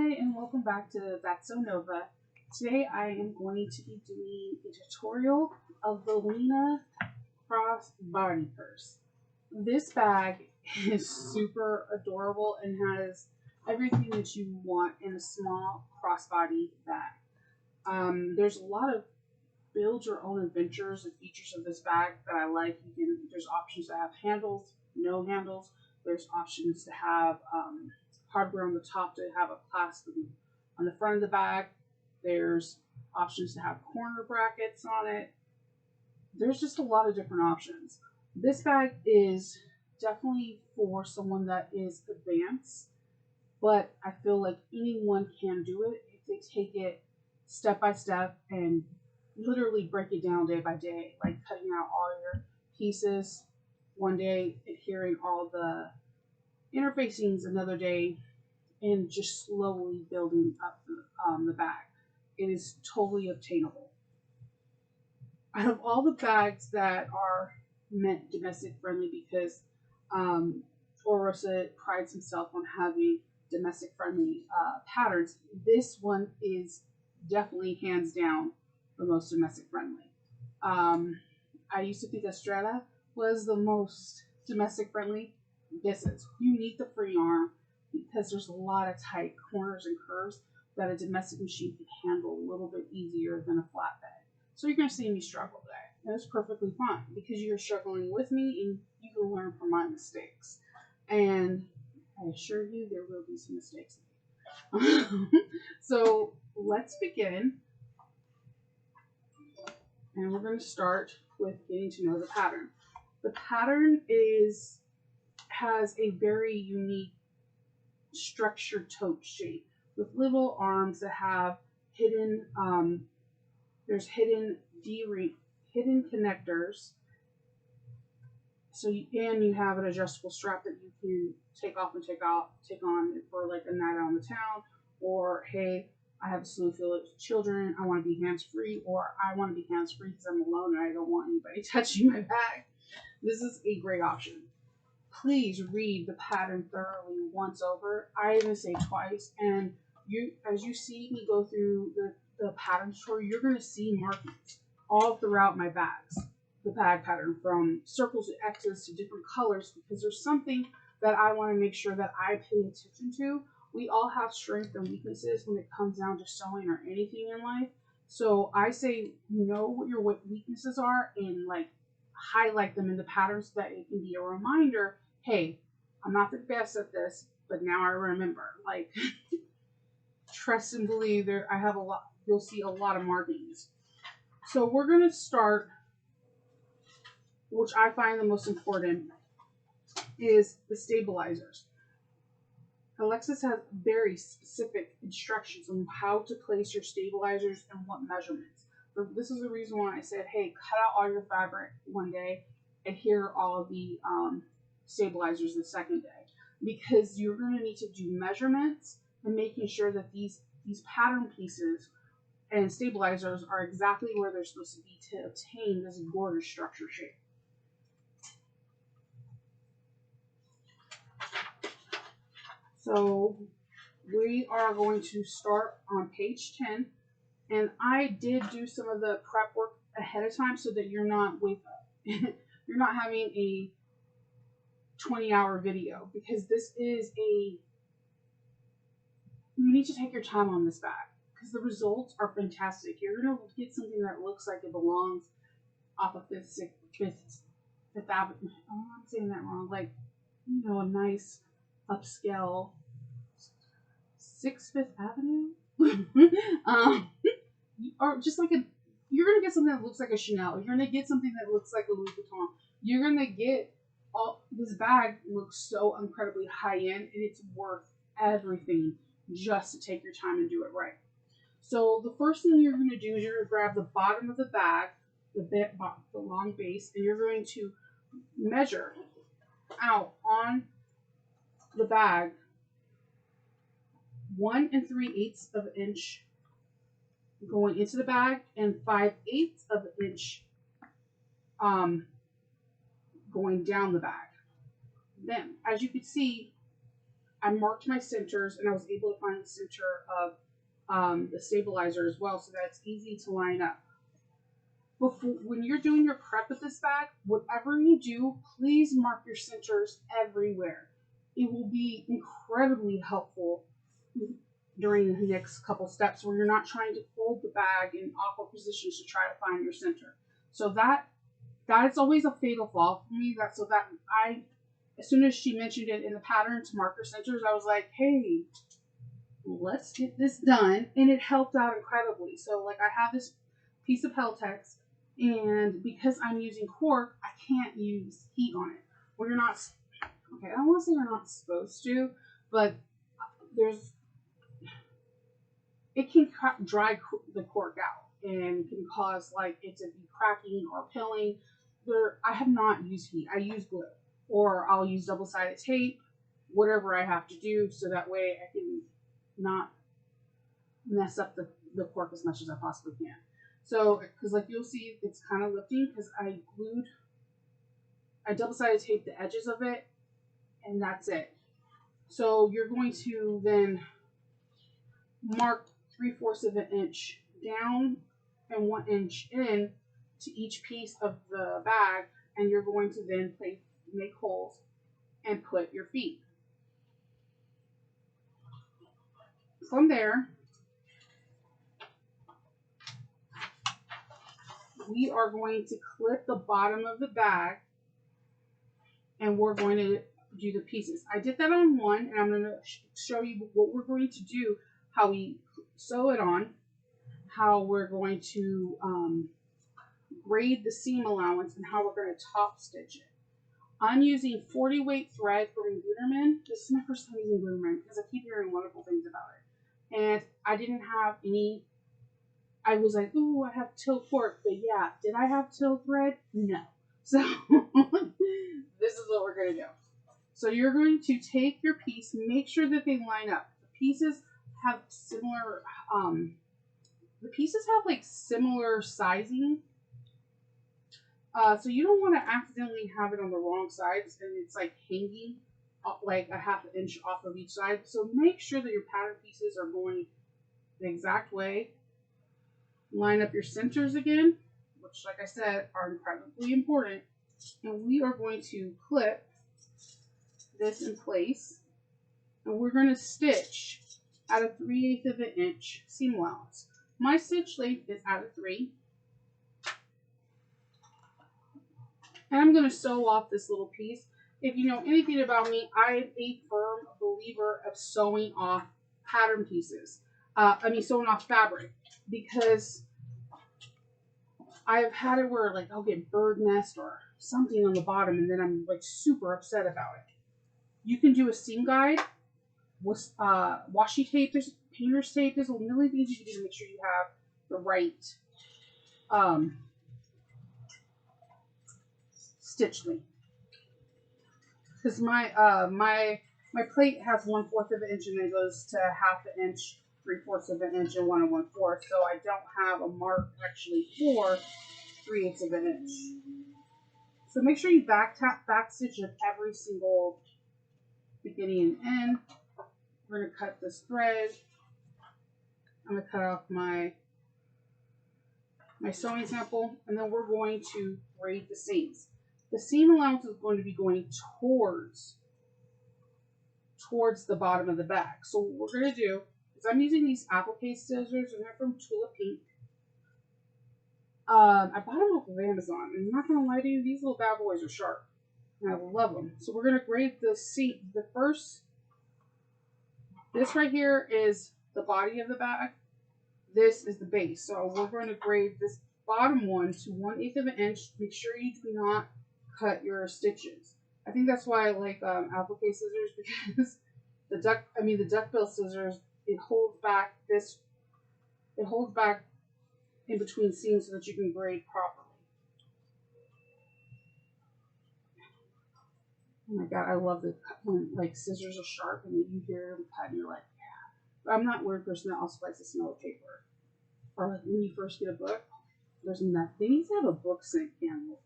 Hi and welcome back to That's So Nova. Today I am going to be doing a tutorial of the Lina Cross-Body purse. This bag is super adorable and has everything that you want in a small crossbody bag. There's a lot of build your own adventures and features of this bag that I like. There's options to have handles, no handles. There's options to have hardware on the top to have a clasp on the front of the bag. There's options to have corner brackets on it. There's just a lot of different options. This bag is definitely for someone that is advanced, but I feel like anyone can do it if they take it step by step and literally break it down day by day, like cutting out all your pieces one day, adhering all the interfacings another day, and just slowly building up the bag. It is totally obtainable. Out of all the bags that are meant domestic friendly, because Oro Rosa prides himself on having domestic friendly patterns, this one is definitely hands down the most domestic friendly. I used to think Estrella was the most domestic friendly. This is. You need the free arm because there's a lot of tight corners and curves that a domestic machine can handle a little bit easier than a flatbed. So you're going to see me struggle today. And it's perfectly fine because you're struggling with me and you can learn from my mistakes. And I assure you there will be some mistakes made. So let's begin. And we're going to start with getting to know the pattern. The pattern has a very unique structured tote shape with little arms that have hidden there's hidden connectors. So you have an adjustable strap that you can take off and take on for like a night out on the town, or hey, I have a slew of children, I want to be hands-free, or I want to be hands-free because I'm alone and I don't want anybody touching my bag. This is a great option. Please read the pattern thoroughly once over. I even say twice, and as you see me go through the pattern tutorial, you're going to see markings all throughout my bags. The bag pattern, from circles to X's to different colors, because there's something that I want to make sure that I pay attention to. We all have strengths and weaknesses when it comes down to sewing or anything in life. So I say know what your weaknesses are and like highlight them in the pattern so that it can be a reminder, hey, I'm not the best at this, but now I remember. Like, trust and believe there. I have a lot. You'll see a lot of markings. So we're going to start, which I find the most important, is the stabilizers. Alexis has very specific instructions on how to place your stabilizers and what measurements. This is the reason why I said, hey, cut out all your fabric one day, adhere all of the stabilizers the second day, because you're going to need to do measurements and making sure that these pattern pieces and stabilizers are exactly where they're supposed to be to obtain this gorgeous structure shape. So we are going to start on page 10, and I did do some of the prep work ahead of time so that you're not you're not having a 20-hour video, because this is you need to take your time on this bag because the results are fantastic. You're going to get something that looks like it belongs off of Fifth Avenue. Oh, I'm saying that wrong. Like, you know, a nice upscale 6th Avenue. Or just like you're going to get something that looks like a Chanel. You're going to get something that looks like a Louis Vuitton. You're going to get this bag looks so incredibly high end, and it's worth everything just to take your time and do it right. So the first thing you're going to do is you're going to grab the bottom of the bag, the long base, and you're going to measure out on the bag 1 3/8 of an inch going into the bag and 5/8 of an inch going down the bag. Then, as you can see, I marked my centers, and I was able to find the center of the stabilizer as well, so that it's easy to line up. Before, when you're doing your prep with this bag, whatever you do, please mark your centers everywhere. It will be incredibly helpful during the next couple steps where you're not trying to fold the bag in awkward positions to try to find your center. So that is always a fatal flaw for me. As soon as she mentioned it in the pattern to mark her centers, I was like, hey, let's get this done. And it helped out incredibly. So like I have this piece of Heltex, and because I'm using cork, I can't use heat on it. Well, you're not, okay, I don't want to say you're not supposed to, but it can dry the cork out and can cause like it to be cracking or pilling. I have not used heat. I use glue, or I'll use double-sided tape, whatever I have to do, so that way I can not mess up the cork as much as I possibly can. So, because like you'll see, it's kind of lifting because I double-sided taped the edges of it, and that's it. So you're going to then mark 3/4 of an inch down and 1 inch in to each piece of the bag, and you're going to then make holes and put your feet. From there, we are going to clip the bottom of the bag, and we're going to do the pieces. I did that on one, and I'm going to show you what we're going to do, how we sew it on, how we're going to grade the seam allowance, and how we're going to top stitch it. I'm using 40 weight thread from Gutterman. This is my first time using Gutterman because I keep hearing wonderful things about it. And I didn't have any, I was like, ooh, I have till cork, but yeah, did I have till thread? No. So this is what we're going to do. So you're going to take your piece, make sure that they line up. The pieces have similar, like similar sizing. So you don't want to accidentally have it on the wrong sides and it's like hanging up like a ½ inch off of each side. So make sure that your pattern pieces are going the exact way. Line up your centers again, which like I said are incredibly important. And we are going to clip this in place, and we're going to stitch at a 3/8 of an inch seam allowance. My stitch length is at a 3. And I'm going to sew off this little piece. If you know anything about me, I am a firm believer of sewing off pattern pieces. Sewing off fabric, because I've had it where like I'll get bird nest or something on the bottom, and then I'm like super upset about it. You can do a seam guide with washi tape. There's painter's tape. There's a million things you can do to make sure you have the right stitch length. Because my plate has 1/4 of an inch and then goes to ½ an inch, 3/4 of an inch, and 1 1/4. So I don't have a mark actually for 3/8 of an inch. So make sure you back stitch at every single beginning and end. We're going to cut this thread. I'm going to cut off my sewing sample, and then we're going to braid the seams. The seam allowance is going to be going towards the bottom of the bag. So what we're going to do is I'm using these applique scissors, and they're from Tulip Pink. I bought them off of Amazon, and I'm not going to lie to you, these little bad boys are sharp, and I love them. So we're going to grade the seam. This right here is the body of the bag. This is the base. So we're going to grade this bottom one to 1/8 of an inch. Make sure you do not cut your stitches. I think that's why I like applique scissors, because the duckbill scissors, it holds back in between seams so that you can grade properly. Oh my god, I love the when like scissors are sharp and you hear them cut and you're like, yeah. But I'm not a weird person that also likes to smell the paper. Or like when you first get a book, there's nothing. They need to have a book scent candle.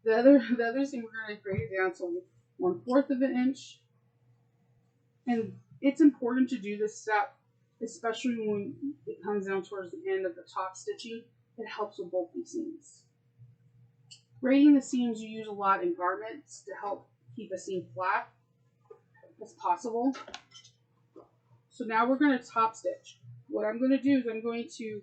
The other thing, we're going to grade it down to 1/4 of an inch And it's important to do this step, especially when it comes down towards the end of the top stitching. It helps with bulky seams. Braiding the seams you use a lot in garments to help keep a seam flat as possible. So now we're going to top stitch. What I'm going to do is I'm going to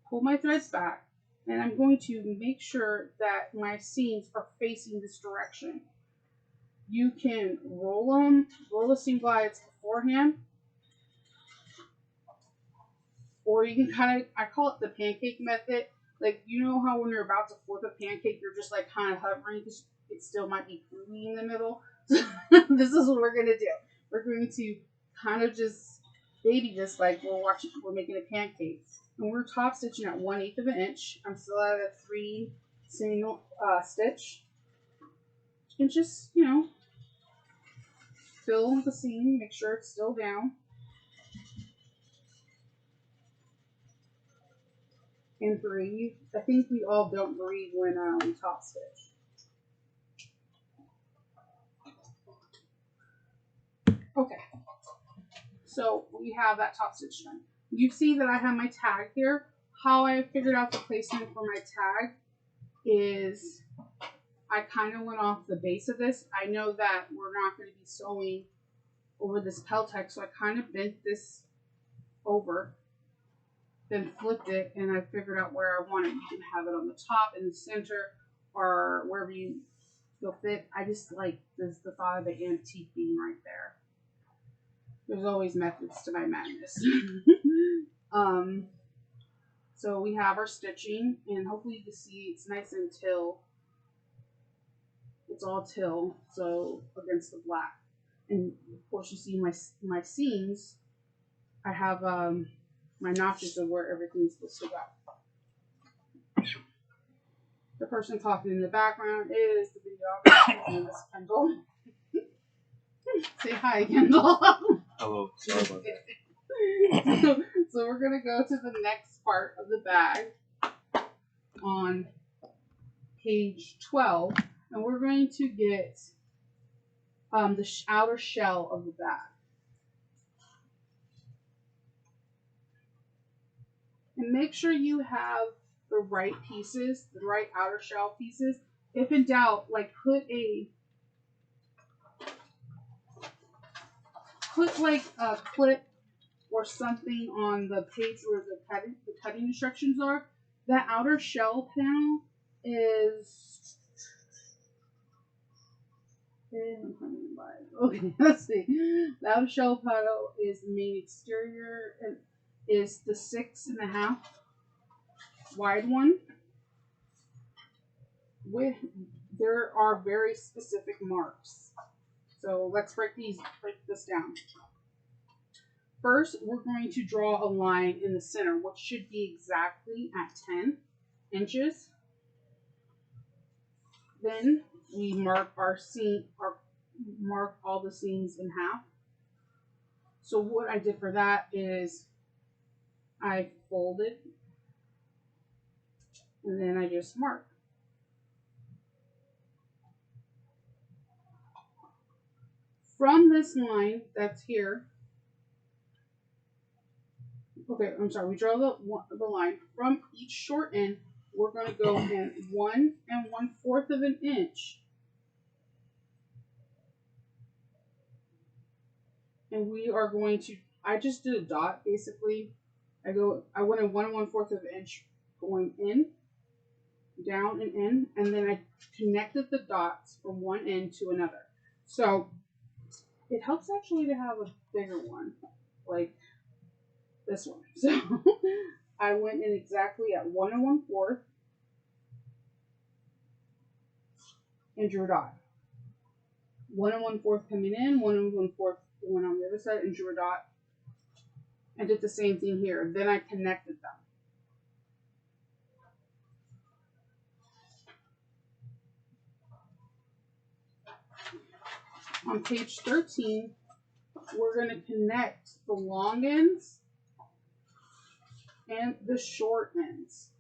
pull my threads back, and I'm going to make sure that my seams are facing this direction. You can roll the seam glides beforehand, or you can kind of, I call it the pancake method. Like, you know how when you're about to flip a pancake, you're just like kind of hovering because it still might be groovy in the middle. So this is what we're going to do. We're going to kind of just baby this like we're making a pancake. And we're top stitching at 1/8 of an inch. I'm still at a 3 single stitch. And just, you know, fill the seam, make sure it's still down. And breathe. I think we all don't breathe when we top stitch. Okay. So we have that top stitch done. You see that I have my tag here. How I figured out the placement for my tag is I kind of went off the base of this. I know that we're not going to be sewing over this Peltex, so I kind of bent this over, then flipped it, and I figured out where I want it. You can have it on the top, in the center, or wherever you feel fit. I just like the thought of the antique being right there. There's always methods to my madness. So we have our stitching, and hopefully you can see it's nice and till. It's all till, so against the black. And of course you see my seams. I have my notches of where everything's supposed to go. The person talking in the background is the videographer, and this Kendall. Say hi, Kendall. Hello, sorry about that. So we're going to go to the next part of the bag on page 12, and we're going to get the outer shell of the bag. And make sure you have the right pieces, the right outer shell pieces. If in doubt, like put like a clip or something on the page where the cutting instructions are. That outer shell panel is okay. Let's see. The outer shell panel is the main exterior and is the 6.5 wide one. There are very specific marks. So let's break this down. First, we're going to draw a line in the center, which should be exactly at 10 inches. Then we mark mark all the seams in half. So what I did for that is I folded and then I just marked. From this line that's here, okay, I'm sorry, we draw the line. From each short end, we're going to go in 1 1/4 of an inch. And we are going to, I just did a dot basically. I went in 1 1/4 of an inch going in, down and in, and then I connected the dots from one end to another. So it helps actually to have a bigger one, like this one. So I went in exactly at 1 1/4 and drew a dot. 1 1/4 coming in, 1 1/4 going on the other side, and drew a dot. And did the same thing here. Then I connected them. On page 13, we're going to connect the long ends and the short ends.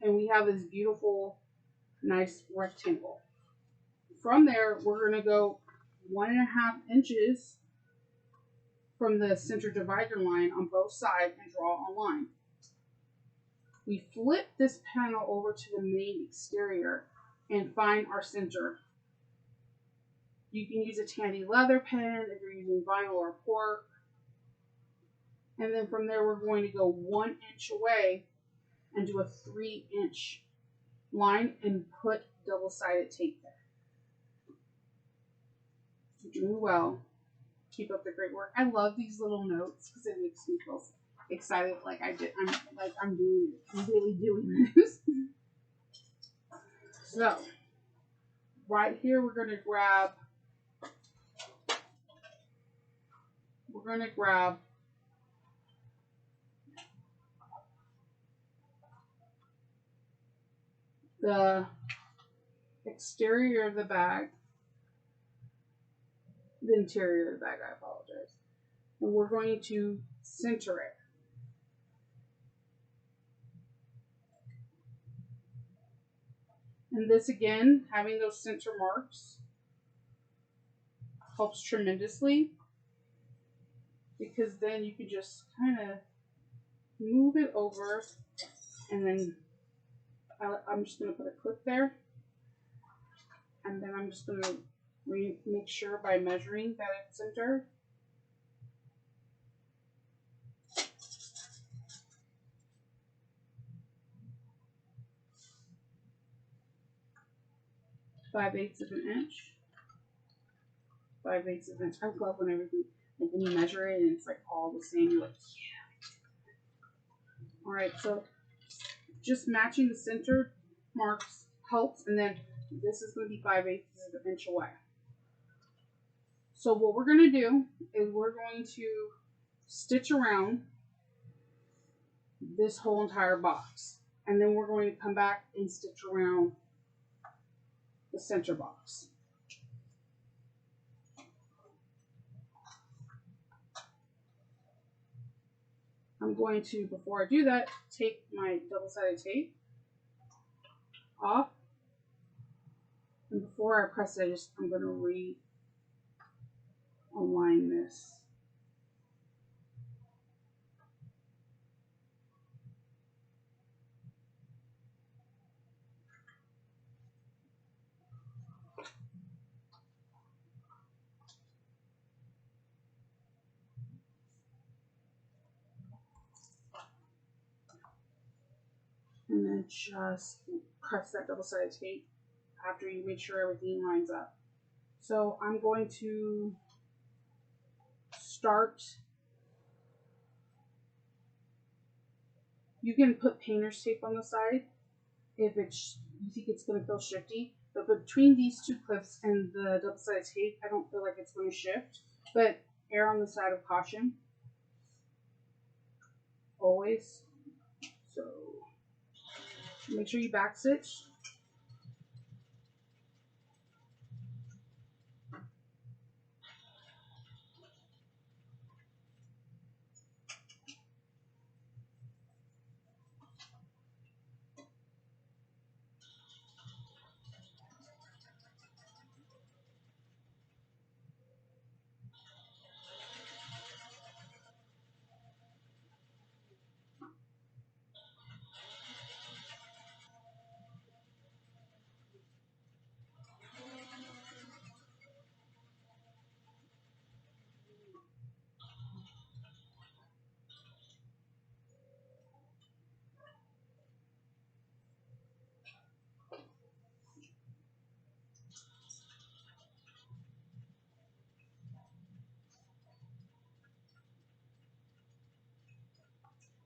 And we have this beautiful, nice rectangle. From there, we're going to go 1.5 inches from the center divider line on both sides and draw a line. We flip this panel over to the main exterior and find our center. You can use a tandy leather pen if you're using vinyl or cork. And then from there, we're going to go 1 inch away and do a 3-inch line and put double-sided tape there. You're doing well. Keep up the great work. I love these little notes because it makes me feel excited, like I'm doing it. I'm really doing this. So, right here, we're gonna grab the exterior of the bag, the interior of the bag, I apologize. And we're going to center it. And this again, having those center marks helps tremendously because then you can just kind of move it over and then I'm just going to put a clip there. And then I'm just going to make sure by measuring that it's centered. Five-eighths of an inch. 5/8 of an inch. I love when everything, like when you measure it and it's like all the same. You're like, yeah. Alright, so just matching the center marks helps, and then this is going to be 5/8 of an inch away. So what we're going to do is we're going to stitch around this whole entire box, and then we're going to come back and stitch around the center box. I'm going to, before I do that, take my double-sided tape off, and before I press it, I'm going to realign this. And then just press that double-sided tape after you make sure everything lines up. So I'm going to start. You can put painter's tape on the side if you think it's going to feel shifty. But between these two clips and the double-sided tape, I don't feel like it's going to shift. But err on the side of caution. Always. So make sure you back stitch.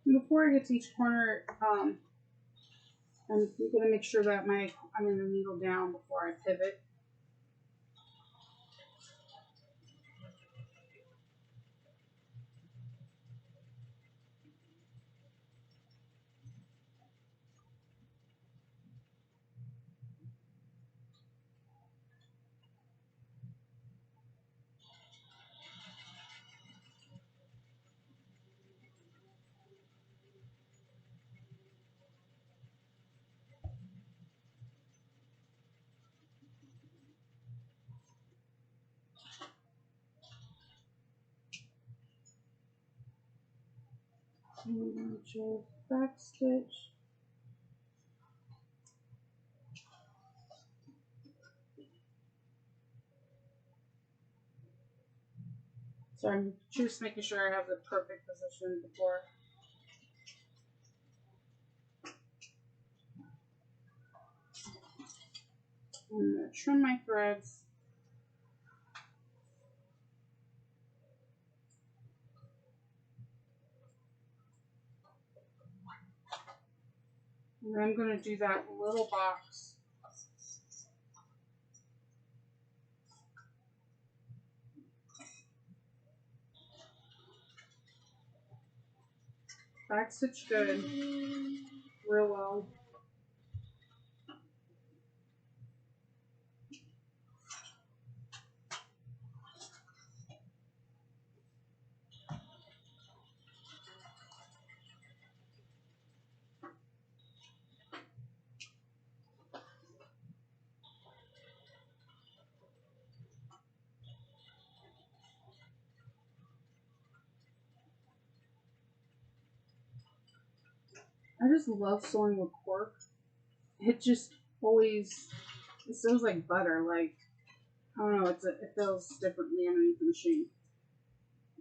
And before I get to each corner, I'm going to make sure that I'm in the needle down before I pivot. Just back stitch. So I'm just making sure I have the perfect position before. I'm going to trim my threads. And I'm going to do that little box. Back stitch good, real well. I just love sewing with cork. It just always, it sews like butter. Like, I don't know, it feels differently underneath the machine.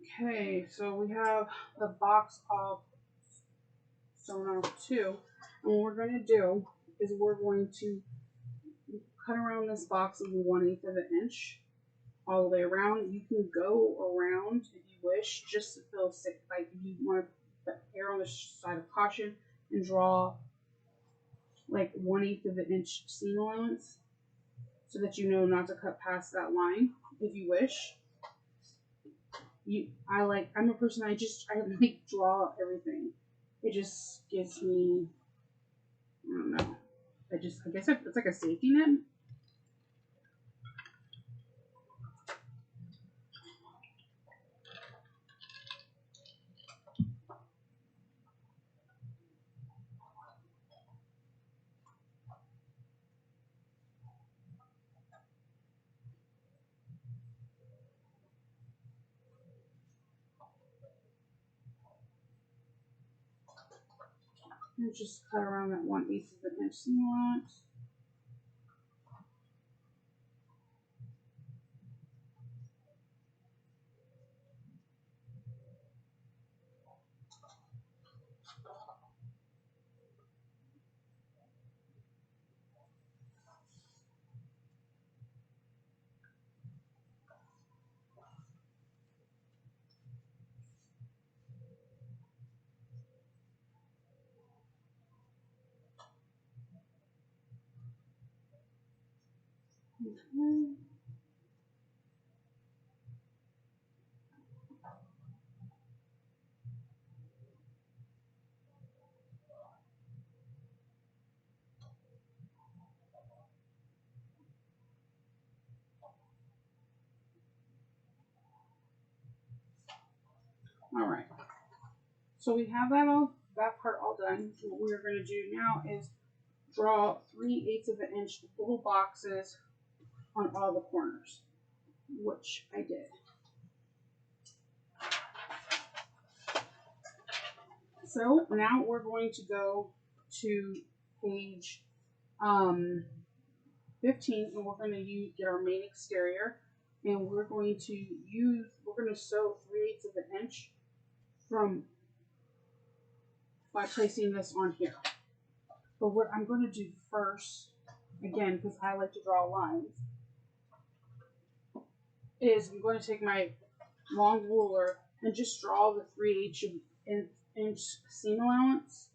Okay, so we have the box all sewn off too. And what we're going to do is we're going to cut around this box of 1/8 of an inch all the way around. You can go around if you wish, just to feel safe. Like if you want to err on the side of caution and draw like 1/8 of an inch seam allowance, so that you know not to cut past that line if you wish. I'm a person, I like draw everything. It just gives me, I don't know. I guess it's like a safety net. And just cut around that 1/8 of an inch seam allowance. Okay. All right. So we have that part all done. What we're going to do now is draw 3/8 of an inch little boxes on all the corners, which I did. So now we're going to go to page 15, and we're going to get our main exterior, and we're going to sew 3/8 of an inch by placing this on here. But what I'm going to do first, again, because I like to draw lines, is I'm going to take my long ruler and just draw the 3/8 inch seam allowance.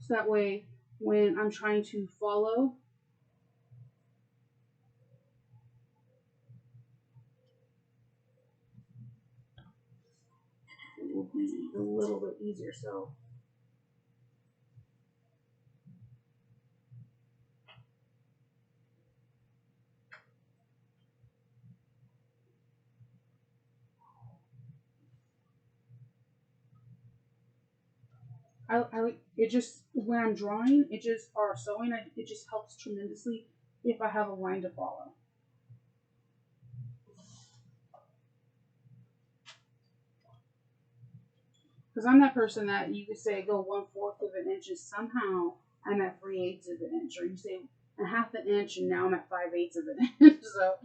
So that way, when I'm trying to follow, it will be a little bit easier. So I like it, just when I'm drawing, or sewing, it just helps tremendously if I have a line to follow. Because I'm that person that you could say go 1/4 of an inch and somehow I'm at 3/8 of an inch, or you say a 1/2 inch and now I'm at 5/8 of an inch. So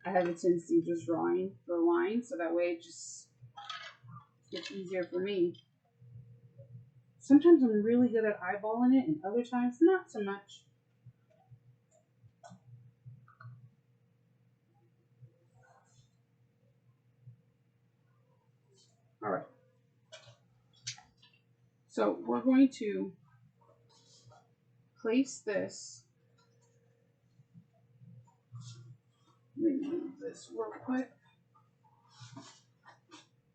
I have a tendency of just drawing the line so that way it just gets easier for me. Sometimes I'm really good at eyeballing it, and other times not so much. All right. So we're going to place this. Let me move this real quick.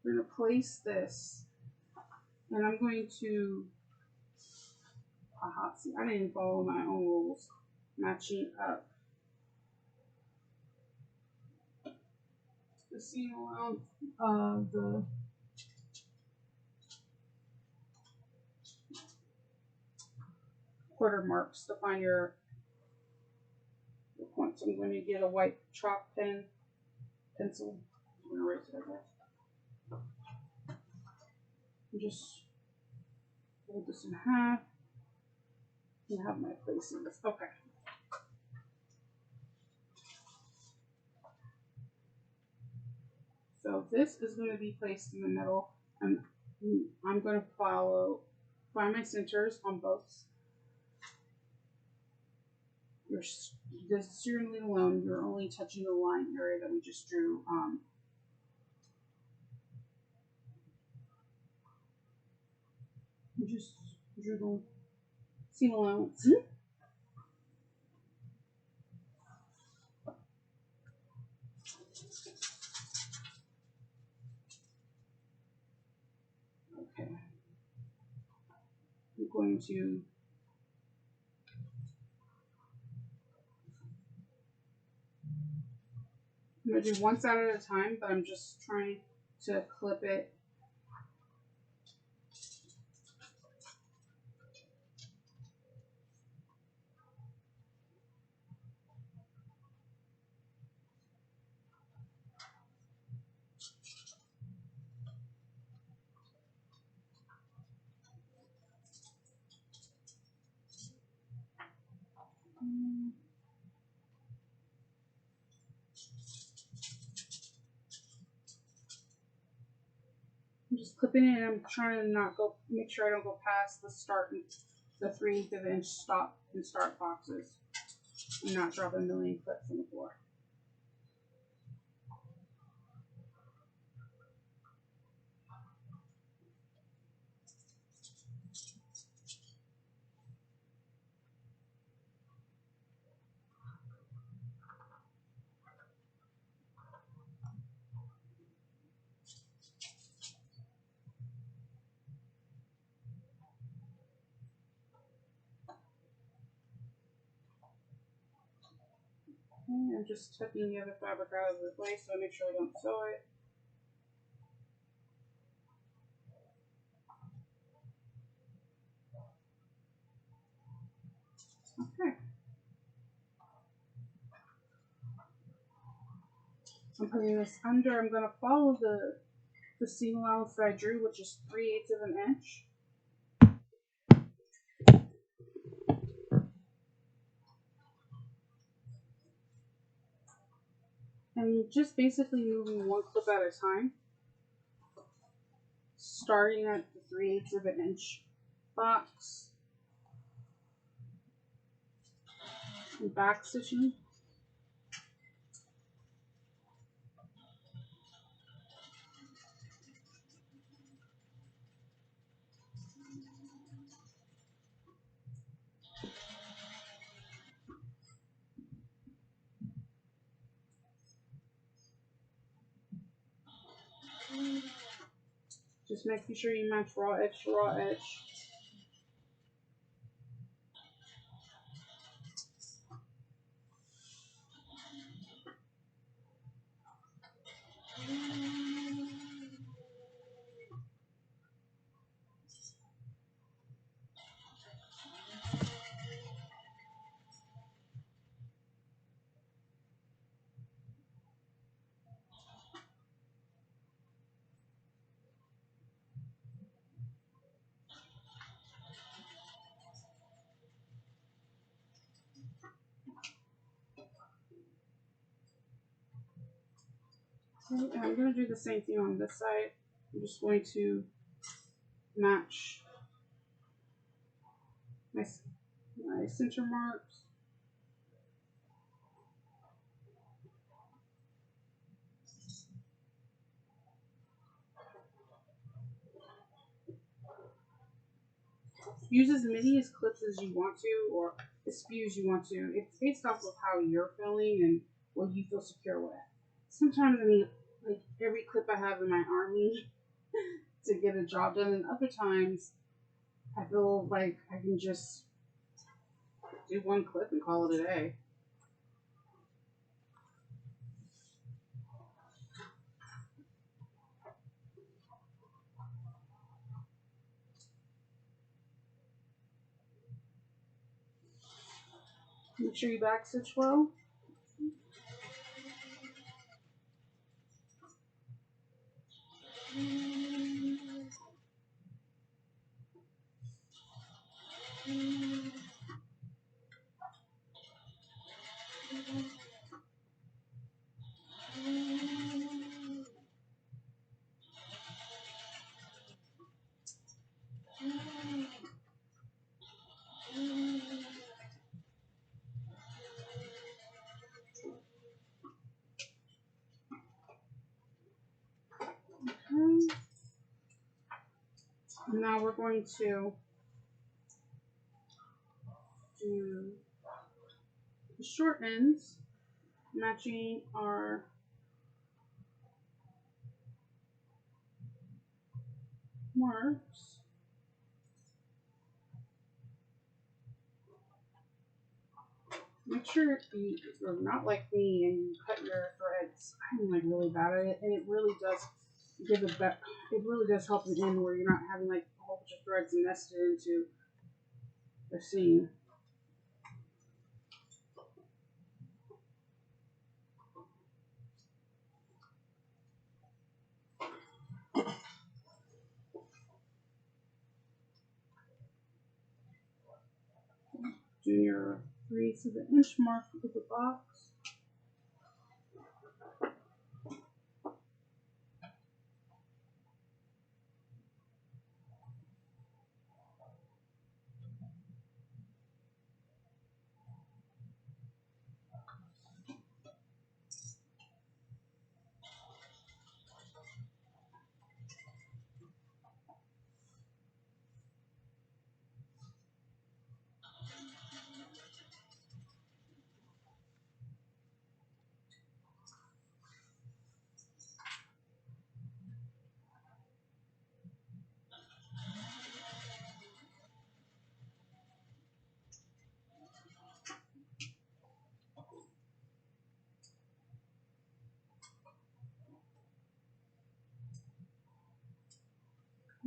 We're going to place this, and I'm going to. See, I didn't follow my own rules. Matching up the seam allowance of the quarter marks to find your points. I'm going to get a white chalk pencil. I'm going to erase it, I guess. And just fold this in half and have my placings. Okay. So this is going to be placed in the middle, and I'm going to find my centers on both. The steering wheel alone, you're only touching the line area that we just drew. We just drew the seam allowance. Okay. I'm going to do one side at a time, but I'm just trying to clip it. I'm just clipping it, and I'm trying to make sure I don't go past the 3/8 of an inch stop and start boxes, and not drop a million clips on the floor. Okay, I'm just tucking the other fabric out of the way so I make sure I don't sew it. Okay. I'm putting this under. I'm going to follow the seam allowance that I drew, which is 3/8 of an inch. And just basically moving one clip at a time, starting at the 3/8 of an inch box and back stitching. Just making sure you match raw edge to raw edge. Okay, and I'm going to do the same thing on this side. I'm just going to match my center marks. Use as many as clips as you want to, or as few as you want to. It's based off of how you're feeling and what you feel secure with. Sometimes I need like every clip I have in my army to get a job done, and other times I feel like I can just do one clip and call it a day. Make sure you back stitch well. Okay. Now we're going to do the short ends, matching our marks. Make sure you're not like me and you cut your threads. I'm like really bad at it, and it really does give it that. It really does help the end where you're not having like a whole bunch of threads nested into the seam. Do your 3/8 of an inch mark with the box.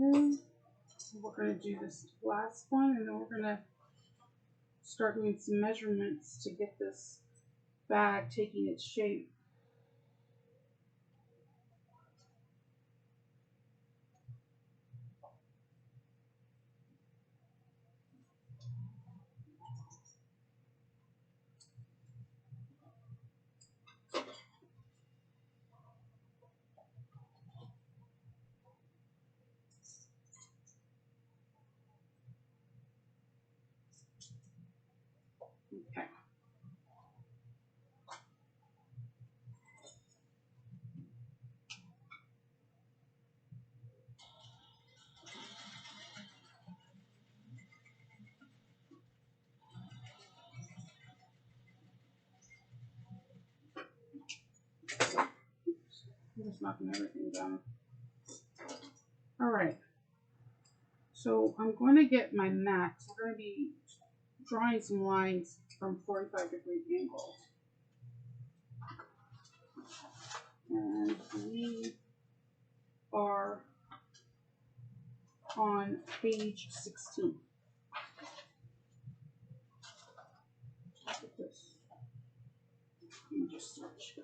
Okay. We're going to do this last one, and then we're going to start doing some measurements to get this bag taking its shape. Okay. I'm just knocking everything down. All right. So I'm going to get my mat. We're going to be drawing some lines from 45-degree angles. And we are on page 16. Let me just switch.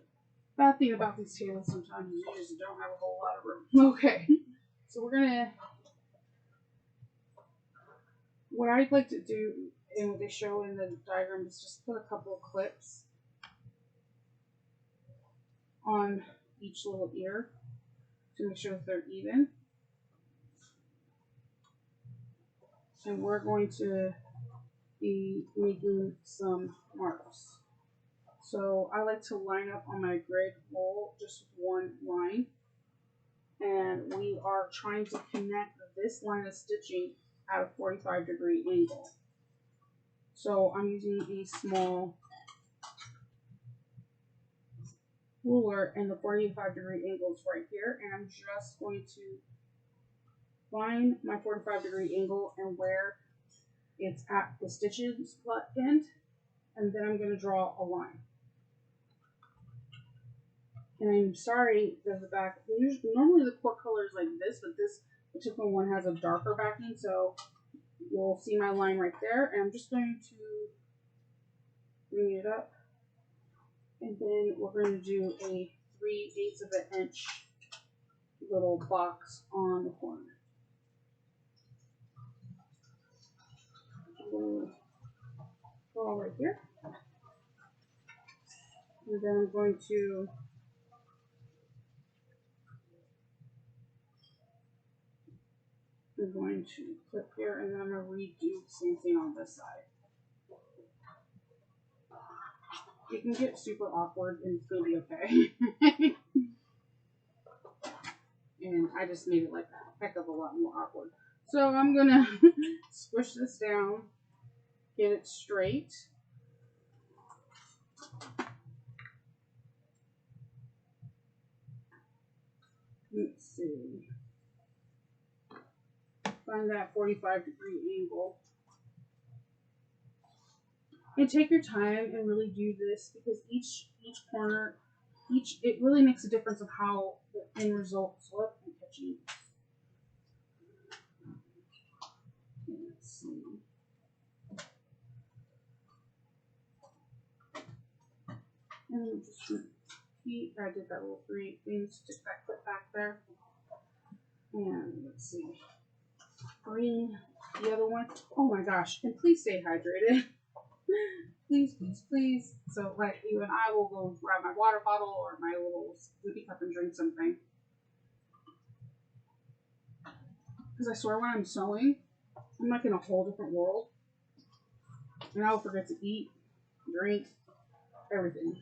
Bad thing about these tables sometimes is you just don't have a whole lot of room. Okay. So we're going to, what I'd like to do, and what they show in the diagram, is just put a couple of clips on each little ear to make sure that they're even. And we're going to be making some marks. So I like to line up on my grid roll just with one line. And we are trying to connect this line of stitching at a 45-degree angle. So I'm using a small ruler, and the 45-degree angle is right here, and I'm just going to find my 45-degree angle and where it's at the stitches end, and then I'm going to draw a line. And I'm sorry that the back, normally the core color is like this, but this particular one has a darker backing, so you'll see my line right there, and I'm just going to bring it up, and then we're going to do a 3/8 of an inch little box on the corner. I'm going to draw right here, and then I'm going to clip here, and then I'm going to redo the same thing on this side. It can get super awkward, and it's going to be okay. And I just made it like a heck of a lot more awkward. So I'm going to squish this down, get it straight. Let's see. Find that 45-degree angle. And take your time and really do this, because each corner, it really makes a difference of how the end results look. I'm catching. Let's see. And I'm just going to repeat. I did that little 3 things, stick that clip back there. And let's see. Bring the other one. Oh my gosh. And please stay hydrated. Please, please, please. So, like, even I will go grab my water bottle or my little sippy cup and drink something. Because I swear when I'm sewing, I'm like in a whole different world. And I'll forget to eat, drink, everything.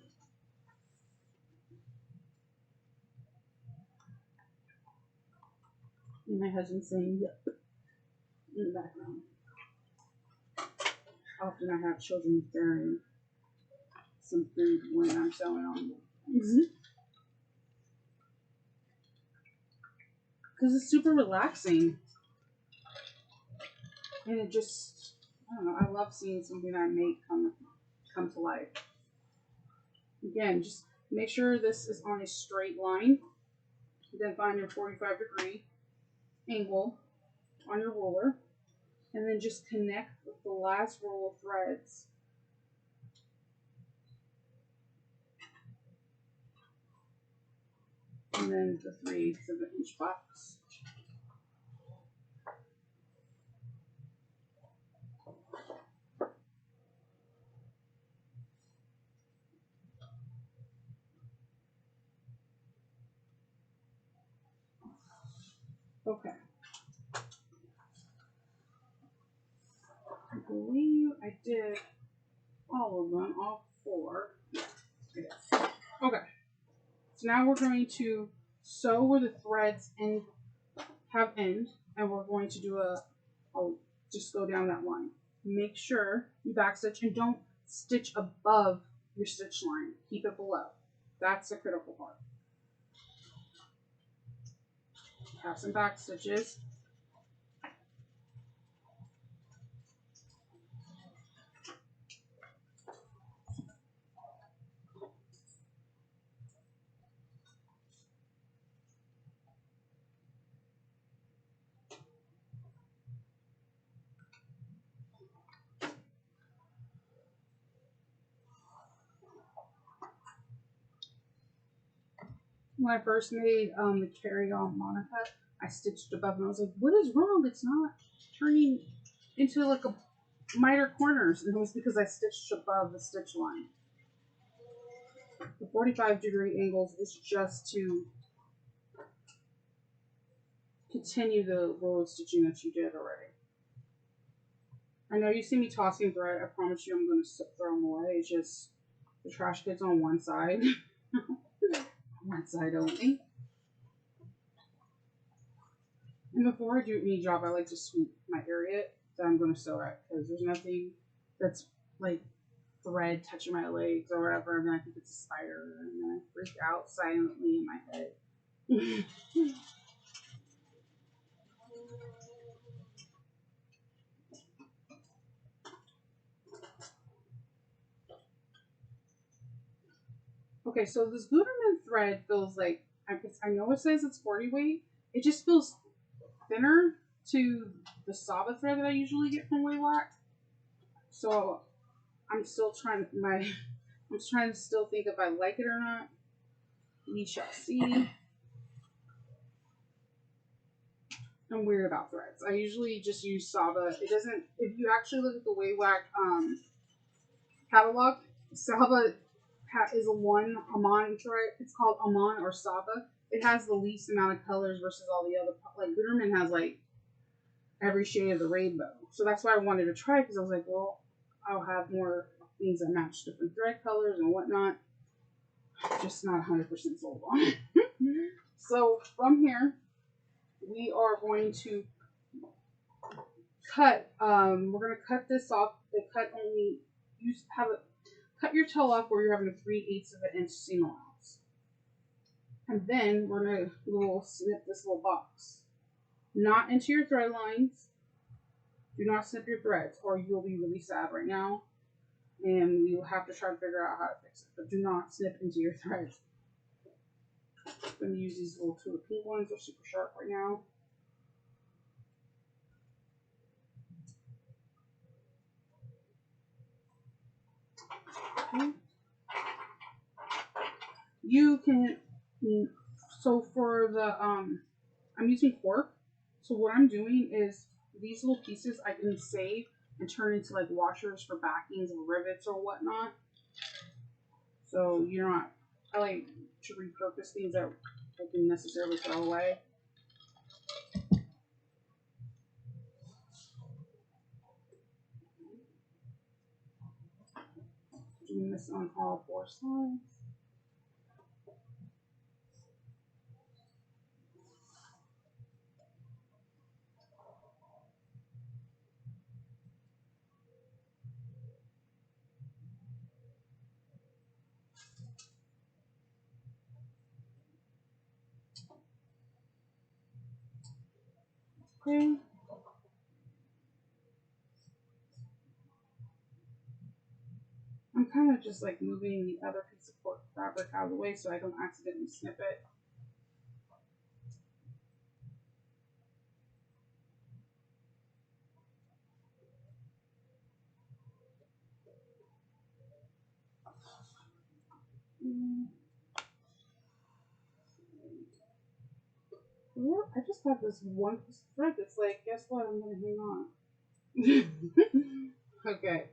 And my husband's saying, yep, in the background. Often I have children carrying some food when I'm sewing on them. Because it's super relaxing. And it just, I don't know, I love seeing something I make come to life. Again, just make sure this is on a straight line. Then find your 45-degree angle on your ruler. And then just connect with the last roll of threads. And then the 3/8 of an inch box. Okay. I believe I did all of them, all 4. Yeah, okay. So now we're going to sew where the threads have end, and we're going to do just go down that line. Make sure you backstitch and don't stitch above your stitch line. Keep it below. That's the critical part. Have some back stitches. When I first made the carry-on Monica, I stitched above and I was like, what is wrong? It's not turning into like a miter corners. And it was because I stitched above the stitch line. the 45-degree angles is just to continue the row of stitching that you did already. I know you see me tossing thread. I promise you I'm going to throw them away. It's just the trash gets on one side. One side only. And before I do any job, I like to sweep my area that I'm going to sew at, because there's nothing that's like thread touching my legs or whatever, and then I think it's a spider, and then I freak out silently in my head. Okay, so this Gutterman thread feels like, I know it says it's 40 weight, it just feels thinner to the Saba thread that I usually get from Wawak. So I'm still trying to still think if I like it or not. We shall see. I'm weird about threads. I usually just use Saba. It doesn't, if you actually look at the Wawak catalog, Saba is a one Amon thread. It's called Amon or Saba. It has the least amount of colors versus all the other, like Gutterman has like every shade of the rainbow. So that's why I wanted to try, because I was like, well, I'll have more things that match different thread colors and whatnot. Just not 100% sold on it. So from here, we are going to cut. We're going to cut this off. Cut your toe off where you're having a 3/8 of an inch seam allowance. And then we're going to snip this little box. Not into your thread lines. Do not snip your threads, or you'll be really sad right now. And you'll have to try to figure out how to fix it. But do not snip into your threads. I'm going to use these little two pink ones. They're super sharp right now. Okay. You can, so for the, I'm using cork. So what I'm doing is these little pieces I can save and turn into like washers for backings and rivets or whatnot. So you're not, I like to repurpose things that I can necessarily throw away. Doing this on all 4 sides. Okay. I'm kind of just like moving the other piece of cork fabric out of the way so I don't accidentally snip it. I just have this one piece of thread that's like, guess what? I'm going to hang on. Okay.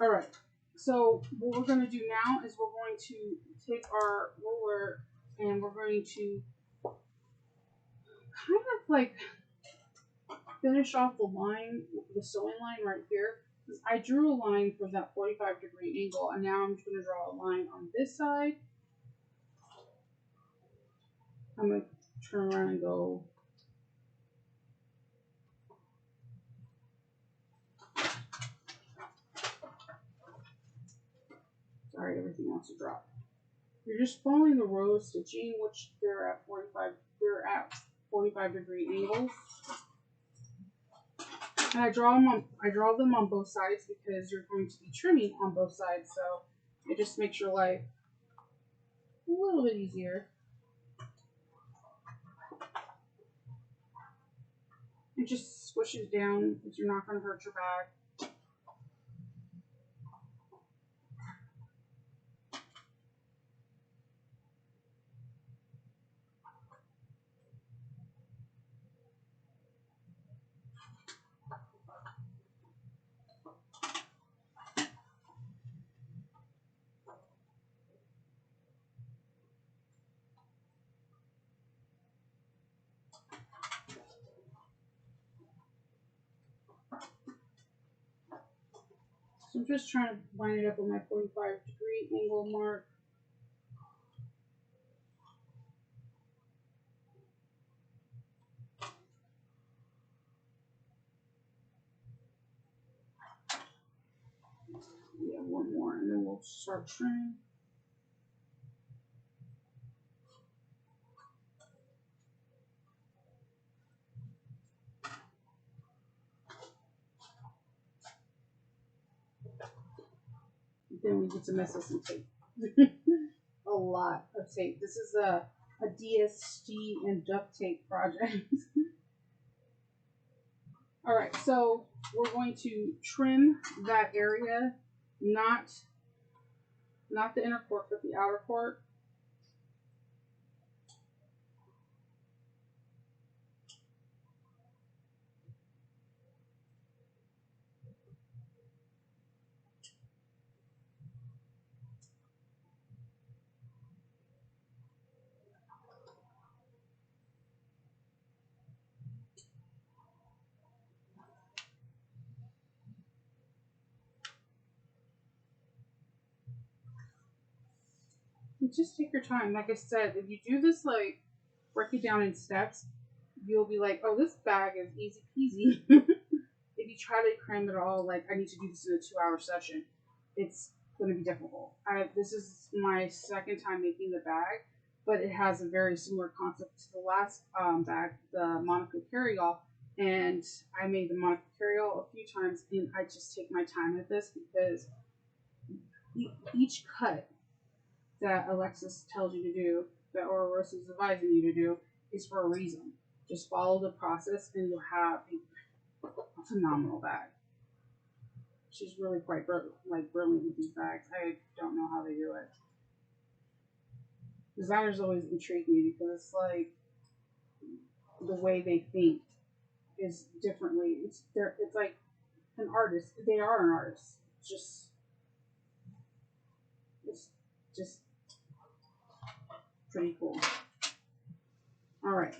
All right. So what we're going to do now is we're going to take our roller and we're going to kind of like finish off the line, the sewing line right here. I drew a line from that 45-degree angle, and now I'm just going to draw a line on this side. I'm going to turn around and go. Sorry, everything wants to drop. You're just following the row of stitching, which they're at 45-degree angles. And I draw them on both sides because you're going to be trimming on both sides, so it just makes your life a little bit easier. It just squishes down because you're not going to hurt your bag. So I'm just trying to line it up on my 45-degree angle mark. Yeah, one more, and then we'll start trimming. Then we get to mess with some tape. A lot of tape. This is a DSG and duct tape project. All right, so we're going to trim that area, not the inner cork, but the outer cork. And just take your time. Like I said, if you do this, like, break it down in steps, you'll be like, oh, this bag is easy peasy. If you try to cram it all, like, I need to do this in a 2-hour session, it's going to be difficult. This is my second time making the bag, but it has a very similar concept to the last bag, the Monaco carryall. And I made the Monaco carryall a few times, and I just take my time with this because each cut that Alexis tells you to do, that Oro Rosa is advising you to do, is for a reason. Just follow the process, and you'll have a phenomenal bag. She's really quite brilliant with these bags. I don't know how they do it. Designers always intrigue me because it's like the way they think is differently. It's like an artist. They are an artist. It's just pretty cool. All right.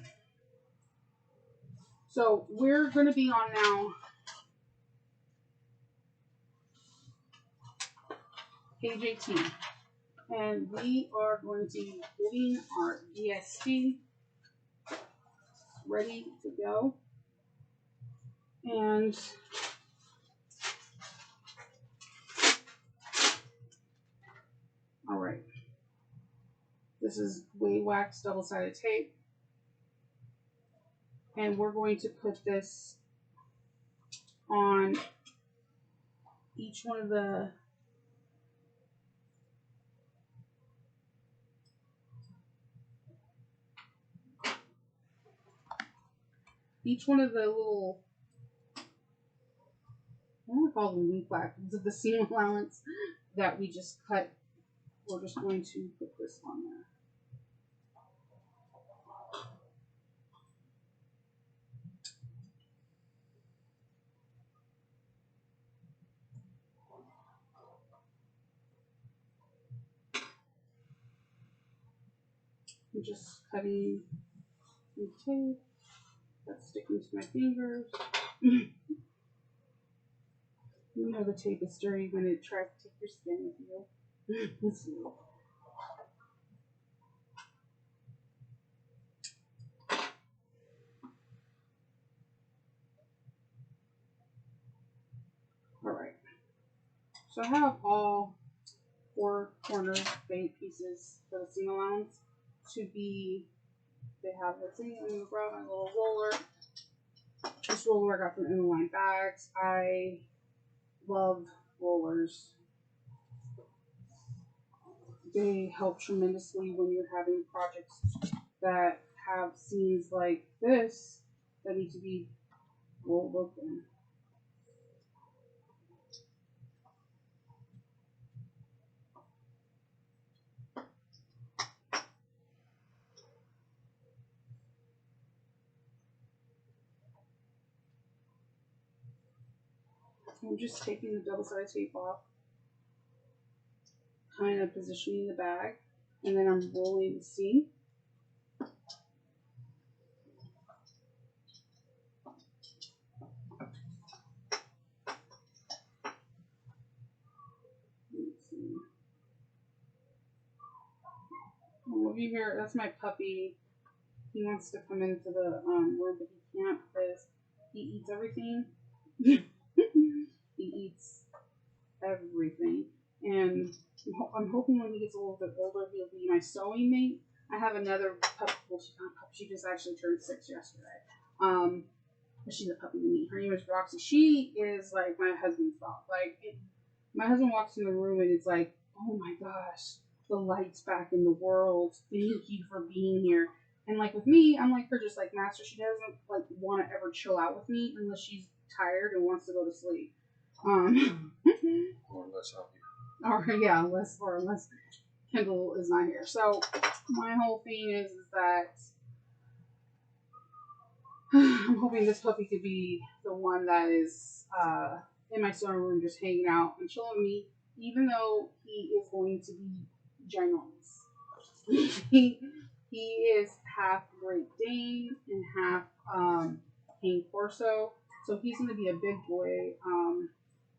So we're going to be on now page 18. And we are going to be getting our DST ready to go. And all right. This is Wawak double-sided tape. And we're going to put this on each one of the little, I want to call them wing flaps of the seam allowance that we just cut. We're just going to put this on there. I'm just cutting some tape that's sticking to my fingers. You know the tape is dirty when it tries to take your skin with you. Let's see. Alright. So I have all 4 corner fade pieces for the seam allowance to be, they have the thing. I'm going to grab my little roller. This roller I got from Inline Bags. I love rollers. They help tremendously when you're having projects that have seams like this that need to be rolled open. I'm just taking the double-sided tape off, kind of positioning the bag, and then I'm rolling the seam. if you hear, that's my puppy. He wants to come into the room, but he can't because he eats everything. He eats everything. And I'm hoping when he gets a little bit older, he'll be my sewing mate. I have another puppy. Well, she's not a puppy. She just actually turned 6 yesterday. But she's a puppy to me. Her name is Roxy. She is like my husband's dog. Like, my husband walks in the room and it's like, oh my gosh, the light's back in the world. Thank you for being here. And like with me, I'm like her, just like Master. She doesn't like want to ever chill out with me unless she's tired and wants to go to sleep. Or less happy. Unless Kendall is not here. So my whole thing is that I'm hoping this puppy could be the one that is in my sewing room just hanging out and chilling with me, even though he is going to be ginormous. He is half Great Dane and half Cane Corso, so he's going to be a big boy.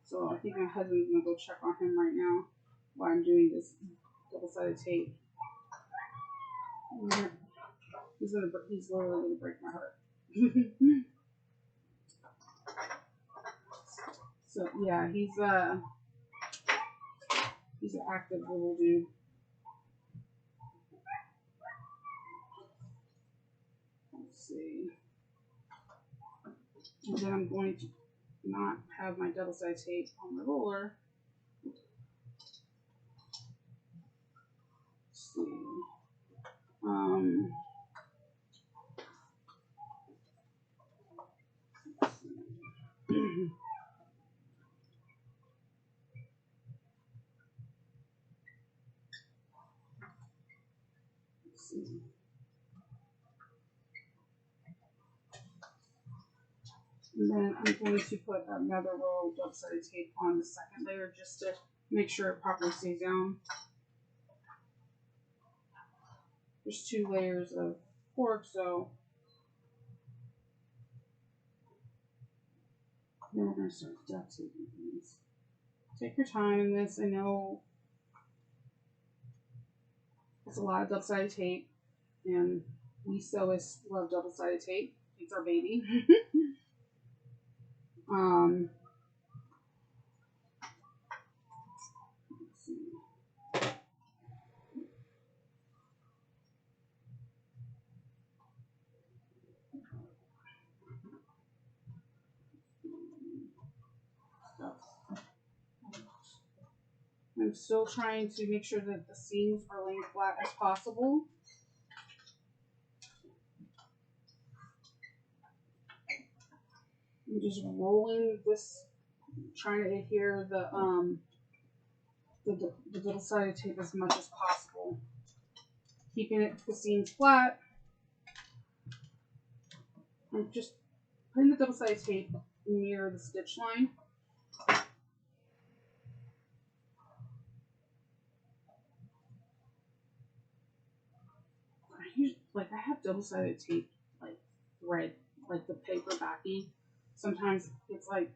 So I think my husband's going to go check on him right now while I'm doing this double-sided tape. He's literally going to break my heart. So yeah, he's an active little dude. Let's see. And then I'm going to not have my double-sided tape on the roller. Let's see. Let's see. And then I'm going to put another roll of double-sided tape on the second layer just to make sure it properly stays down. There's 2 layers of cork, so then we're going to start duct taping these. Take your time in this. I know it's a lot of double-sided tape, and we sewists love double-sided tape. It's our baby. Let's see. I'm still trying to make sure that the seams are laying flat as possible. I'm just rolling this, trying to adhere the double-sided tape as much as possible, keeping the seams flat. I'm just putting the double-sided tape near the stitch line. I have double-sided tape, like thread, like the paper backing. Sometimes it's like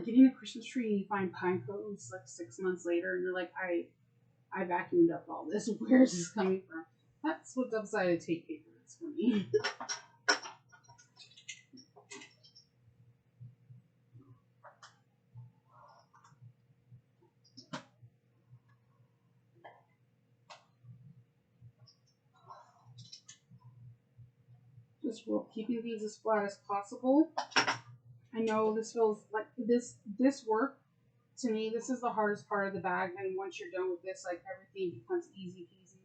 getting a Christmas tree and you find pine cones like 6 months later, and you're like, I vacuumed up all this. Where is this coming from? That's what double-sided tape paper is for me. Just keeping these as flat as possible. I know this feels like this work, to me, this is the hardest part of the bag, and once you're done with this, like, everything becomes easy peasy.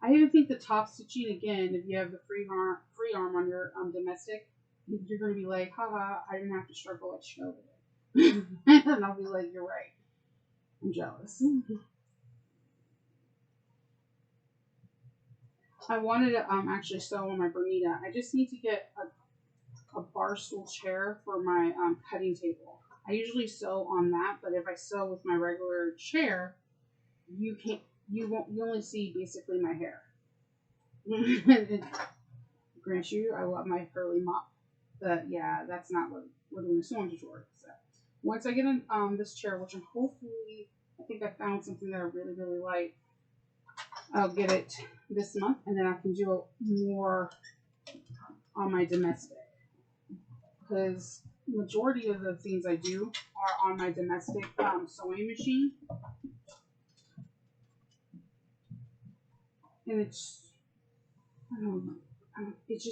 I even think the top stitching, again, if you have the free arm on your domestic, you're going to be like, haha, I didn't have to struggle like Snow did. And I'll be like, you're right. I'm jealous. I wanted to actually sew on my Bernita. I just need to get a bar stool chair for my cutting table. I usually sew on that, but if I sew with my regular chair, you only see basically my hair. Grant you, I love my curly mop, but yeah, that's not what we're doing a sewing tutorial. So once I get in this chair, which I'm hopefully I think I found something that I really, really like. I'll get it this month, and then I can do more on my domestic. Because majority of the things I do are on my domestic sewing machine. And it's, I don't know, it's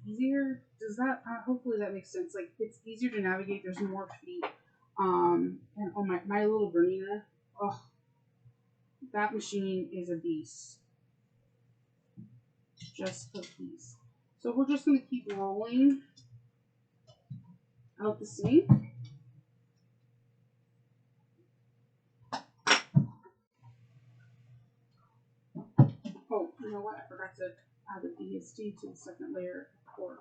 easier. Does that, hopefully that makes sense. Like, it's easier to navigate. There's more feet. And oh, my little Bernina, oh, that machine is a beast. Just a beast. So we're just going to keep rolling out the seam. Oh, you know what? I forgot to add the DST to the second layer of cord.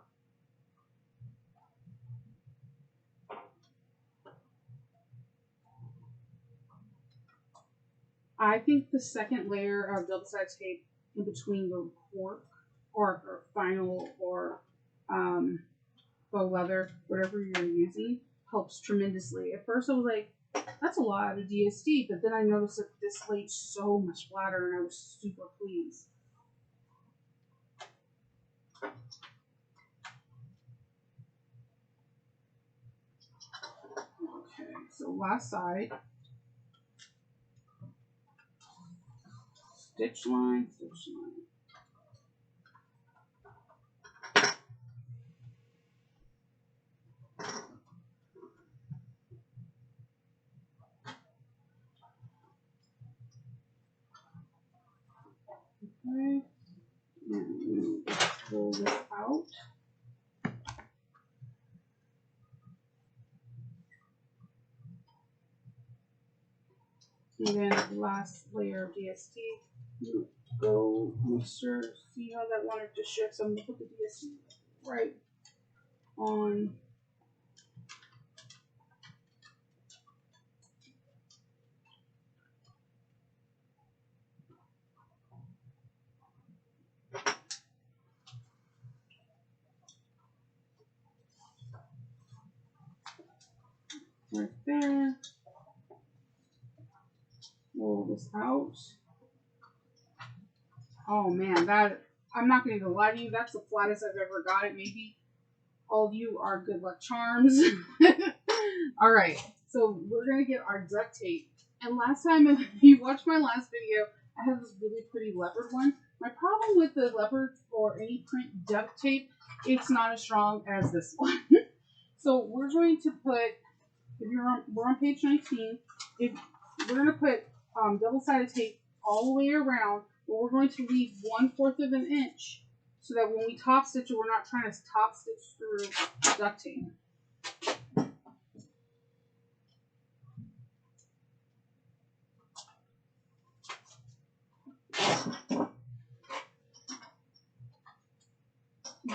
I think the second layer of double-sided tape in between the cork or vinyl or faux leather, whatever you're using, helps tremendously. At first I was like, that's a lot of DST, but then I noticed that this laid so much flatter and I was super pleased. Okay, so last side. Stitch line, stitch line. Okay, and pull this out. And then the last layer of DST. Go make sure, see how that wanted to shift. So I'm going to put the DST right on. Right there. Roll this out. Oh man, that, I'm not going to even lie to you, that's the flattest I've ever got it. Maybe all of you are good luck charms. Alright, so we're going to get our duct tape. And last time, if you watched my last video, I had this really pretty leopard one. My problem with the leopard or any print duct tape, it's not as strong as this one. So we're going to put, if you're on, we're on page 19, if we're going to put double-sided tape all the way around, but we're going to leave 1/4 of an inch so that when we top stitch it, we're not trying to top stitch through duct tape.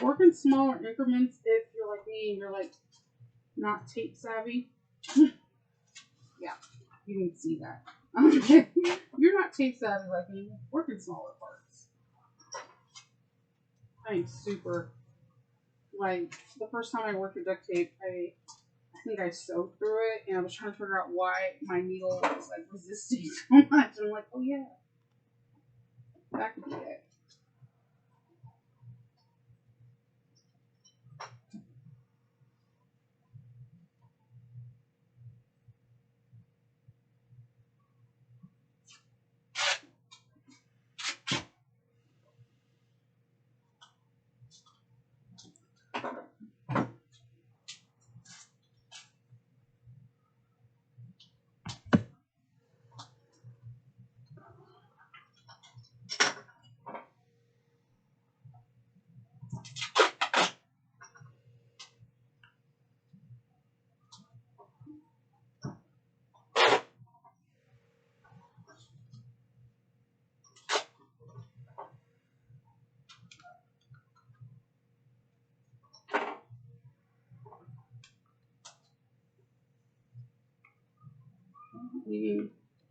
Work in smaller increments if you're like me and you're like not tape savvy. Yeah, you didn't see that. You're not tape savvy like me. Work in smaller parts. I'm super, like, the first time I worked with duct tape, I think I sewed through it and I was trying to figure out why my needle was like resisting so much. And I'm like, oh yeah, that could be it.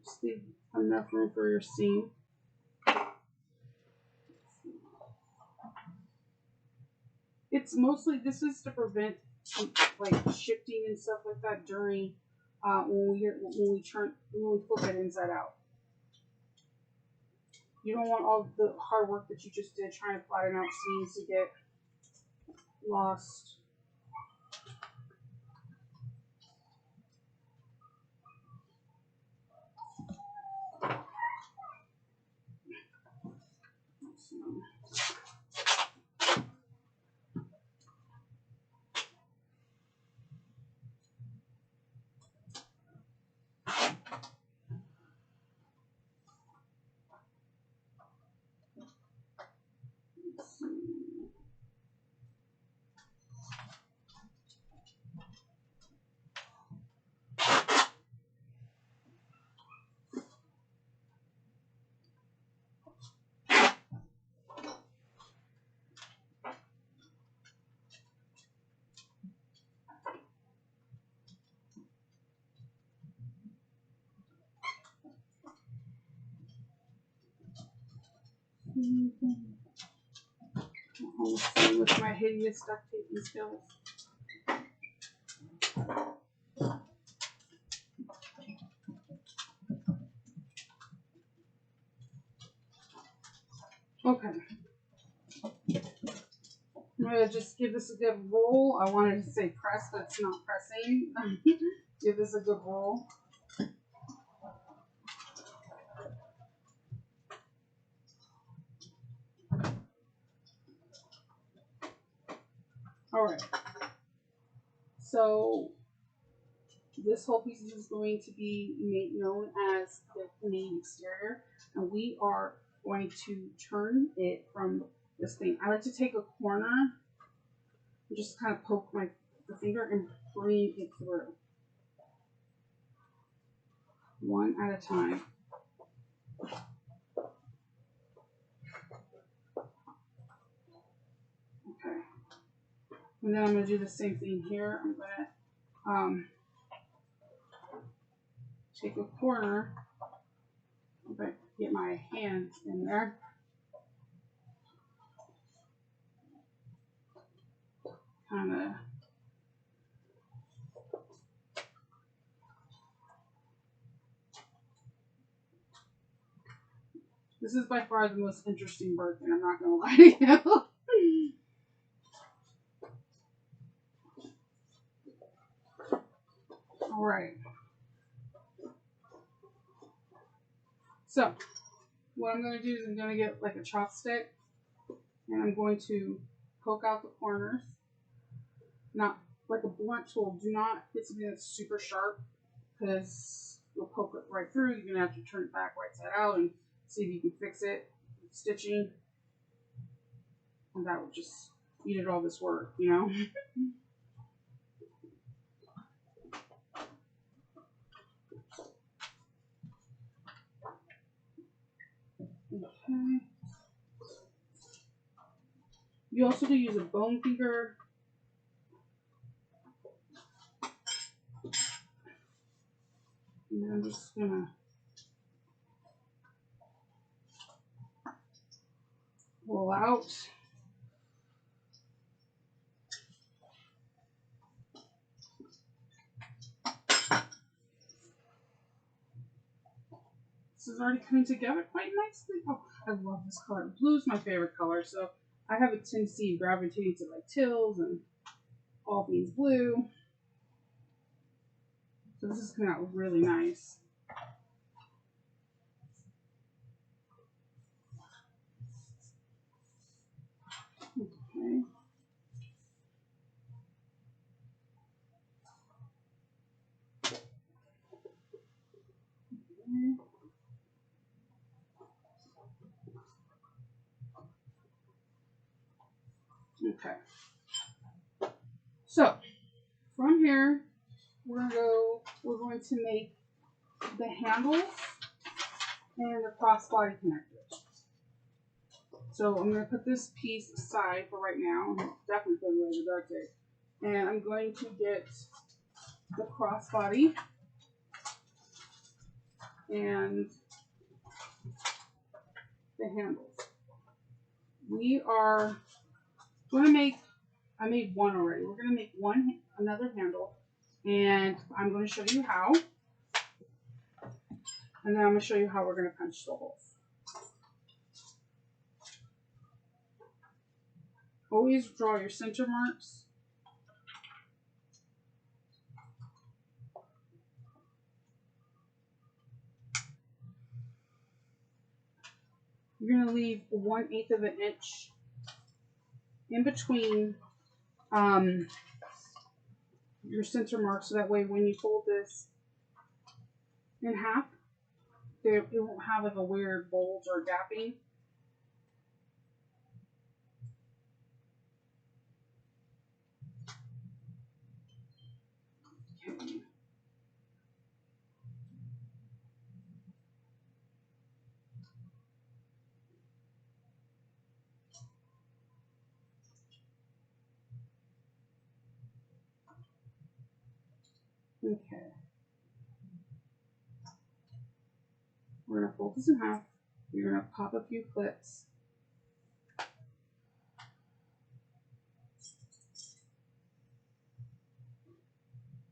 Just leave enough room for your seam. It's mostly, this is to prevent like shifting and stuff like that during when we flip it inside out. You don't want all the hard work that you just did trying to flatten out seams to get lost. With my hideous duct taping skills. Okay. I'm going to just give this a good roll. I wanted to say press, but it's not pressing. Give this a good roll. Alright. So, this whole piece is going to be made known as the main exterior. And we are going to turn it from this thing. I like to take a corner and just kind of poke the finger and bring it through. One at a time. Okay. And then I'm going to do the same thing here. I'm going to take a corner. I'm going to get my hands in there. Kind of this is by far the most interesting work, and I'm not going to lie to you. All right. So, what I'm going to do is I'm going to get like a chopstick, and I'm going to poke out the corners. Not like a blunt tool. Do not get something that's super sharp, because you'll poke it right through. You're going to have to turn it back right side out and see if you can fix it with stitching. And that would just eat it all this work, you know? Okay. You also do use a bone finger. And I'm just gonna roll out. This is already coming together quite nicely. Oh, I love this color. Blue is my favorite color, so I have a tendency of gravitating to like teals and all things blue. So this is coming out really nice. Okay. Okay. So from here, we're going to make the handles and the crossbody connectors. So I'm going to put this piece aside for right now. I'm definitely put away the duct tape. And I'm going to get the crossbody and the handles. We are going to make, I made one already. We're going to make another handle, And I'm going to show you how. And then I'm going to show you how we're going to punch the holes. Always draw your center marks. You're going to leave 1/8 of an inch in between your center mark, so that way when you fold this in half, it won't have like a weird bulge or gapping. Okay. Okay. We're going to fold this in half. You're going to pop a few clips.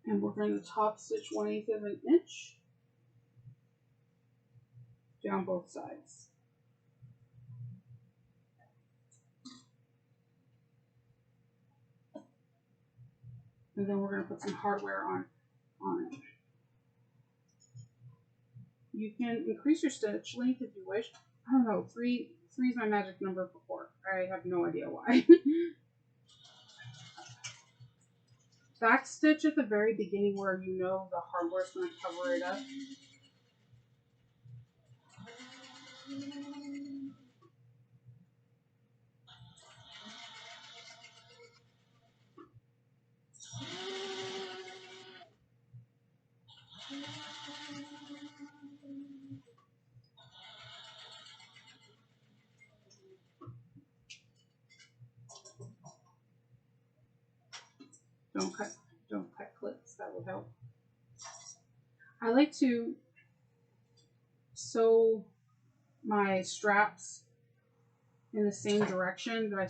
And we're going to top stitch 1/8 of an inch down both sides. And then we're going to put some hardware on it. You can increase your stitch length if you wish. I don't know, three is my magic number for 4. I have no idea why. Back stitch at the very beginning where you know the hardware is going to cover it up. Don't cut clips, that would help. I like to sew my straps in the same direction that I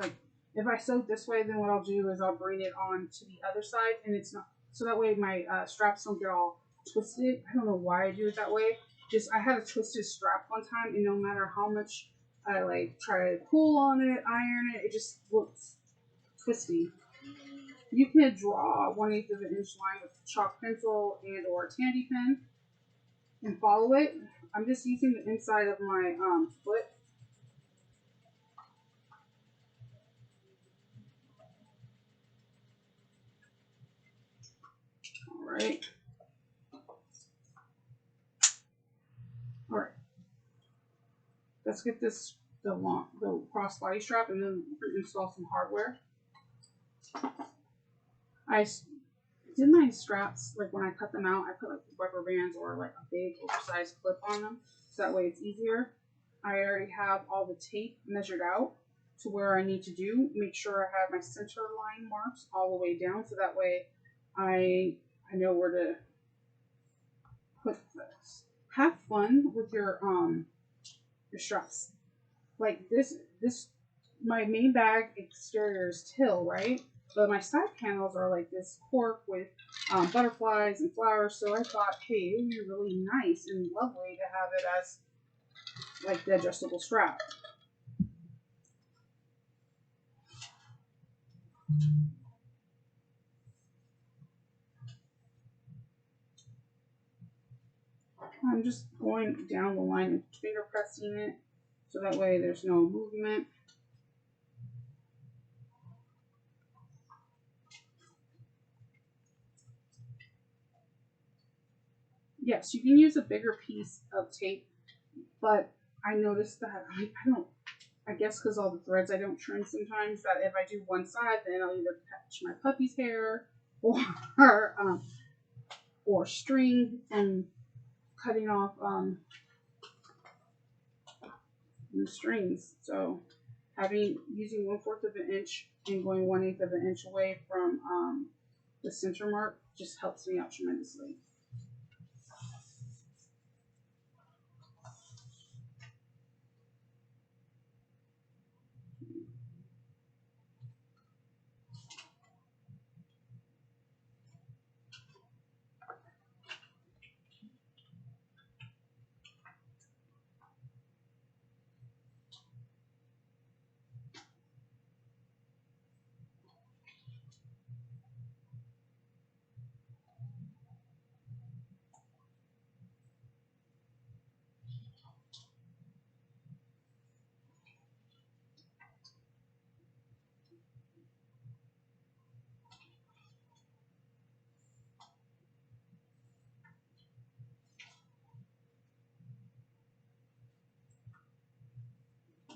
like. If I sew it this way, then what I'll do is I'll bring it on to the other side, and it's not, so that way my straps don't get all twisted. I don't know why I do it that way. Just I had a twisted strap one time, and no matter how much I like try to pull on it, iron it, it just looks twisty. You can draw 1/8 of an inch line with chalk pencil and or a tandy pen and follow it. I'm just using the inside of my foot. Alright. Alright. Let's get this the cross-body strap and then install some hardware. I did my straps, like when I cut them out, I put like rubber bands or like a big oversized clip on them, so that way it's easier. I already have all the tape measured out to where I need to do. Make sure I have my center line marks all the way down, so that way I know where to put this. Have fun with your straps. Like this my main bag exterior is teal, right? But my side panels are like this cork with butterflies and flowers. So I thought, hey, it would be really nice and lovely to have it as like the adjustable strap. I'm just going down the line and finger pressing it, so that way there's no movement. Yes, you can use a bigger piece of tape, but I noticed that I guess because all the threads I don't trim sometimes, that if I do one side, then I'll either catch my puppy's hair or string and cutting off the strings. So using 1/4 of an inch and going 1/8 of an inch away from the center mark just helps me out tremendously.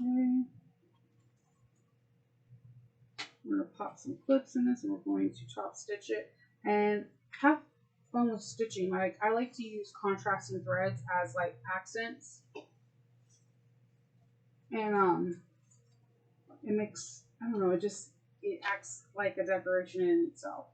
Okay. We're going to pop some clips in this and we're going to top stitch it and have fun with stitching. Like, I like to use contrasting threads as like accents, and it makes, I don't know, it acts like a decoration in itself.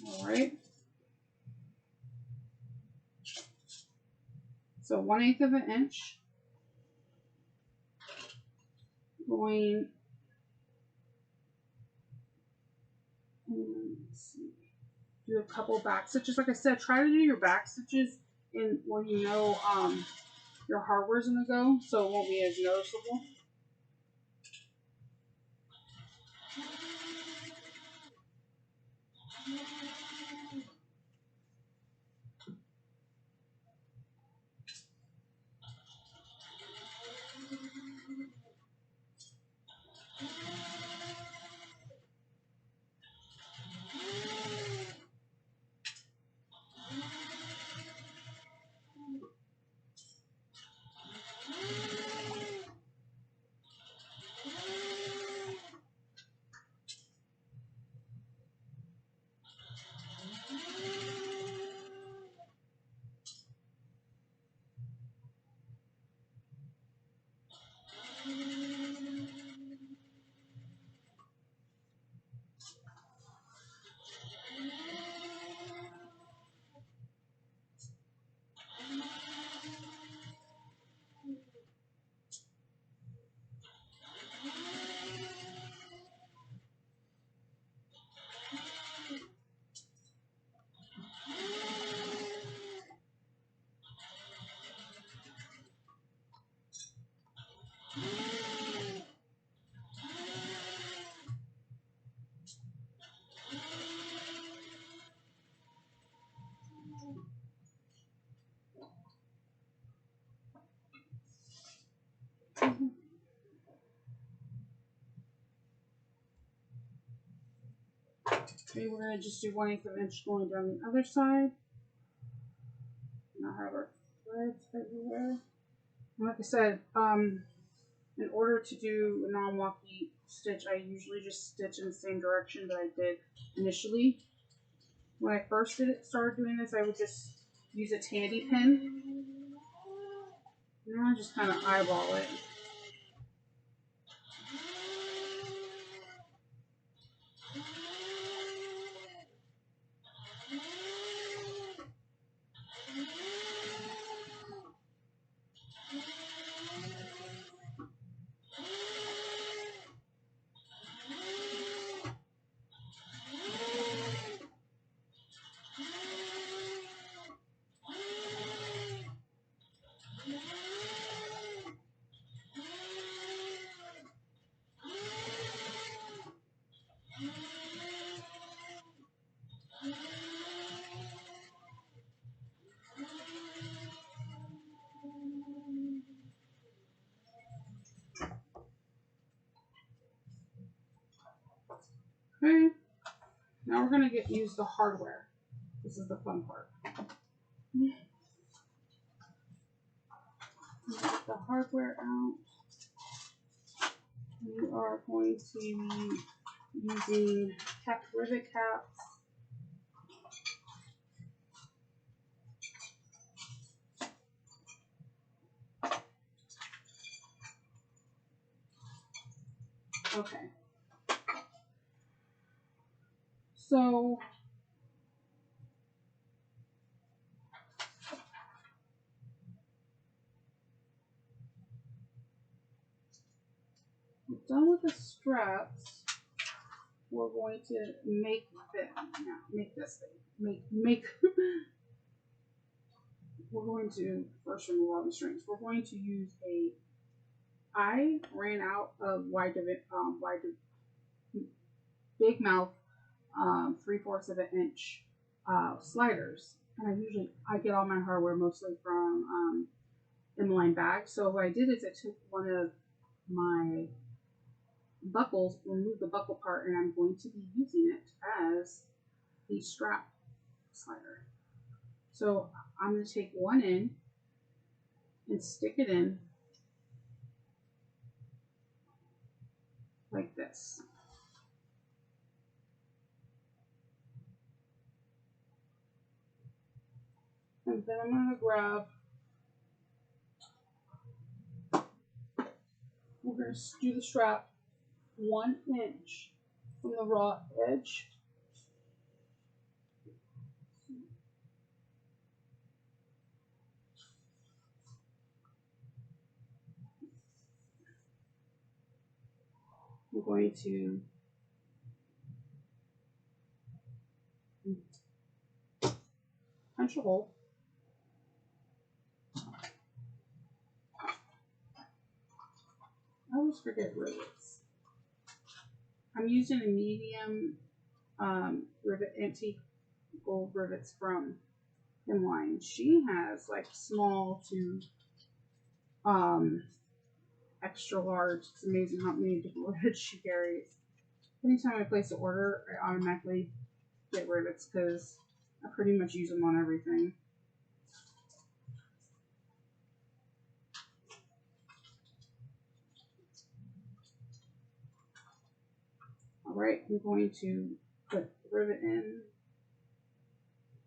All right. So 1/8 of an inch. Going, let's see, do a couple back stitches. Like I said, try to do your back stitches in when you know your hardware's gonna go, so it won't be as noticeable. Okay, we're gonna just do 1/8 of an inch going down the other side. Now have our threads everywhere. And like I said, in order to do a non-walky stitch, I usually just stitch in the same direction that I did initially. When I first started doing this, I would just use a tandy pin. Now I just kind of eyeball it. Okay, now we're gonna use the hardware. This is the fun part. Get the hardware out. We are going to be using rivet caps. Okay. So done with the straps, we're going to make this thing. We're going to first remove all the strings. We're going to use I ran out of big mouth 3/4 of an inch sliders, and I get all my hardware mostly from inline bags. So what I did is I took one of my buckles, removed the buckle part, and I'm going to be using it as the strap slider. So I'm going to take one end and stick it in like this. And then I'm going to grab, we're going to do the strap 1 inch from the raw edge. I'm going to punch a hole. I always forget rivets. I'm using a medium rivet, antique gold rivets from Inline. She has like small to extra large. It's amazing how many different rivets she carries. Anytime I place an order, I automatically get rivets because I pretty much use them on everything. Alright, I'm going to put the rivet in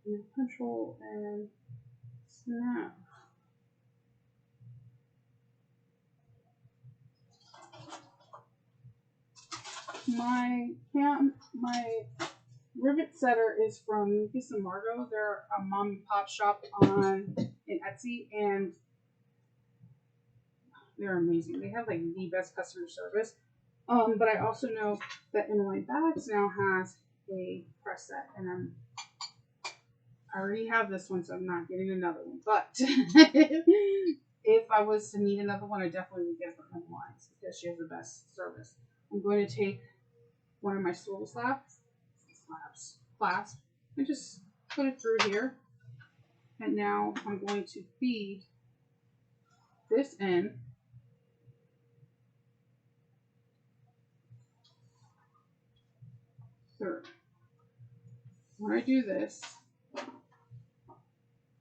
the punch hole and snap. My Rivet Setter is from Lucas and Margot. They're a mom and pop shop in Etsy, and they're amazing. They have like the best customer service. But I also know that Inline Bags now has a press set, and I already have this one, so I'm not getting another one. But if I was to need another one, I definitely would get her Inline because she has the best service. I'm going to take one of my swivel clasp, and just put it through here. And now I'm going to feed this in. Third. When I do this,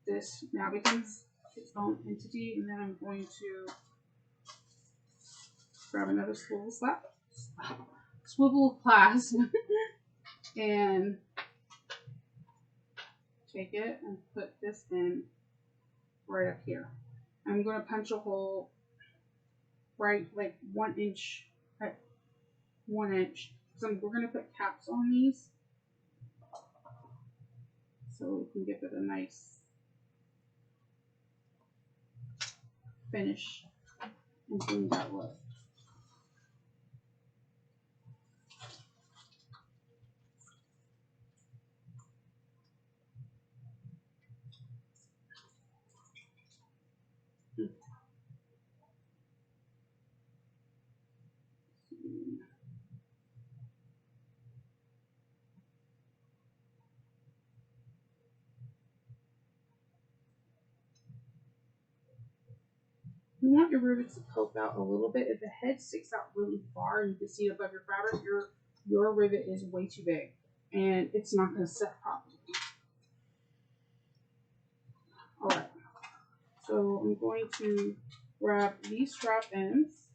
this now becomes its own entity, and then I'm going to grab another swivel clasp and take it and put this in right up here. I'm going to punch a hole right like 1 inch at 1 inch. So we're going to put caps on these so we can give it a nice finish and bring that look. You want your rivets to poke out a little bit. If the head sticks out really far and you can see it above your fabric, your rivet is way too big and it's not going to set properly. Alright, so I'm going to grab these strap ends.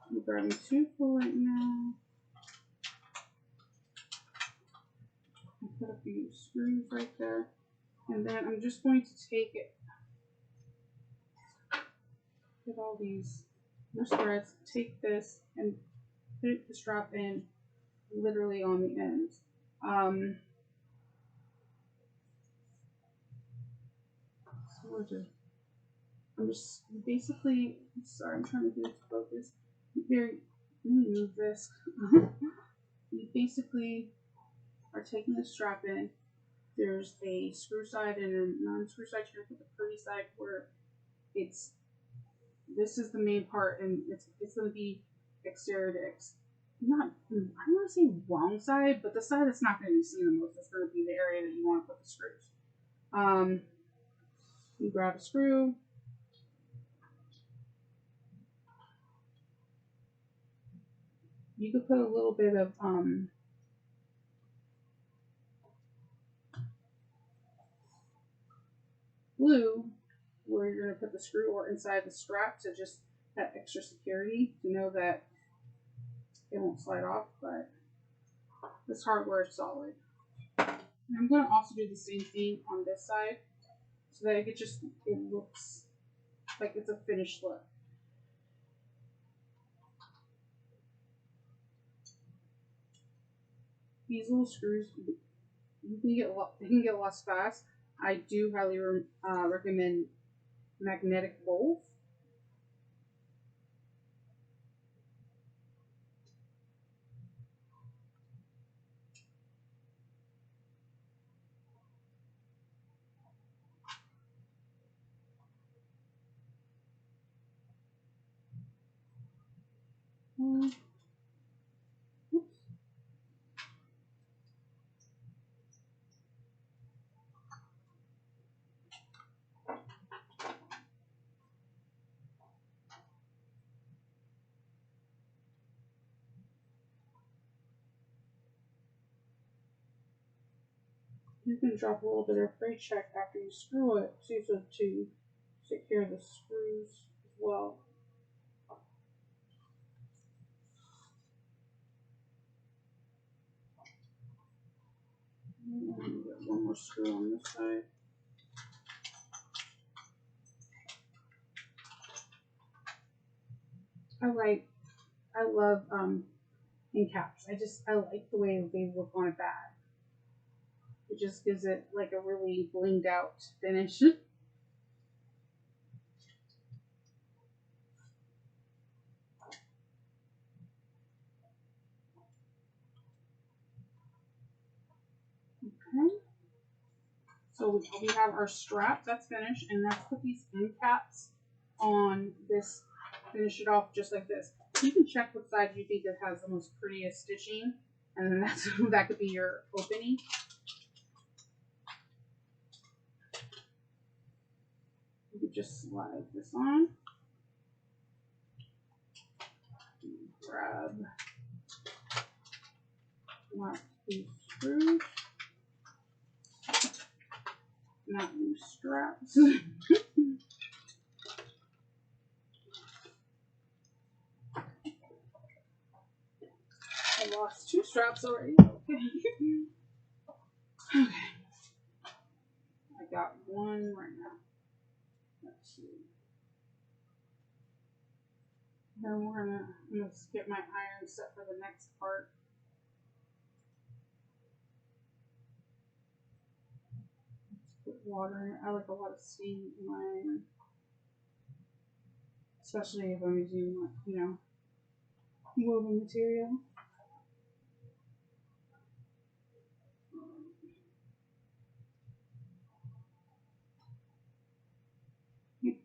I'm grabbing 2 for right now. Put a few screws right there, and then I'm just going to take it, get all these loose threads, take this and put the strap in literally on the ends. I'm just basically, sorry, I'm trying to get it to focus. Let me move this. You basically are taking the strap in. There's a screw side and a non-screw side. You're going to put the pretty side where this is the main part, and it's going to be exterior to not, I don't want to say wrong side, but the side that's not going to be seen the most is going to be the area that you want to put the screws. You grab a screw. You could put a little bit of glue where you're going to put the screw or inside the strap to just have extra security to know that it won't slide off, but this hardware is solid. And I'm going to also do the same thing on this side so that it looks like it's a finished look. These little screws, they can get lost fast. I do highly recommend magnetic bowls. Oops. You can drop a little bit of freight check after you screw it so to secure the screws as well. Get one more screw on this side. I love end caps. I like the way they look on a bag. It just gives it like a really blinged out finish. Okay. So we have our strap that's finished, and let's put these end caps on this. Finish it off just like this. You can check what side you think that has the most prettiest stitching, and then that could be your opening. You could just slide this on. Grab not these screws, not these straps. I lost 2 straps already. Okay. Okay. I got one right now. Let's see. Then I'm gonna get my iron set for the next part. Put water in it. I like a lot of steam in my iron, especially if I'm using, woven material.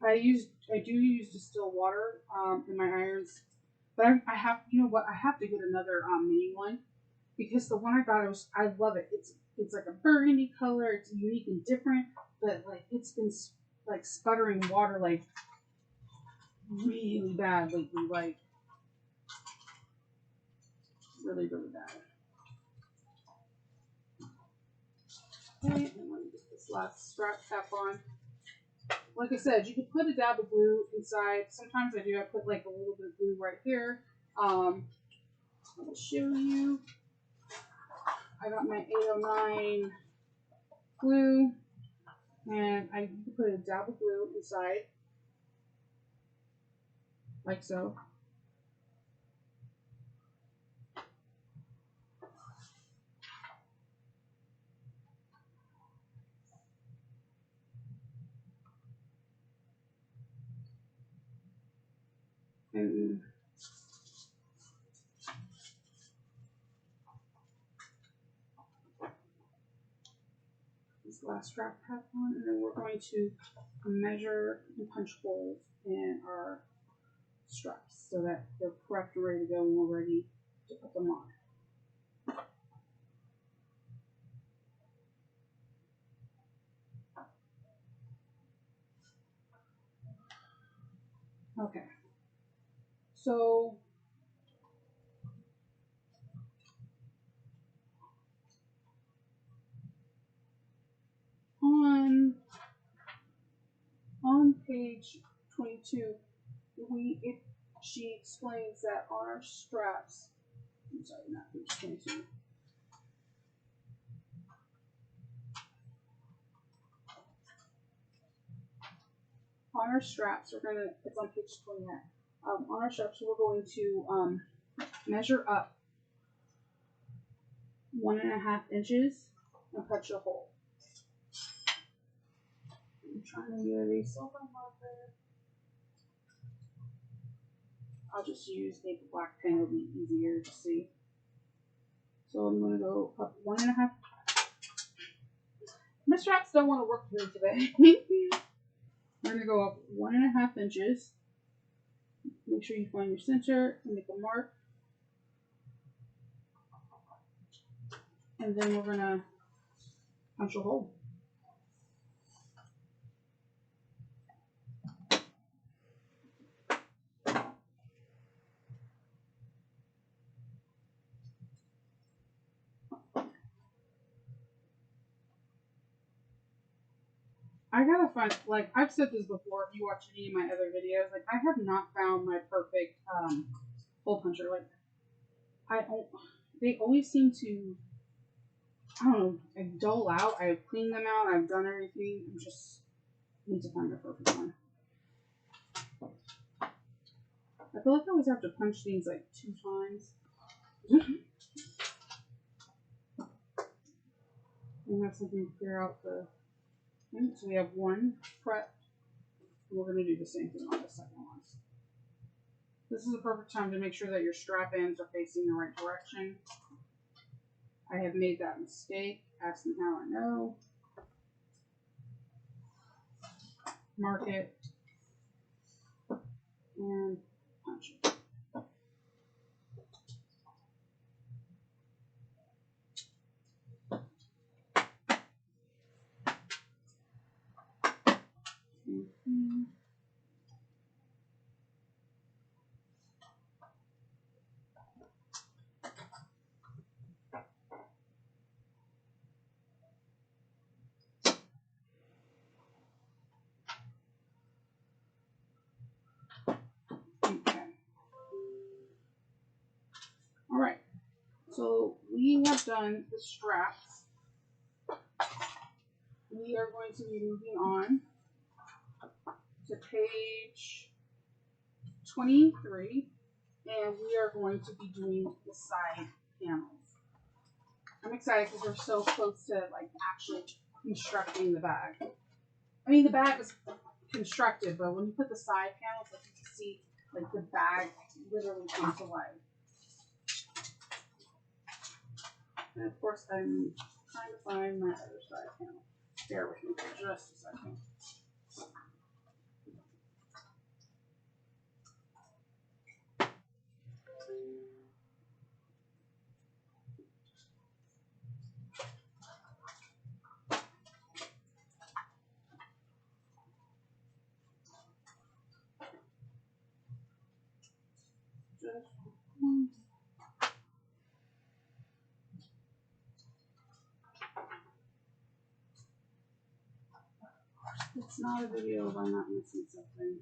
I do use distilled water in my irons, but I have, you know what? I have to get another mini one because the one I got, I love it. It's like a burgundy color. It's unique and different, but like it's been like sputtering water like really bad lately, like really bad. Okay, and let me get this last strap cap on. Like I said, you could put a dab of glue inside. Sometimes I do. I put like a little bit of glue right here. I will show you. I got my 809 glue, and I put a dab of glue inside, like so. And this last strap has one, and then we're going to measure and punch holes in our straps so that they're prepped and ready to go when we're ready to put them on. Okay, so on page 22, she explains that on our straps, I'm sorry, not page 22. On our straps, it's on page 29. On our straps, we're going to measure up 1.5 inches and punch a hole. I'm trying to get a silver marker. I'll just use a black pen, it'll be easier to see. So I'm going to go up 1.5. My straps don't want to work for me today. We're going to go up 1.5 inches. Make sure you find your center and make a mark. And then we're going to punch a hole. I gotta find, like, I've said this before, if you watch any of my other videos, like, I have not found my perfect hole puncher. Like, they always seem to, I don't know, like, dull out. I've cleaned them out, I've done everything. I just need to find the perfect one. I feel like I always have to punch things like 2 times. We have something to clear out the. So we have one prep. We're going to do the same thing on the second one. This is a perfect time to make sure that your strap ends are facing the right direction. I have made that mistake. Ask me how I know. Mark it. And punch it. Alright, so we have done the straps. We are going to be moving on to page 23, and we are going to be doing the side panels. I'm excited because we're so close to like actually constructing the bag. I mean, the bag was constructed, but when you put the side panels, like you can see, like the bag literally comes to life. And of course, I'm trying to find my other side panel. Bear with me for just a second. It's not a video if I'm not missing something.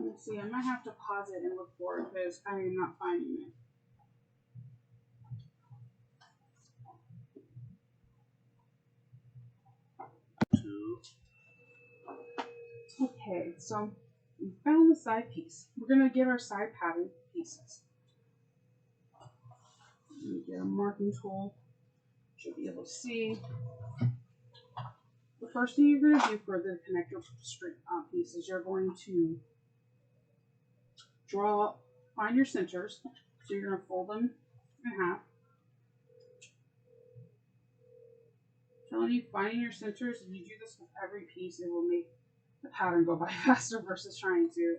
Let's see, I might have to pause it and look for it because I am not finding it. Okay, so We found the side piece. We're going to get our side pattern pieces. Let me get a marking tool. Should be able to see. The first thing you're going to do for the connector piece is you're going to find your centers. So you're going to fold them in half. Telling you, finding your centers, if you do this with every piece, it will make the pattern go by faster versus trying to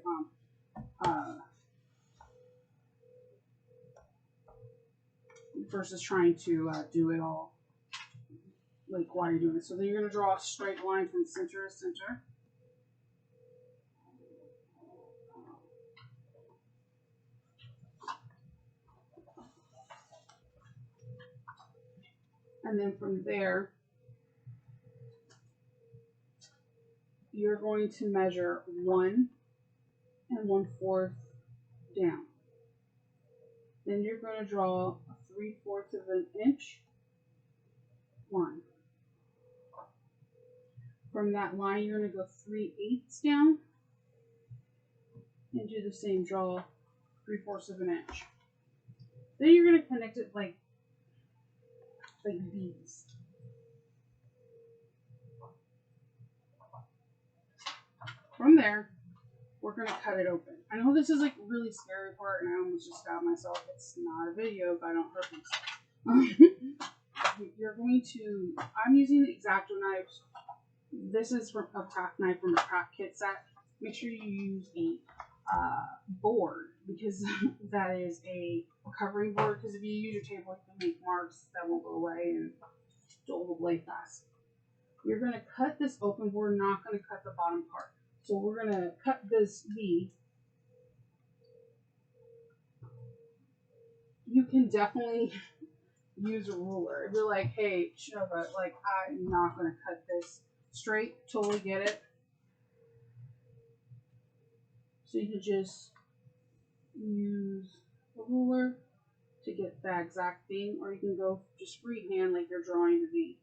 do it all like while you're doing it. So then you're going to draw a straight line from center to center. And then from there, you're going to measure 1 1/4 down. Then you're going to draw a 3/4 of an inch line. From that line, you're going to go 3/8 down and do the same, draw 3/4 of an inch. Then you're going to connect it like these. From there, we're going to cut it open. I know this is like really scary part, and I almost just stabbed myself. It's not a video if I don't hurt myself. You're going to, I'm using the X-Acto knives. This is from a craft knife from a craft kit set. Make sure you use the board, because that is a recovering board, because if you use your table, you can make marks that won't go away and dull the blade fast. You're going to cut this open. We're not going to cut the bottom part. So we're going to cut this V. You can definitely use a ruler. If you're like, hey, Shova, like, I'm not going to cut this straight, totally get it. So you can just use a ruler to get that exact thing, or you can go just freehand like you're drawing the V.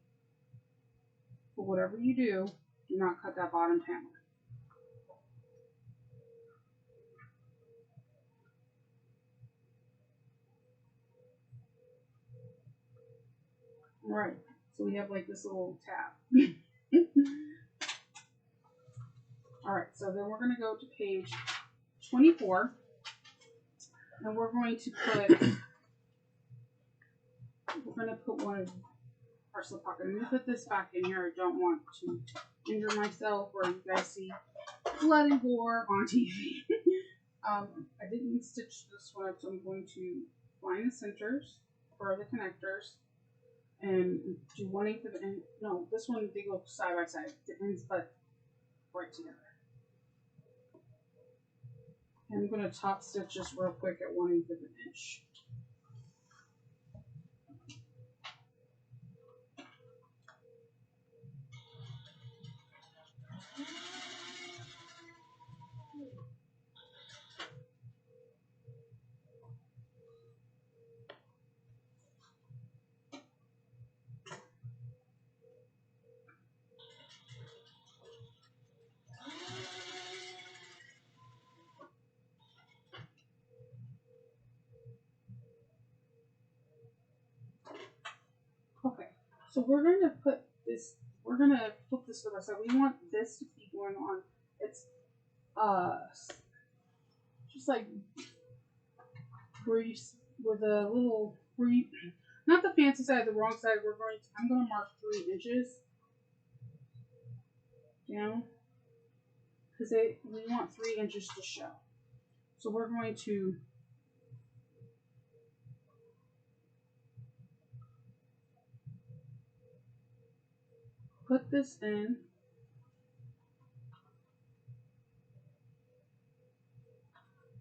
But whatever you do not cut that bottom panel. Alright, so we have like this little tab. Alright, so then we're going to go to page 24, and we're going to put one of our slip pocket. I'm going to put this back in here. I don't want to injure myself or you guys see blood and gore on TV. I didn't stitch this one up, so I'm going to find the centers for the connectors and do 1/8 of an inch. No, this one they go side by side. The ends but right together. And I'm going to top stitch this real quick at 1/8 of an inch. Okay, so we're going to put this, we're going to flip this to the side. We want this to be going on. It's just like where you, where the little, where you, not the fancy side, the wrong side. We're going to, I'm going to mark 3 inches down because we want 3 inches to show. So we're going to put this in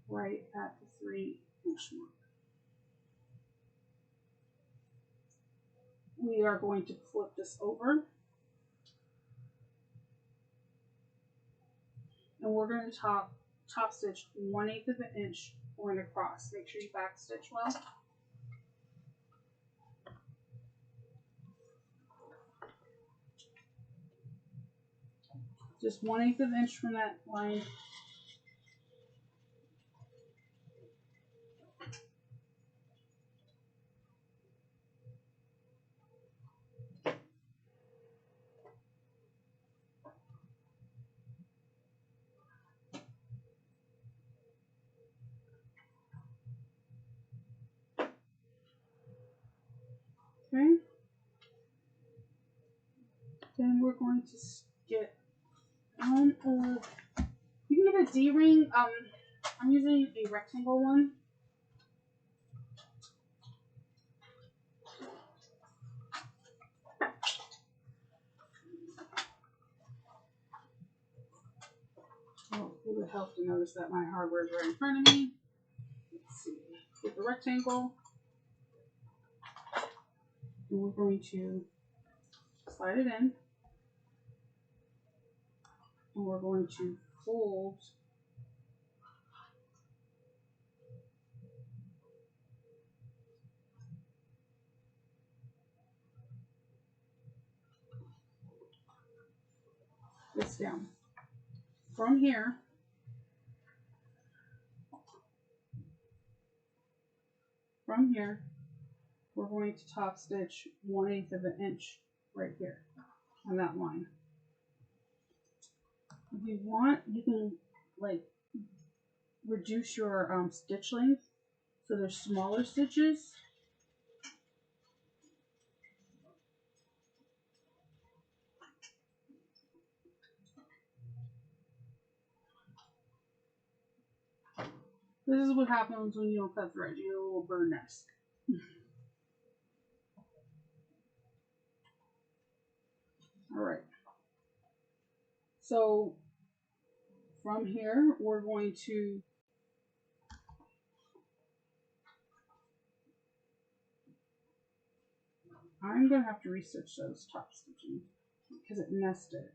right at the 3-inch mark. We are going to flip this over, and we're going to top stitch 1/8 of an inch going across. Make sure you back stitch well. Just 1/8 of an inch from that line Okay. Then we're going to get on you can get a D-ring. I'm using a rectangle one. Oh, it would help to notice that my hardware is right in front of me. Let's see. Get the rectangle. And we're going to slide it in. And we're going to fold this down. From here, we're going to top stitch 1/8 of an inch right here on that line. If you want, you can like reduce your stitch length so there's smaller stitches. This is what happens when you don't cut thread. You get a little bird nest. Alright. So from here, we're going to I'm going to have to restitch those top stitching because it nested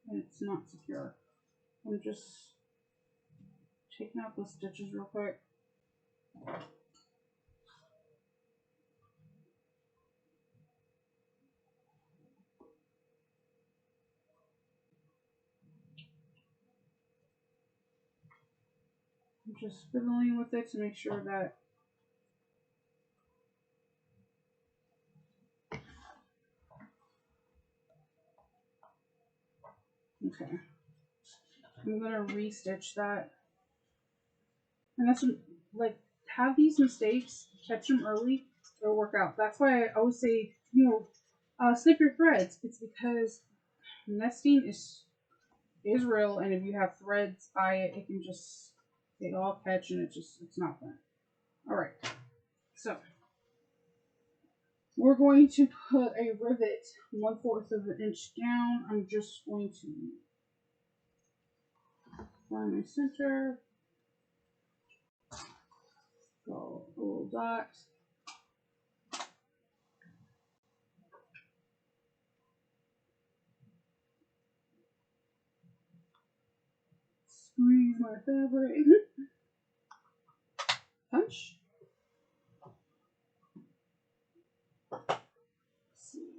and it's not secure. I'm just taking out those stitches real quick. I'm just fiddling with it to make sure that okay. I'm gonna restitch that. And that's like have these mistakes, catch them early, they'll work out. That's why I always say, snip your threads. It's because nesting is real, and if you have threads by it, it can just they all catch and it's not fun. Alright. So we're going to put a rivet 1/4 of an inch down. I'm just going to find my center. Go a little dot. Squeeze my fabric. Punch. Let's see.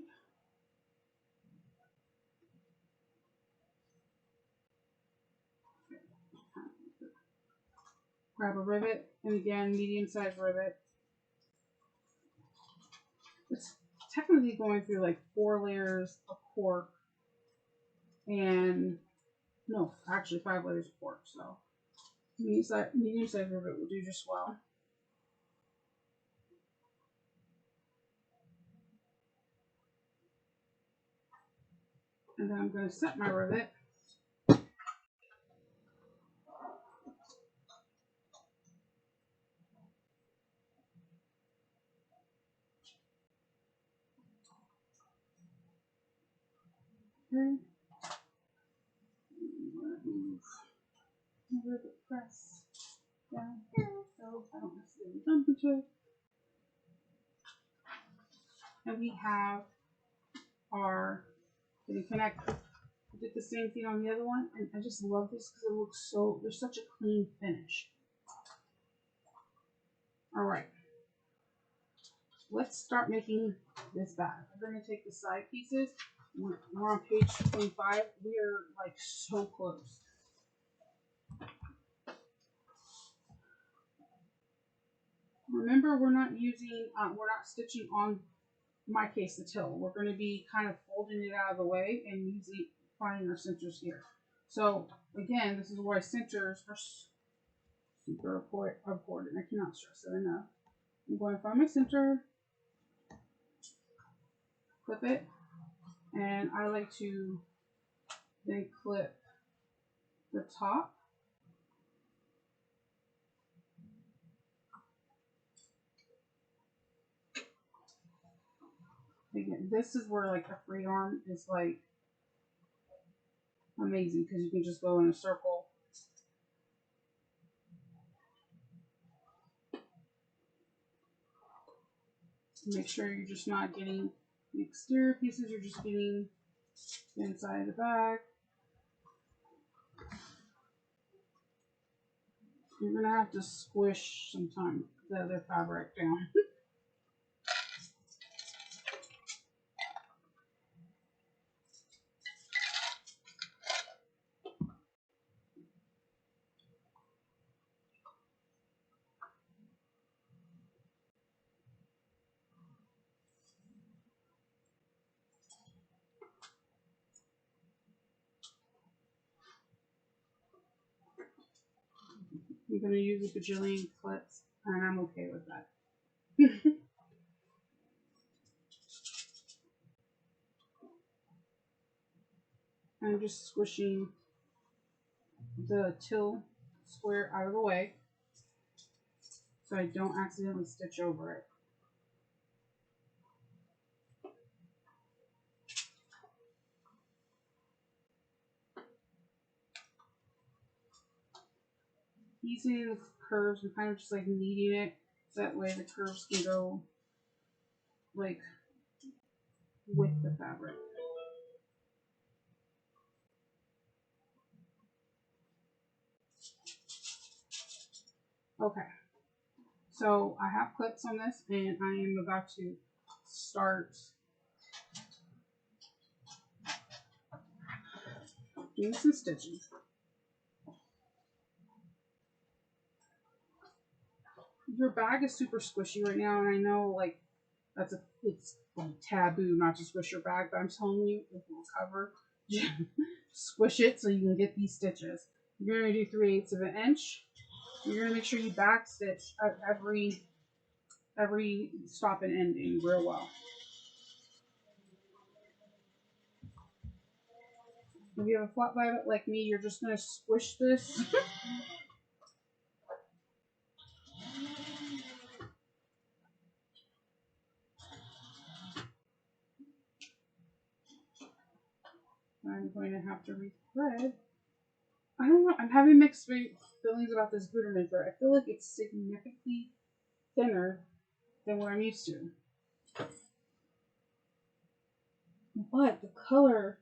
Grab a rivet, and again, medium-sized rivet. It's technically going through like 4 layers of cork, and no, actually 5 layers of cork. So medium-sized rivet will do just well. And then I'm going to set my rivet. Okay. Move the rivet press down here so I don't necessarily jump into it. And we have our hidden connector. I did the same thing on the other one, and I just love this because it looks so, there's such a clean finish. Alright, let's start making this bag. We're going to take the side pieces. We're on page 25. We're like so close. Remember, we're not stitching on, in my case, the till. We're going to be kind of folding it out of the way and finding our centers here. So again, this is why centers are super important. I cannot stress it enough. I'm going to find my center. clip it, and I like to then clip the top. Again, this is where like a free arm is like amazing because you can just go in a circle. Make sure you're just not getting the exterior pieces, you're just getting the inside of the bag. You're going to have to squish sometimes the other fabric down. I'm going to use a bajillion clips, and I'm okay with that. I'm just squishing the till square out of the way so I don't accidentally stitch over it. Easing the curves and kind of just like kneading it so that way the curves can go like with the fabric. Okay, so I have clips on this and I am about to start doing some stitching. Your bag is super squishy right now, and I know like it's like taboo not to squish your bag, but I'm telling you, it will cover. Squish it so you can get these stitches. You're going to do 3/8 of an inch. You're going to make sure you back stitch at every stop and ending real well. If you have a flat violet like me, you're just going to squish this. I'm going to have to rethread. I don't know. I'm having mixed feelings about this Gutterman thread. I feel like it's significantly thinner than what I'm used to. But the color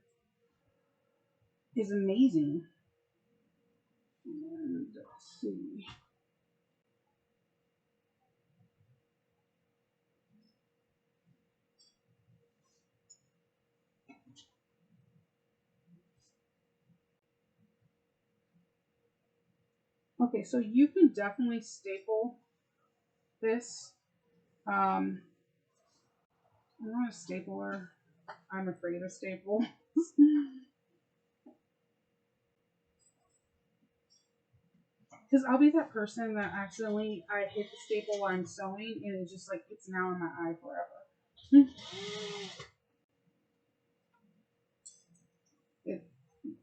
is amazing. And let's see. Okay, so you can definitely staple this. I'm not a stapler. I'm afraid of staples. Because I'll be that person that accidentally I hit the staple while I'm sewing and it's just like it's now in my eye forever.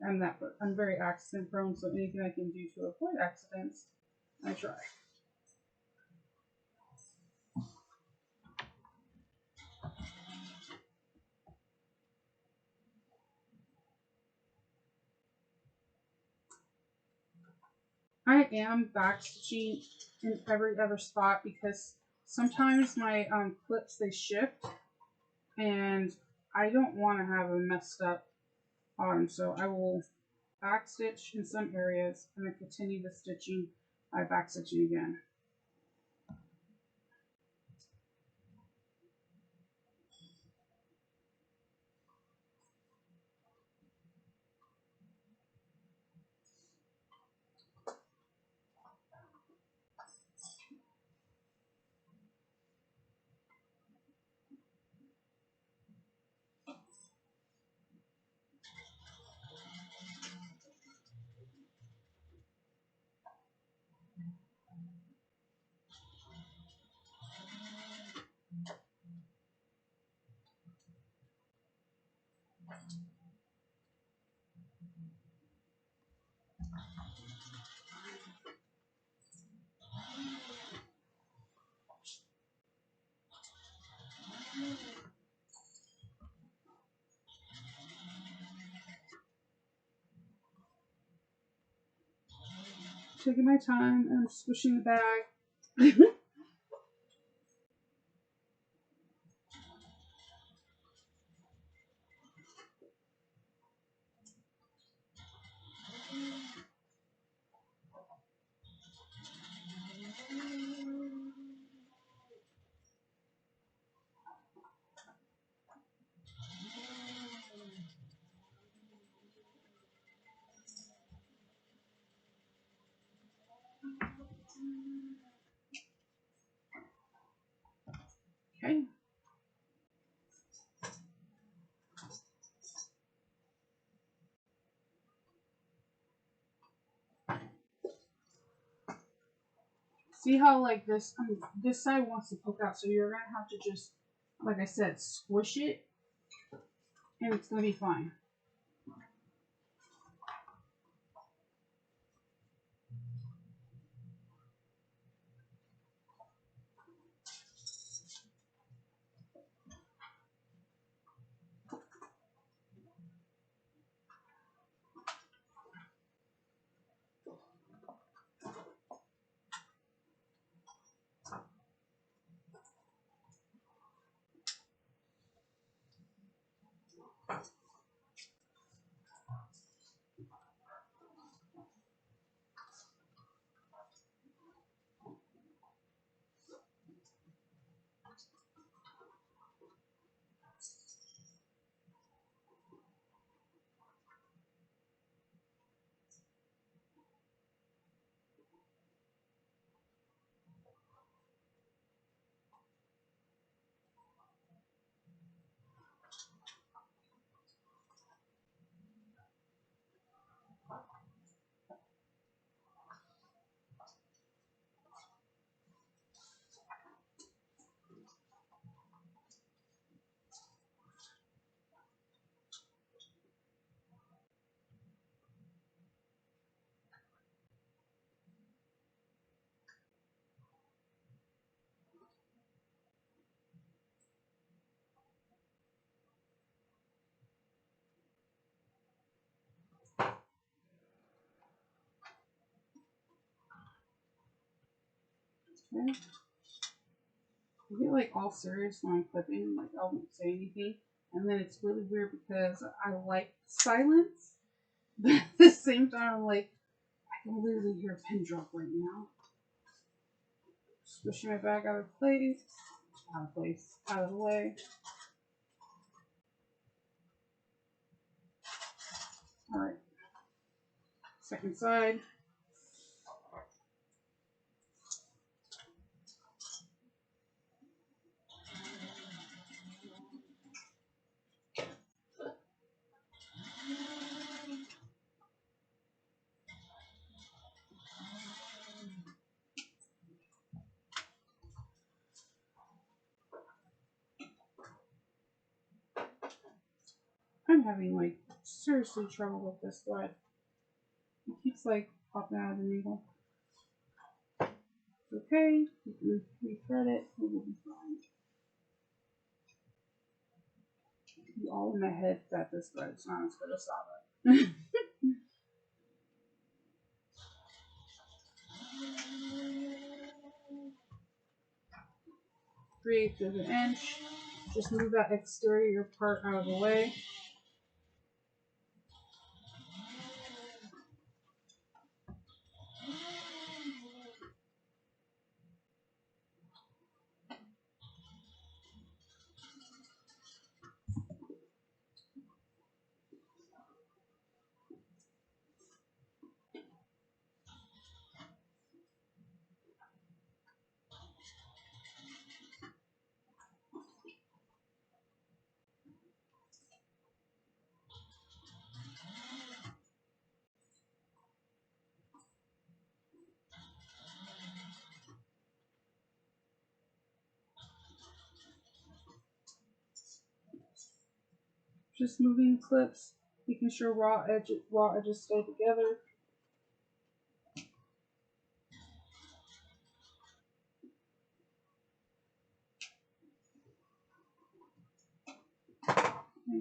I'm very accident prone, so anything I can do to avoid accidents, I try. I am backstitching in every other spot because sometimes my clips they shift and I don't want to have a messed up bottom, so I will backstitch in some areas and then continue the stitching by backstitching again. Taking my time and squishing the bag. Okay. See how like this side wants to poke out, so you're gonna have to just, like I said, squish it, and it's gonna be fine. Okay. I get like all serious when I'm clipping, like I won't say anything, and then it's really weird because I like silence, but at the same time I'm like, I can literally hear a pin drop right now. Squishing my bag out of the way. Alright. Second side. I'm having like seriously trouble with this thread. It keeps like popping out of the needle. It's okay, you can rethread it, it will be fine. It's all in my head that this thread's not as good as Saba. Three-eighths of an inch. Just move that exterior part out of the way. Just moving clips, making sure raw edges stay together.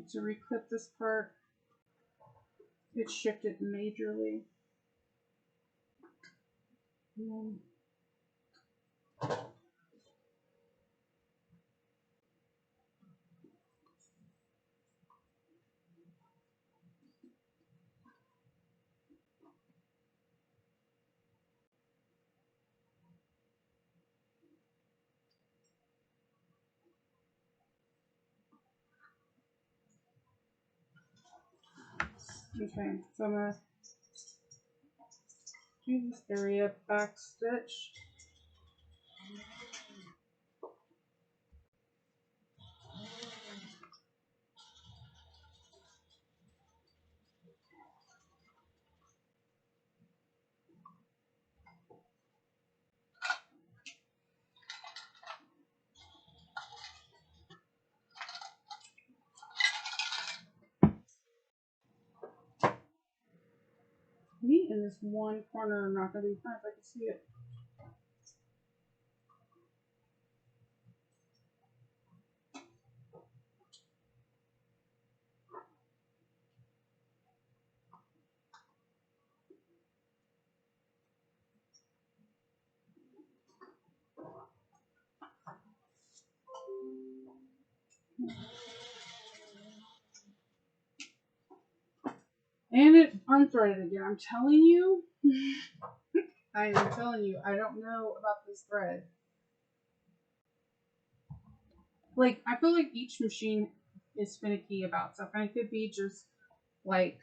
need to reclip this part. It shifted majorly. Okay, so I'm going to do this area back stitch. Me in this one corner, I'm not going to be fine if I can see it. And it unthreaded again. I'm telling you. I am telling you, I don't know about this thread. Like, I feel like each machine is finicky about stuff. And it could be just, like,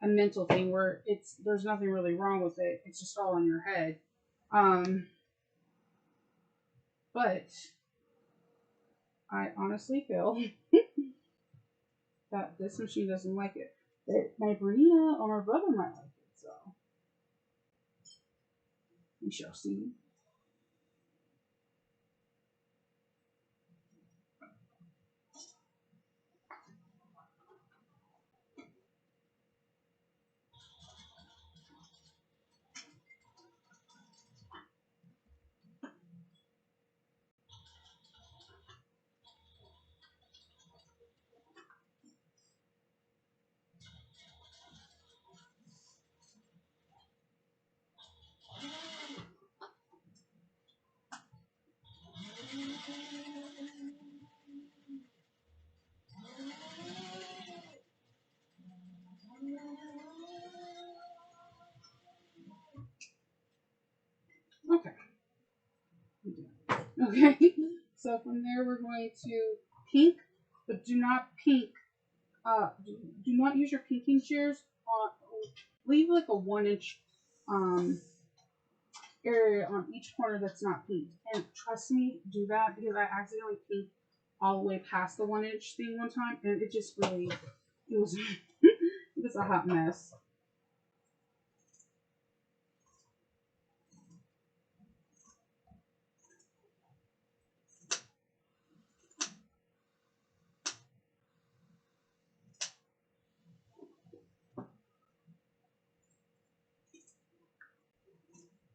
a mental thing where there's nothing really wrong with it. It's just all in your head. But I honestly feel that this machine doesn't like it. That my Bernina or my brother might like it, so we shall see. Okay. Okay. So from there we're going to pink, but do not pink. Do not use your pinking shears. Leave like a 1-inch area on each corner that's not pinked. And trust me, do that because I accidentally pinked all the way past the 1-inch thing one time, and it just really, it was it was a hot mess.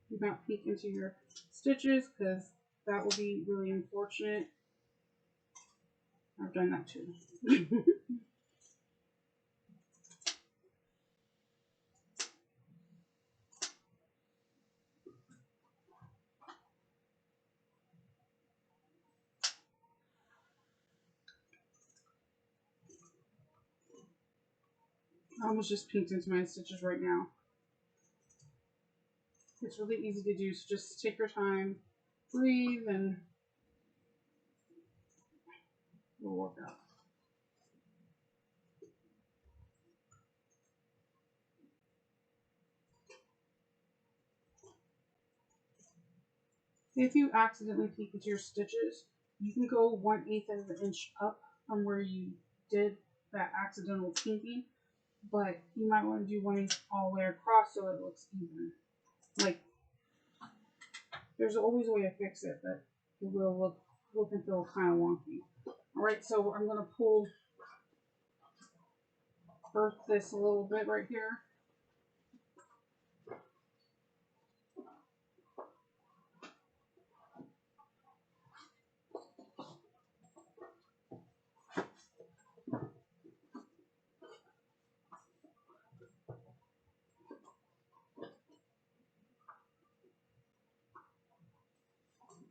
Do not peek into your stitches because that will be really unfortunate. I've done that too. I almost just peeked into my stitches right now. It's really easy to do, so just take your time, breathe, and it'll work out. If you accidentally peek into your stitches, you can go 1/8 of an inch up from where you did that accidental peeking, but you might want to do 1/8 all the way across so it looks even. Like, there's always a way to fix it, but it will look and feel kind of wonky. Alright, so I'm going to pull first this a little bit right here.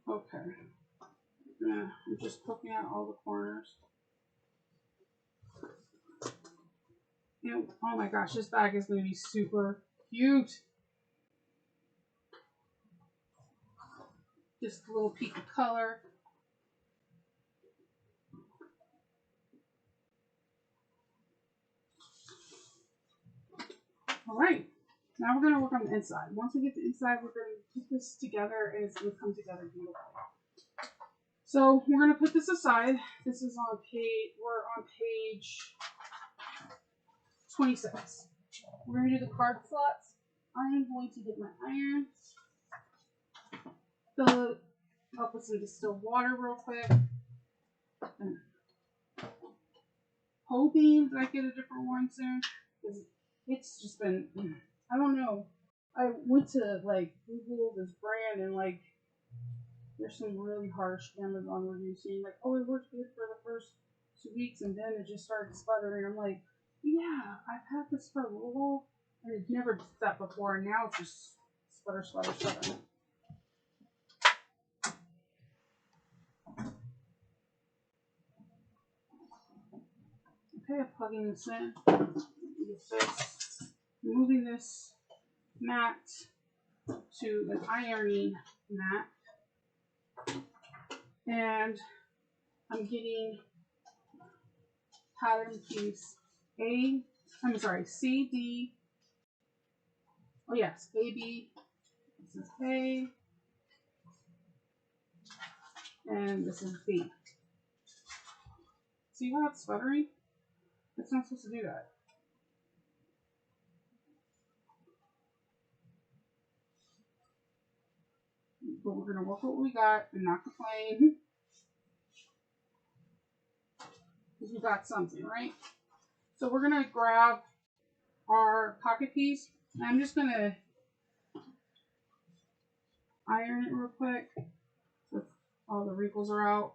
Okay. Yeah, I'm just poking out all the corners. And, oh my gosh, this bag is going to be super cute. Just a little peek of color. All right. Now we're going to work on the inside. Once we get the inside, we're going to put this together and it's going to come together beautifully. So we're going to put this aside. This is on we're on page 26. We're going to do the card slots. I am going to get my iron, fill it up with some distilled water real quick. And hoping that I get a different one soon. Because it's just been, I don't know. I went to like Google this brand and like there's some really harsh Amazon reviews saying like, oh, it works good for the first 2 weeks and then it just started sputtering. I'm like, yeah, I've had this for a little while and it never did that before, and now it's just sputter, sputter, sputter. Okay, I'm plugging this in. Moving this mat to an ironing mat, and I'm getting pattern piece C, D. Oh yes, A, B. This is A, and this is B. See how it's sputtering? It's not supposed to do that. But we're going to work with what we got and not complain. Because we got something, right? So we're going to grab our pocket piece. And I'm just going to iron it real quick. So all the wrinkles are out.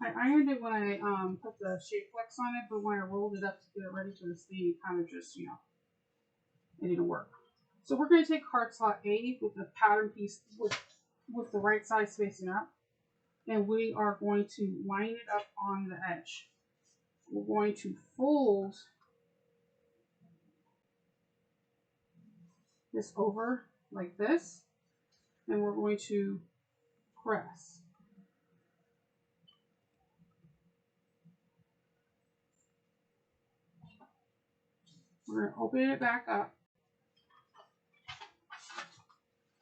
I ironed it when I put the shape flex on it, but when I rolled it up to get it ready for the sleeve, it kind of just, it didn't work. So we're going to take card slot A with the pattern piece with the right side spacing up, and we are going to line it up on the edge. We're going to fold this over like this, and we're going to press. We're going to open it back up,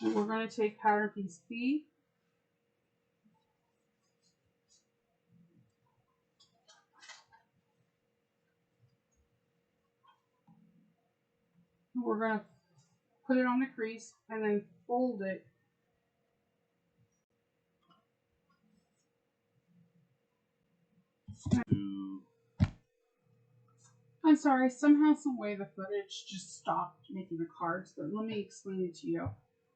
and we're going to take pattern piece B, and we're going to put it on the crease and then fold it I'm sorry, somehow, some way the footage just stopped making the cards, but let me explain it to you.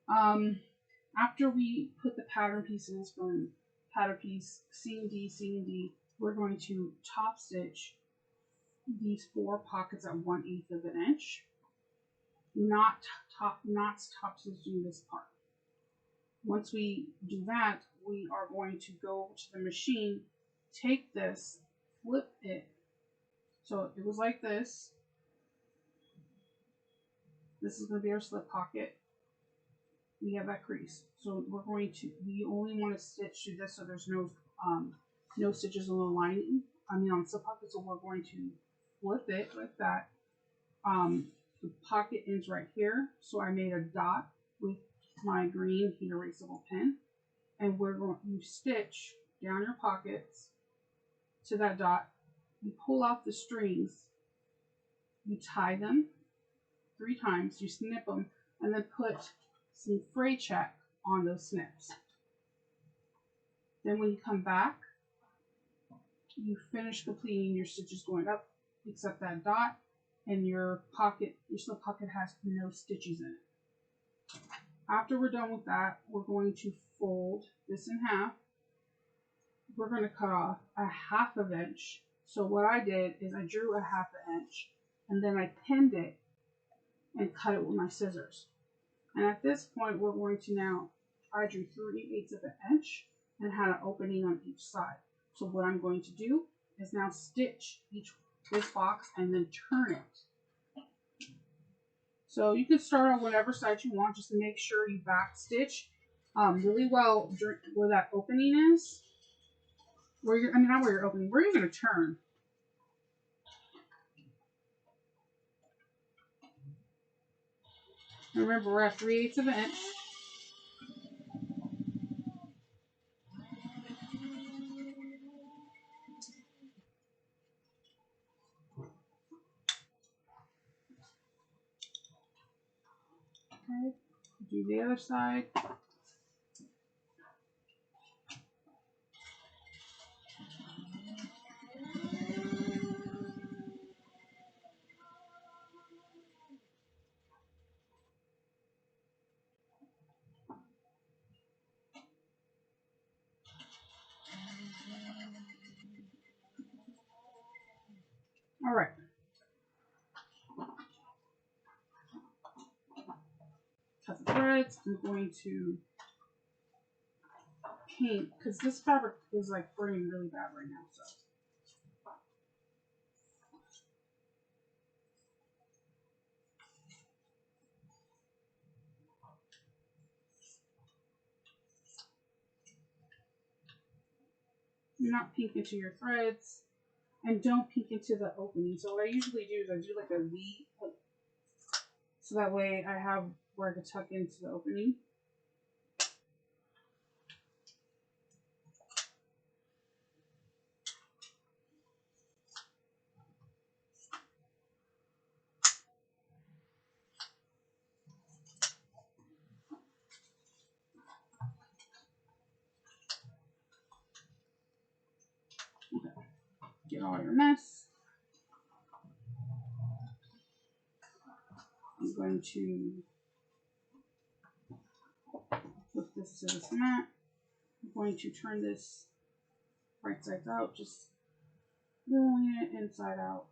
After we put the pattern pieces from pattern piece C and D, we're going to top stitch these 4 pockets at 1/8 of an inch. Not top stitching this part. Once we do that, we are going to go to the machine, take this, flip it. So it was like this. This is going to be our slip pocket. We have that crease. So we only want to stitch through this so there's no stitches on the lining. On the slip pocket. So we're going to flip it like that. The pocket ends right here. So I made a dot with my green heat erasable pen. And we're going to stitch down your pockets to that dot. You pull out the strings. You tie them 3 times. You snip them. And then put some fray check on those snips. Then when you come back, you finish completing your stitches going up, except that dot, and your slip pocket has no stitches in it. After we're done with that, we're going to fold this in half. We're going to cut off a 1/2 inch. So what I did is I drew a 1/2 inch, and then I pinned it and cut it with my scissors. And at this point, we're going to now I drew 3/8 of an inch and had an opening on each side. So what I'm going to do is now stitch this box and then turn it. So you can start on whatever side you want, just to make sure you back stitch really well where that opening is. Not where you're opening, where you're going to turn. Remember, we're at 3/8 of an inch. Okay, do the other side. All right. Cut the threads. I'm going to paint because this fabric is like burning really bad right now. So. Do not pink into your threads, and don't pink into the opening. So what I usually do is I do like a V, so that way I have where to tuck into the opening. Okay. Get all your mess. I'm going to flip this to this mat. I'm going to turn this right side out, just rolling it inside out.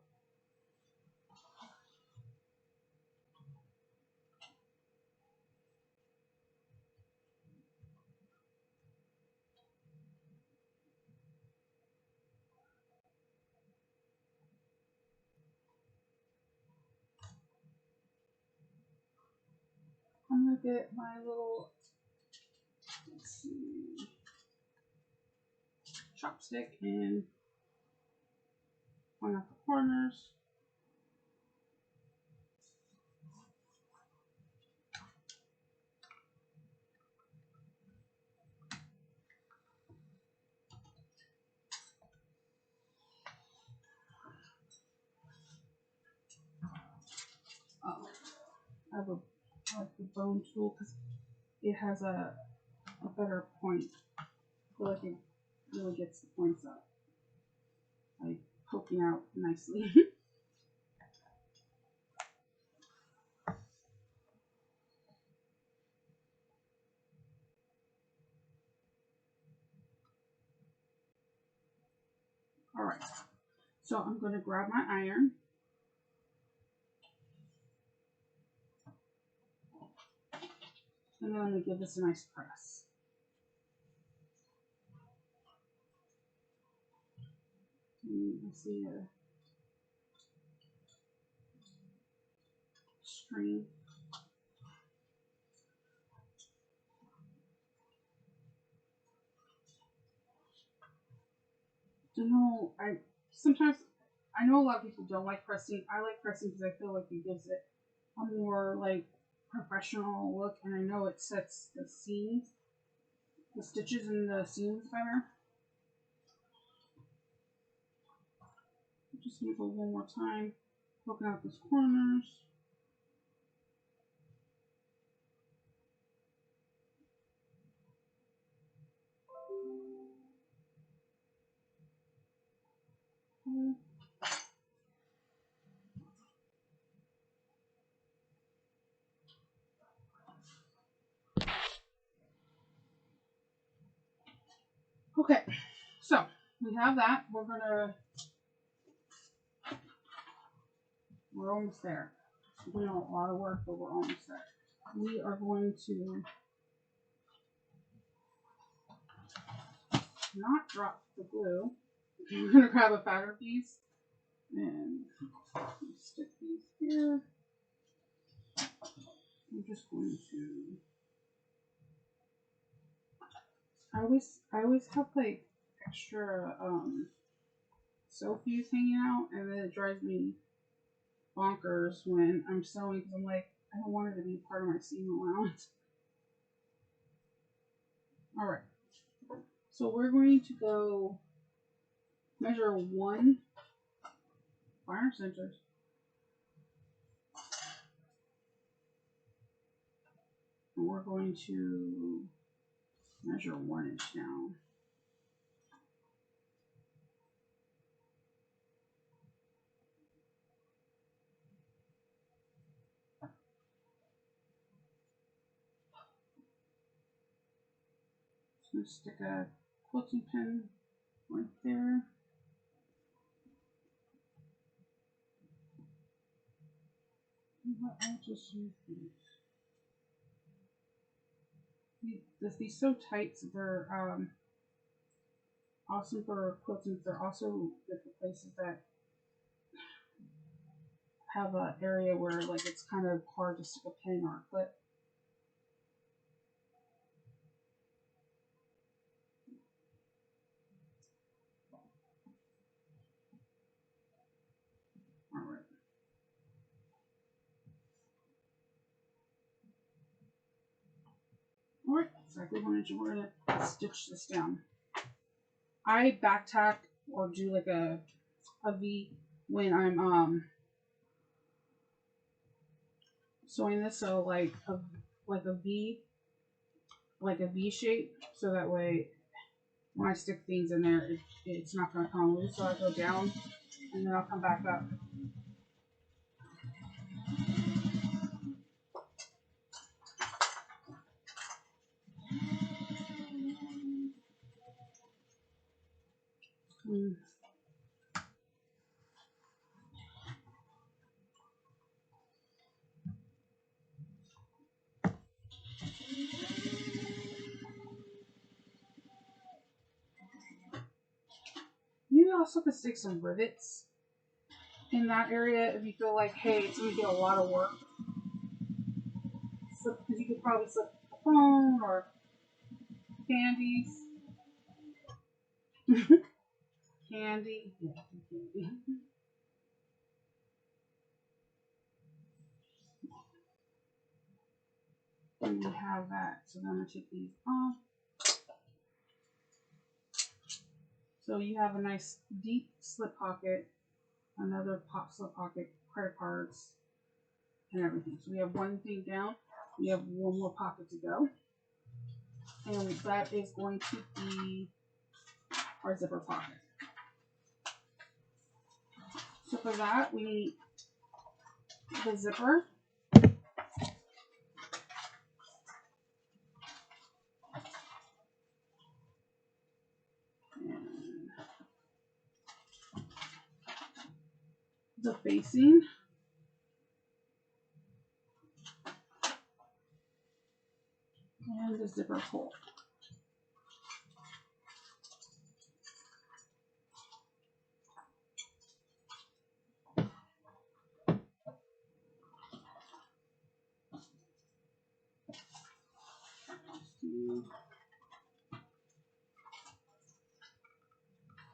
I'm going to get my little, let's see, chopstick and point out the corners. Oh, I like the bone tool because it has a better point. I feel like it really gets the points up, like poking out nicely. All right, so I'm going to grab my iron. And then I'm going to give this a nice press. I see a string. I know a lot of people don't like pressing. I like pressing because I feel like it gives it a more like professional look, and I know it sets the seams, the stitches in the seams better. Just gonna go one more time, poking out those corners. Okay, so we have that. We're almost there. We're doing a lot of work, but we're almost there. We are going to not drop the glue. I'm going to grab a pattern piece and stick these here. I'm just going to. I always have like extra sew fuse hanging out, and then it drives me bonkers when I'm sewing because I'm like, I don't want it to be part of my seam allowance. All right, so we're going to go measure 1 wire centers. And we're going to measure 1 inch down. Just going to stick a quilting pin right there. I'll just use these so tight, so they're awesome for quilting. They're also good for places that have an area where like it's kind of hard to stick a pin or a clip. Alright. Alright, exactly 1 inch. We're going to stitch this down. I back tack or do like a V when I'm sewing this, so like a V, like a V shape, so that way when I stick things in there, it's not going to come loose. So I go down and then I'll come back up. You also could stick some rivets in that area if you feel like, hey, it's going to get a lot of work. Because you could probably slip a phone or candies. Candy. Yeah, candy. And we have that. So then I'm going to take these off. So you have a nice deep slip pocket, another pop slip pocket, credit cards, and everything. So we have one thing down. We have one more pocket to go. And that is going to be our zipper pocket. So for that, we need the zipper. And the facing. And the zipper hole.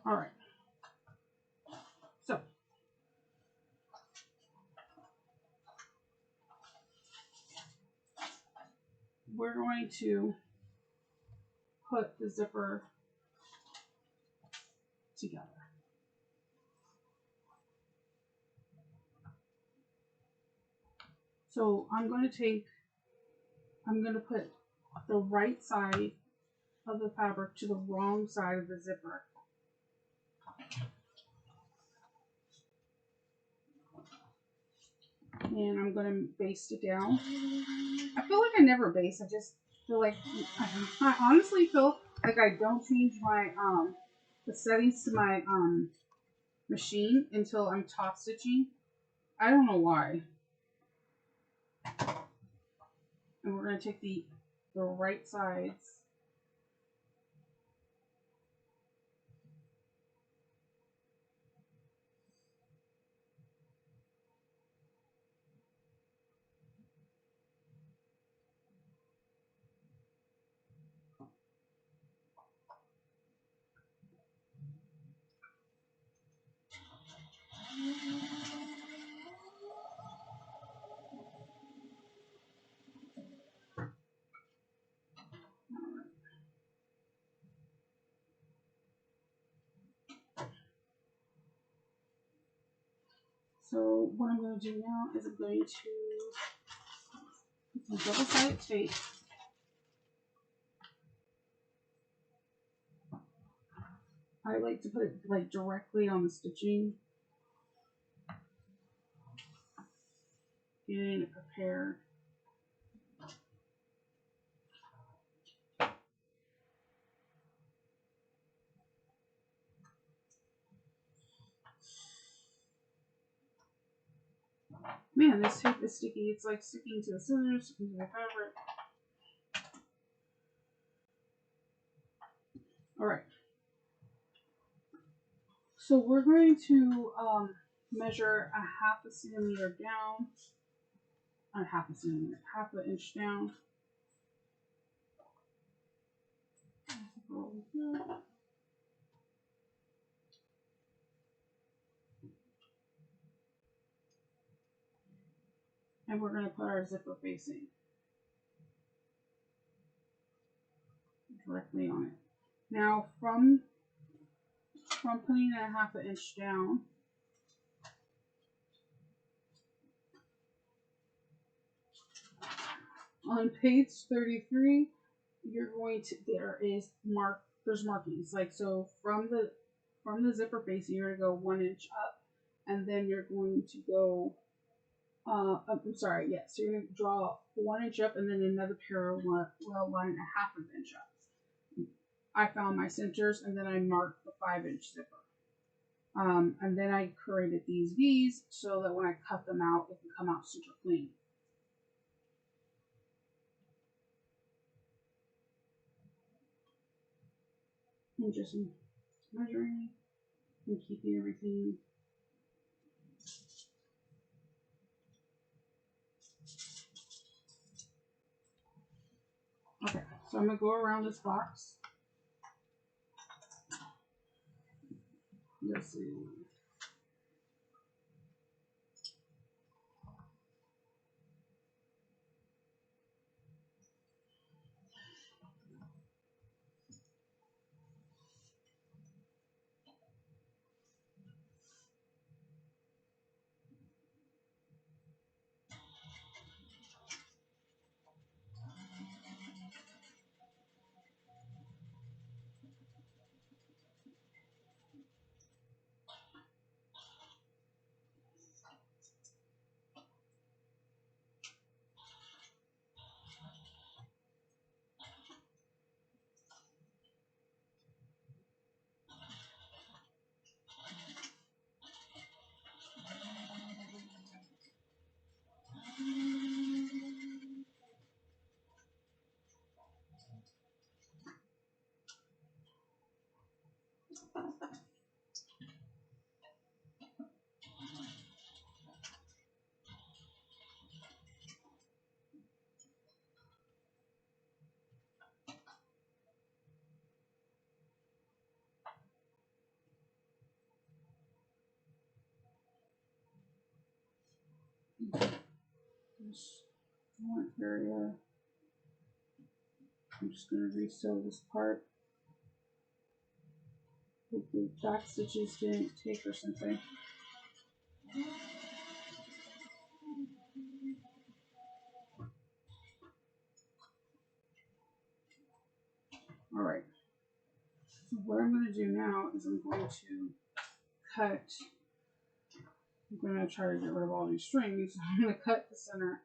All right. So we're going to put the zipper together. So I'm going to put the right side of the fabric to the wrong side of the zipper. And I'm going to baste it down. I feel like I never baste. I just feel like, I honestly feel like I don't change my, the settings to my, machine until I'm top stitching. I don't know why. And we're going to take the right sides So what I'm going to do now is I'm going to put some double-sided tape. I like to put it like directly on the stitching. Getting it prepared. Man, this tape is sticky. It's like sticking to the scissors, sticking to the fabric. Alright. So we're going to measure a half a centimeter down. Not half a centimeter, half an inch down. And we're going to put our zipper facing directly on it. Now from putting it a half an inch down, on page 33, you're going to, there's markings. Like, so from the zipper facing, you're going to go 1 inch up, and then you're going to go, I'm sorry, yeah, so you're going to draw 1 inch up and then another parallel line a half an inch up. I found my centers and then I marked the 5-inch zipper. And then I created these V's so that when I cut them out, it can come out super clean. And just measuring and keeping everything. Okay, so I'm going to go around this box. Let's see. This one area. I'm just going to re-sew this part. Hope the back stitches didn't take or something. Alright. So what I'm going to do now is I'm going to cut. I'm going to try to get rid of all these strings. I'm going to cut the center.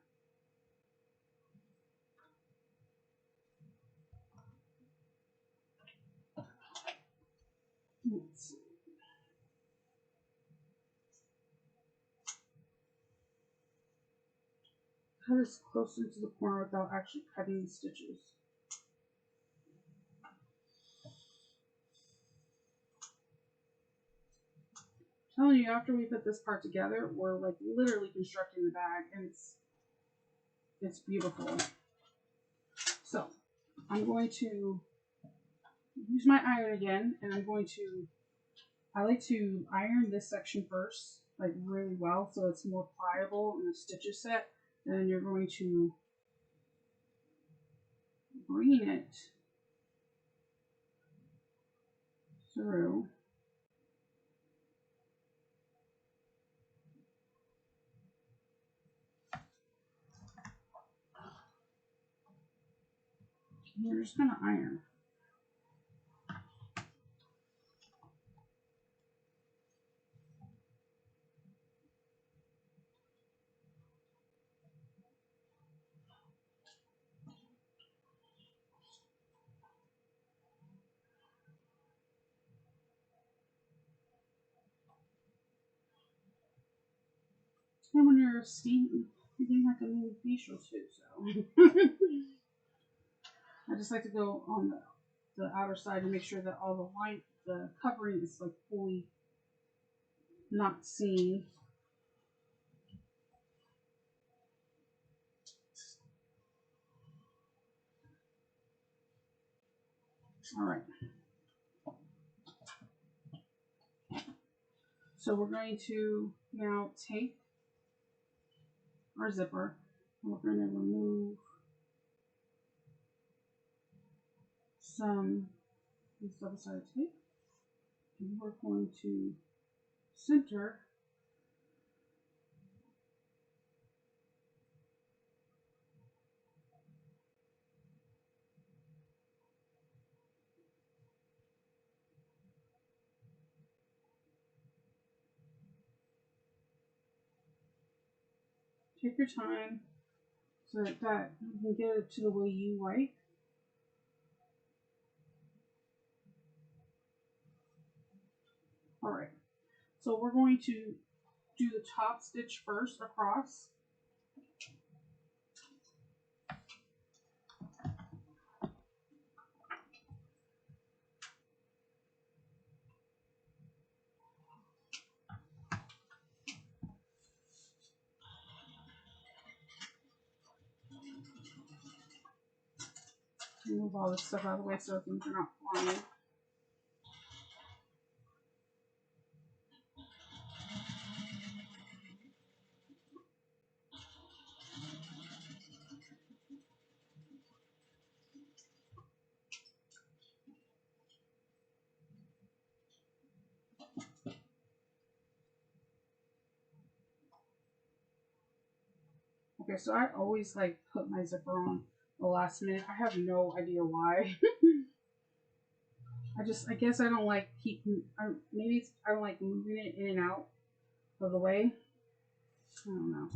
Let's see. Cut as close into the corner without actually cutting the stitches. I'm telling you, after we put this part together, we're like literally constructing the bag, and it's beautiful. So I'm going to use my iron again, and I like to iron this section first, like really well, so it's more pliable and the stitches set. And then you're going to bring it through. We're just gonna iron. And when you're steaming, you're getting like a mini facial too, so. I just like to go on the outer side to make sure that all the covering is like fully not seen. Alright. So we're going to now take our zipper and we're going to remove some of this double-sided tape. And we're going to center take your time so that you can get it to the way you like. Alright, so we're going to do the top stitch first across. Move all this stuff out of the way so things are not flying. Okay, so I always like put my zipper on the last minute. I have no idea why. I guess I don't like maybe I don't like moving it in and out of the way. I don't know.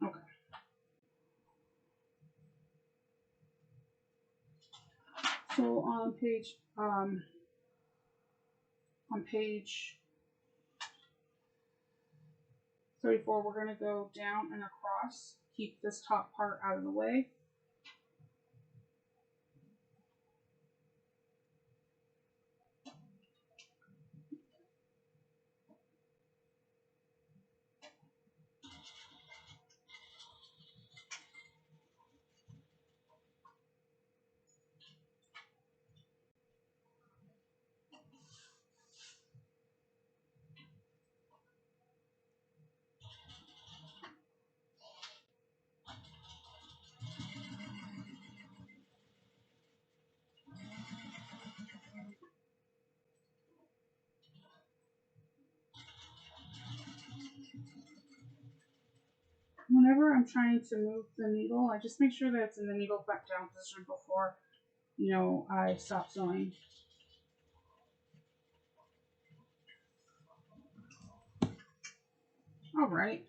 Okay. So on page 34, we're going to go down and across. Keep this top part out of the way. Whenever I'm trying to move the needle, I just make sure that it's in the needle back down position before, I stop sewing. All right.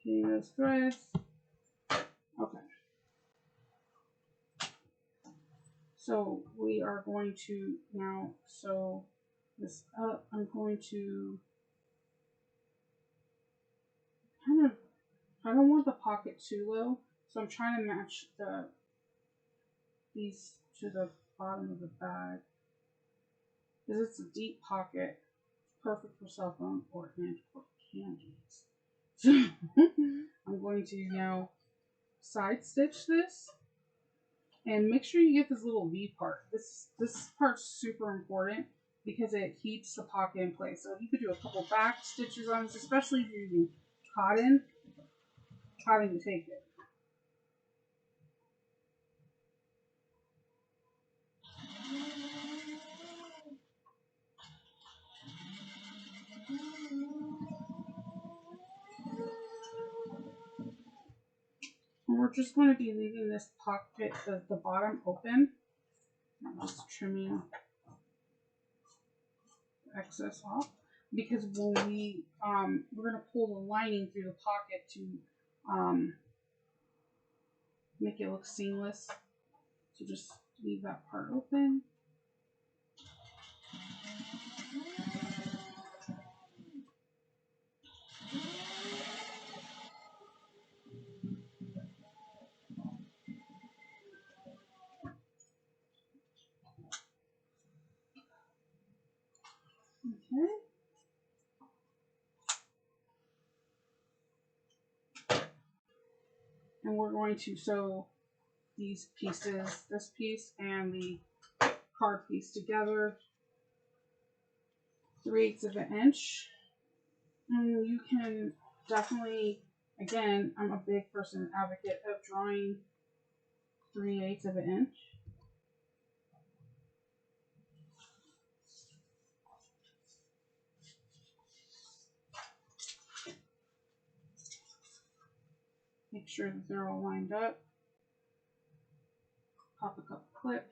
Getting those threads. Okay. So we are going to now sew this up. I'm going to I don't want the pocket too low, so I'm trying to match these to the bottom of the bag. Because it's a deep pocket, perfect for cell phone or candies. So I'm going to now side stitch this. And make sure you get this little V part. This part's super important because it keeps the pocket in place. So you could do a couple back stitches on this, especially if you're using cotton to take it. And we're just going to be leaving this pocket, the bottom open. I'm just trimming the excess off because when we're going to pull the lining through the pocket to make it look seamless. So just leave that part open. Okay. And we're going to sew these pieces, this piece and the card piece together 3/8 of an inch. And you can definitely, again, I'm a big person advocate of drawing 3/8 of an inch. Make sure that they're all lined up. Pop a couple clips.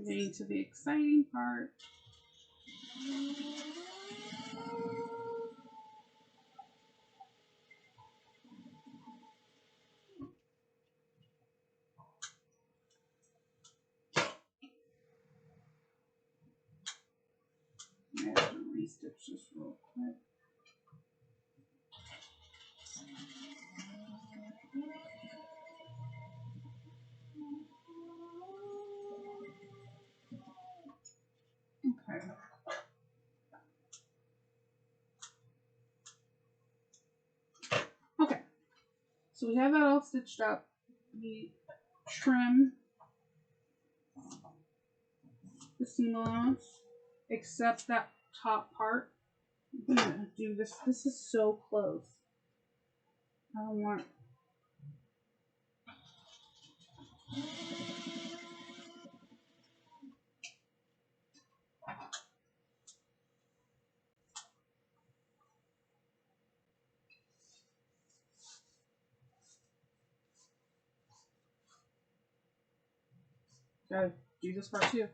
Getting to the exciting part. I have to restitch this real quick. Okay. Okay. So we have that all stitched up. We trim the seam allowance, except that top part. I'm gonna do this. This is so close. I don't want. Gotta do this part too.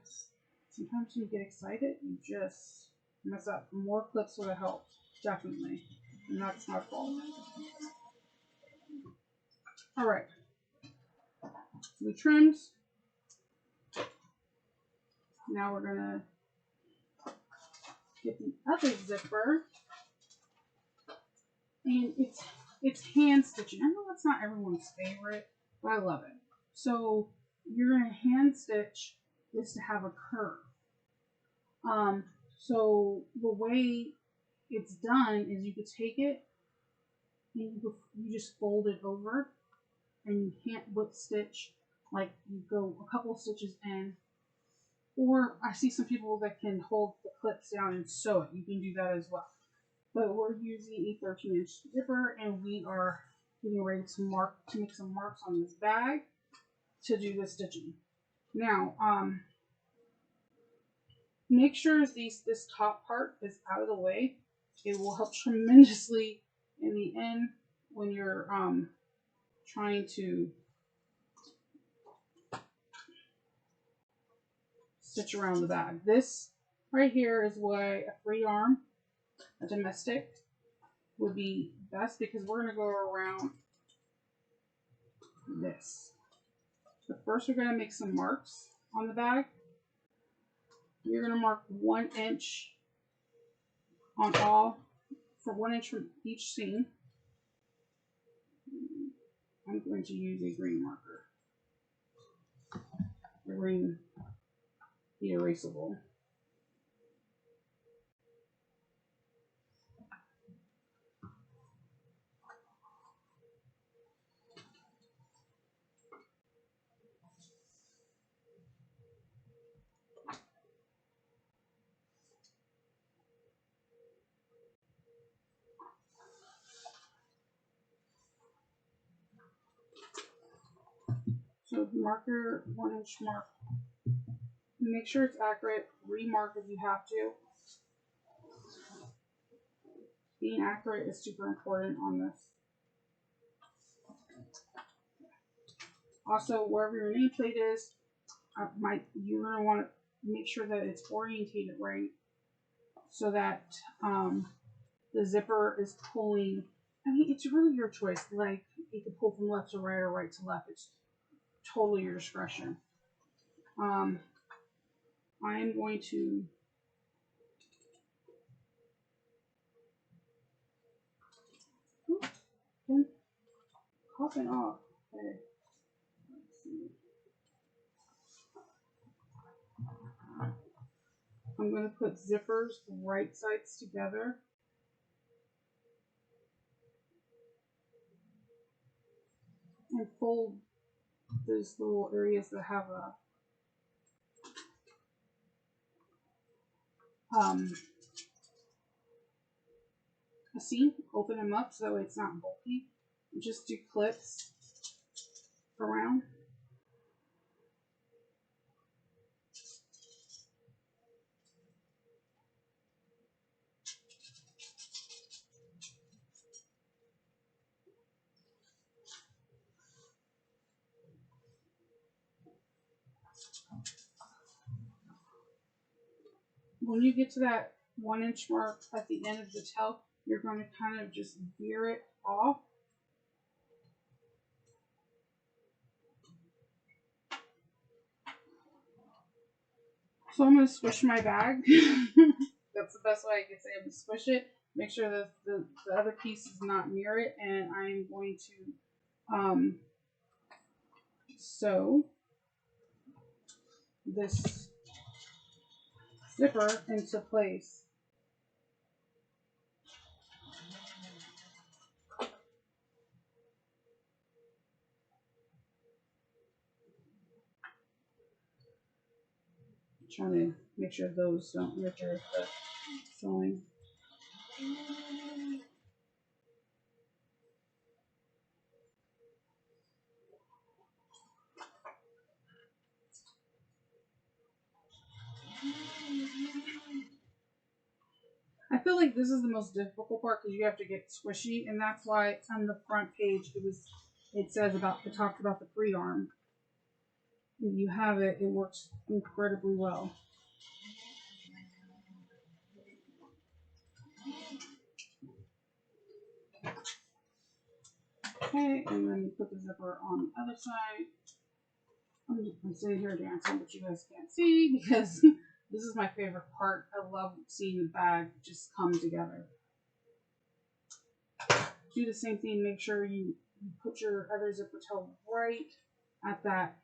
Sometimes when you get excited, you just mess up. More clips would have helped, definitely. And that's my fault. Alright. We trimmed. Now we're gonna get the other zipper. And it's hand stitching. I know that's not everyone's favorite, but I love it. So you're gonna hand stitch this to have a curve. So the way it's done is you could take it and you just fold it over and you hand whip stitch, like you go a couple of stitches in, or I see some people that can hold the clips down and sew it. You can do that as well. But we're using a 13-inch zipper and we are getting ready to make some marks on this bag to do the stitching. Now, make sure this top part is out of the way. It will help tremendously in the end when you're trying to stitch around the bag. This right here is why a free arm, a domestic, would be best because we're going to go around this. But first we're going to make some marks on the bag. You're going to mark 1 inch on all for 1 inch from each seam. I'm going to use a green marker. The green, the erasable. So marker, 1 inch mark. Make sure it's accurate. Remark if you have to. Being accurate is super important on this. Also, wherever your nameplate is, you're going to want to make sure that it's orientated right, so that the zipper is pulling. I mean, it's really your choice. Like, you can pull from left to right or right to left. It's totally your discretion. I am going to popping off. Okay. Let's see. I'm going to put zippers right sides together. And fold those little areas that have a seam. Open them up so that way it's not bulky. Just do clips around. When you get to that 1 inch mark at the end of the tail, you're going to kind of just veer it off. So I'm going to squish my bag. That's the best way I can say it. I'm going to squish it. Make sure that the other piece is not near it. And I'm going to sew this zipper into place. Trying to make sure those don't interfere with the sewing. I feel like this is the most difficult part because you have to get squishy, and that's why on the front page it talks about the free arm. If you have it, it works incredibly well. Okay, and then you put the zipper on the other side. I'm sitting here dancing, but you guys can't see because this is my favorite part. I love seeing the bag just come together. Do the same thing. Make sure you put your other zipper tail right at that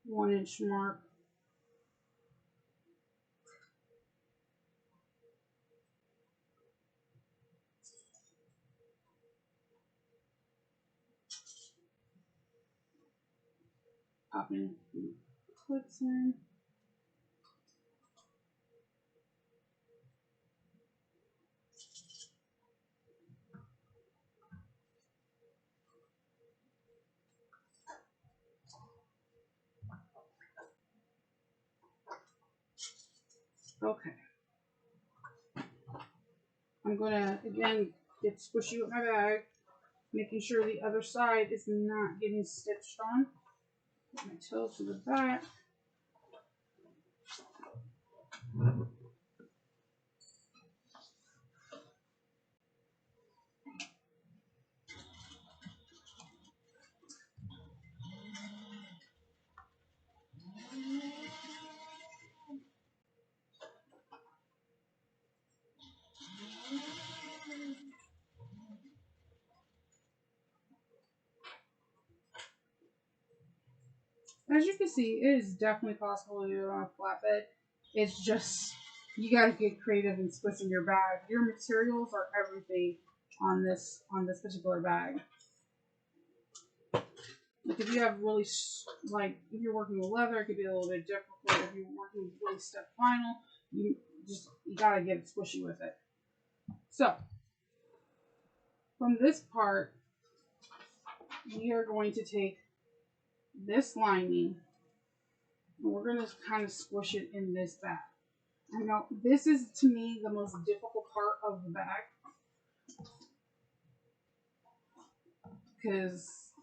1 inch mark. Popping the clips in. Okay. I'm going to, again, get squishy with my bag, making sure the other side is not getting stitched on. Put my toe to the back. As you can see, it is definitely possible to do it on a flatbed. It's just, you gotta get creative in splitting your bag. Your materials are everything on this particular bag. Like if you have really, like if you're working with leather, it could be a little bit difficult. If you're working with really stiff vinyl, you gotta get squishy with it. So from this part, we are going to take this lining and we're going to kind of squish it in this bag. I know this is to me the most difficult part of the bag because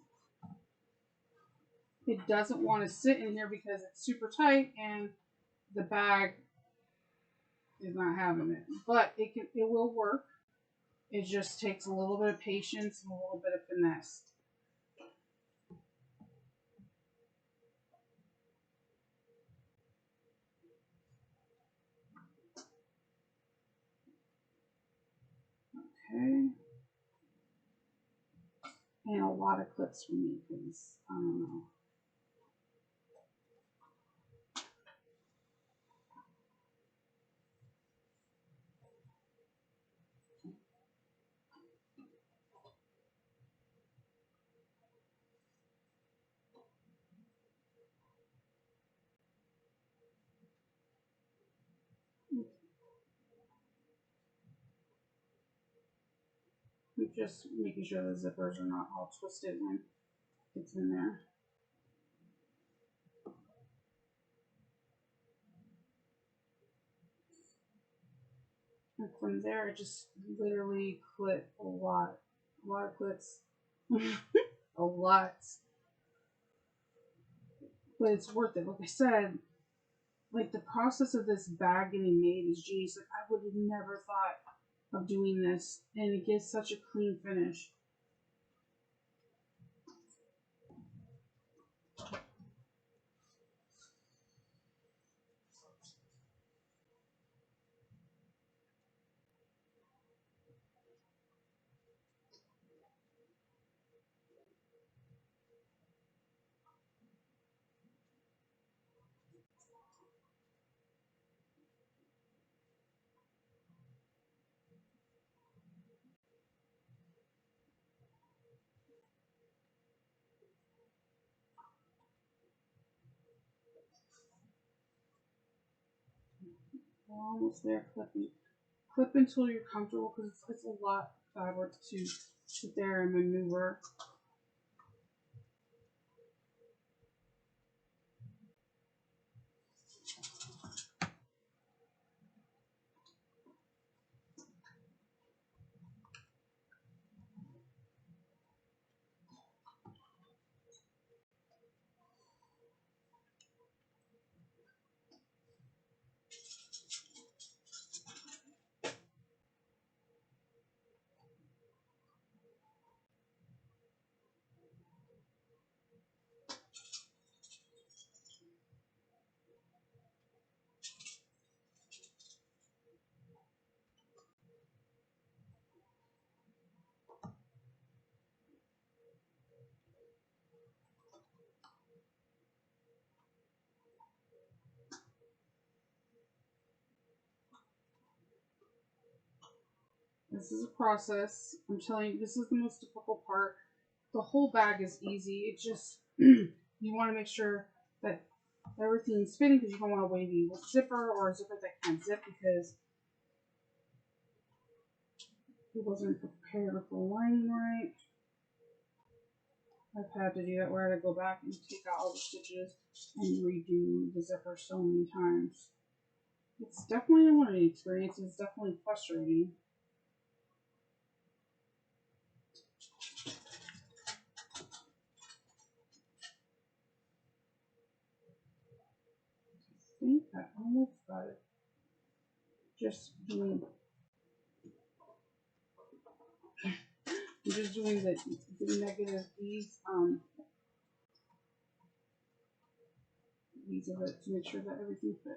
it doesn't want to sit in here because it's super tight and the bag is not having it. But it will work. It just takes a little bit of patience and a little bit of finesse. Okay. And a lot of clips for me because I don't know. Just making sure the zippers are not all twisted when it's in there. And from there, I just literally clip a lot of clips, a lot. But it's worth it. Like I said, like the process of this bag getting made is genius. Like I would have never thought of doing this, and it gives such a clean finish. We're almost there, clipping. Clip until you're comfortable because it's a lot of fabric to sit there and maneuver. This is a process. I'm telling you, this is the most difficult part. The whole bag is easy. It just, you want to make sure that everything's fitting because you don't want to wavy with zipper or a zipper that can't zip because it wasn't prepared with the lining right. I've had to do that where I had to go back and take out all the stitches and redo the zipper so many times. It's definitely a learning experience. It's definitely frustrating. I think I almost got it. Just doing the negative these of it to make sure that everything fits.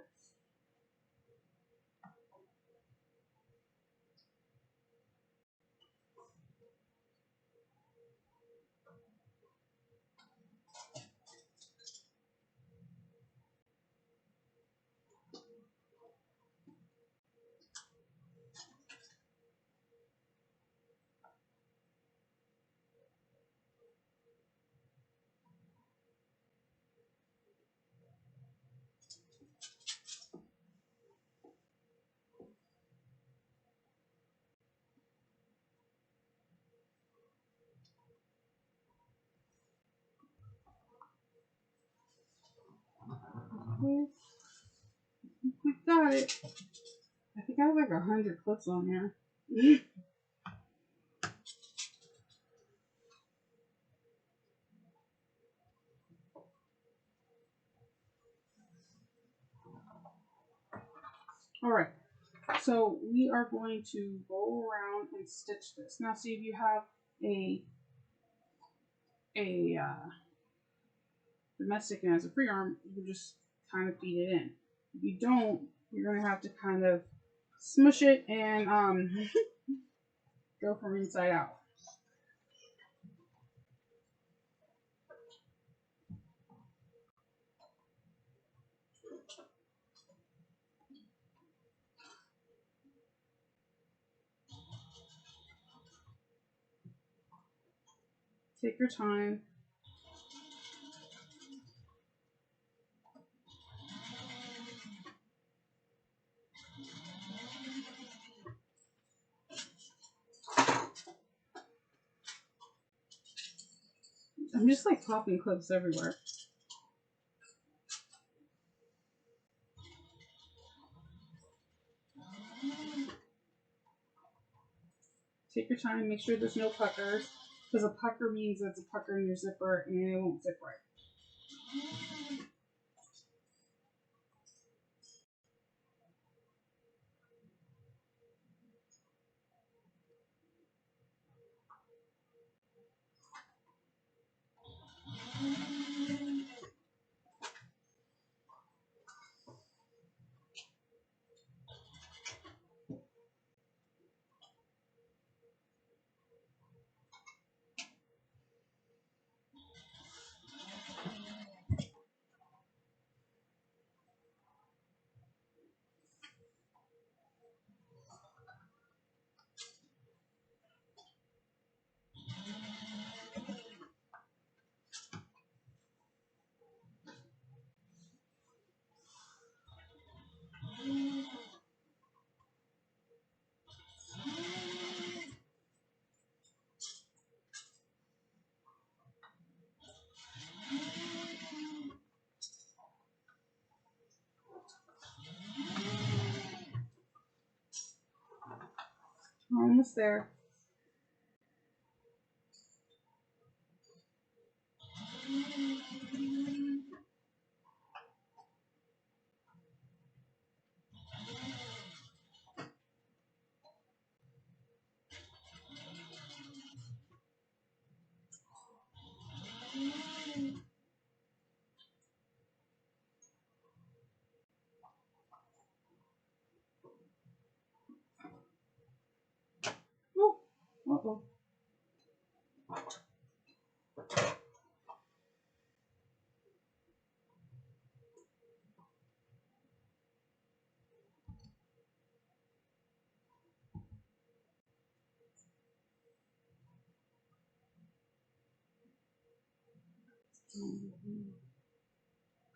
got it. I think I have like 100 clips on here. Alright, so we are going to roll around and stitch this. Now see if you have a domestic and as a free arm, you can just kind of feed it in. If you don't, you're going to have to kind of smush it and go from inside out. Take your time. I'm just like popping clips everywhere. Take your time, make sure there's no puckers, because a pucker means it's a pucker in your zipper and it won't zip right. We're almost there. Oh, uh-oh.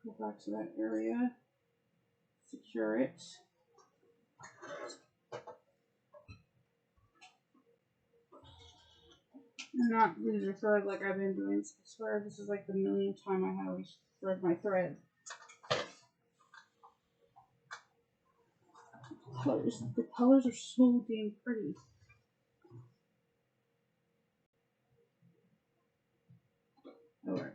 Go back to that area, secure it. And not lose your thread like I've been doing. I swear this is like the millionth time I have to thread my thread. The colors are so damn pretty. Alright.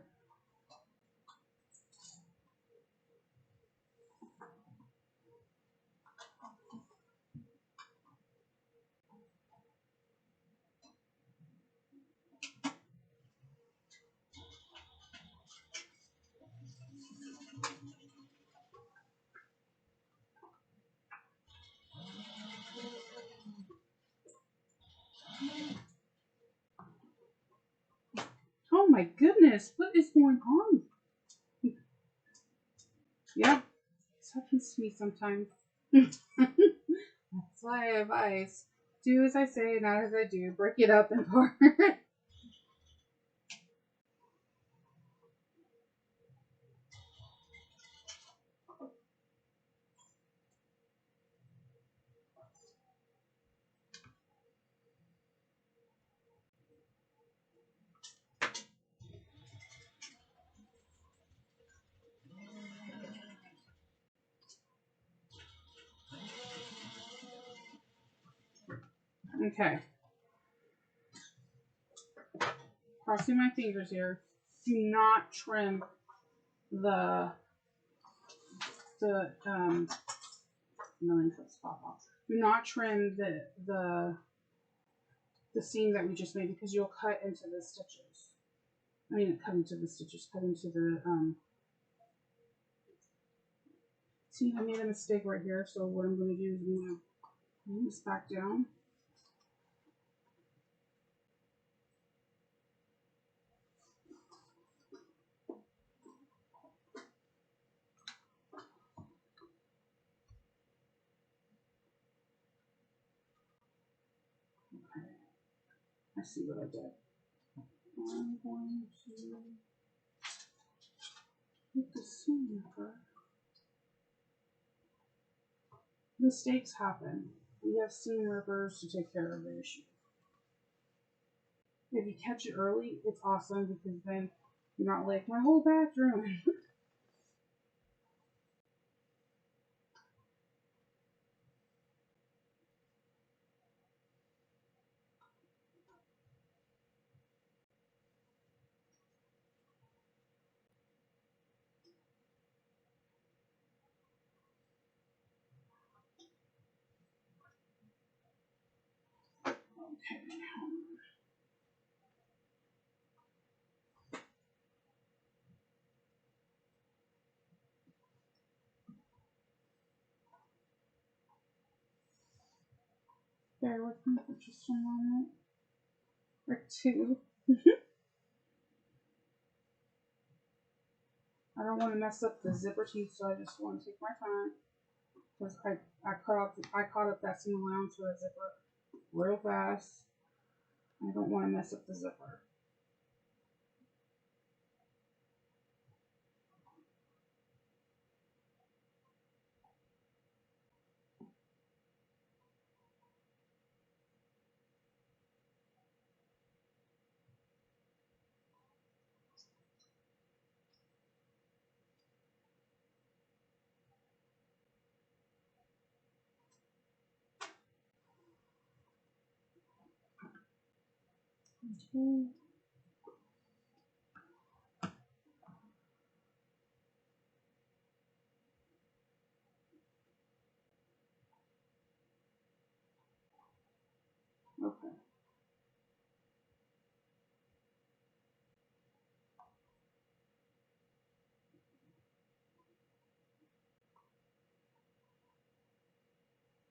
Oh my goodness, what is going on? Yep, this happens to me sometimes. That's why I advise. Do as I say, not as I do. Break it up in parts. Okay. Crossing my fingers here. Do not trim the pop off. Do not trim the seam that we just made because you'll cut into the stitches. I mean, cut into the stitches. Cut into the See, I made a mistake right here. So what I'm going to do is I'm going to move this back down. Okay. I see what I did. I'm going to put the seam over. Mistakes happen. We have seam rippers to take care of the issue. If you catch it early, it's awesome because then you're not like, my whole bathroom. Okay. Bear with me for just a moment. Or two. I don't want to mess up the zipper teeth, so I just want to take my time. Because I caught up that seam allowance for the zipper real fast. I don't want to mess up the zipper. Okay. Okay.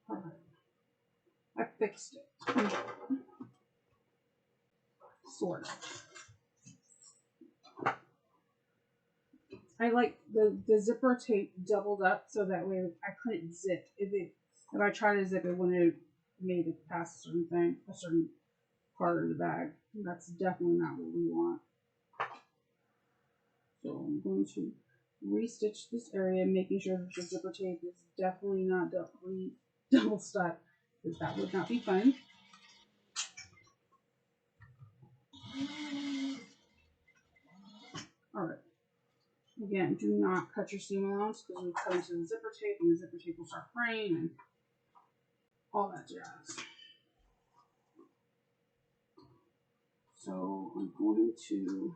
Alright. I fixed it. Sort of. I like the zipper tape doubled up so that way I couldn't zip. If I tried to zip it, wouldn't have made it past a certain part of the bag. That's definitely not what we want. So I'm going to restitch this area, making sure that the zipper tape is definitely not double stuck, because that would not be fun. Alright. Again, do not cut your seam allowance because you'll cut into the zipper tape and the zipper tape will start fraying and all that jazz. So I'm going to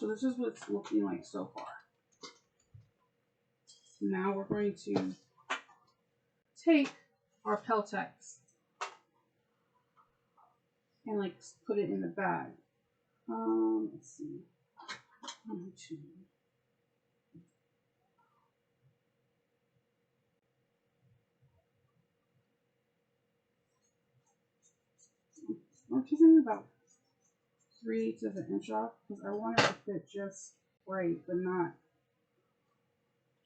So this is what it's looking like so far. Now we're going to take our Peltex and like put it in the bag. Let's see. 1, 2. I'm taking about 3/8 of an inch off because I want it to fit just right, but not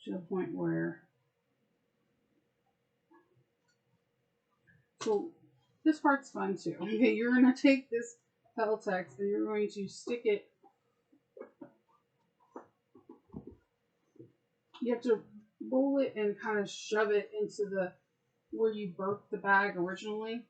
to the point where. So this part's fun too. Okay, you're gonna take this Peltex and you're going to stick it. You have to roll it and kind of shove it into where you birthed the bag originally.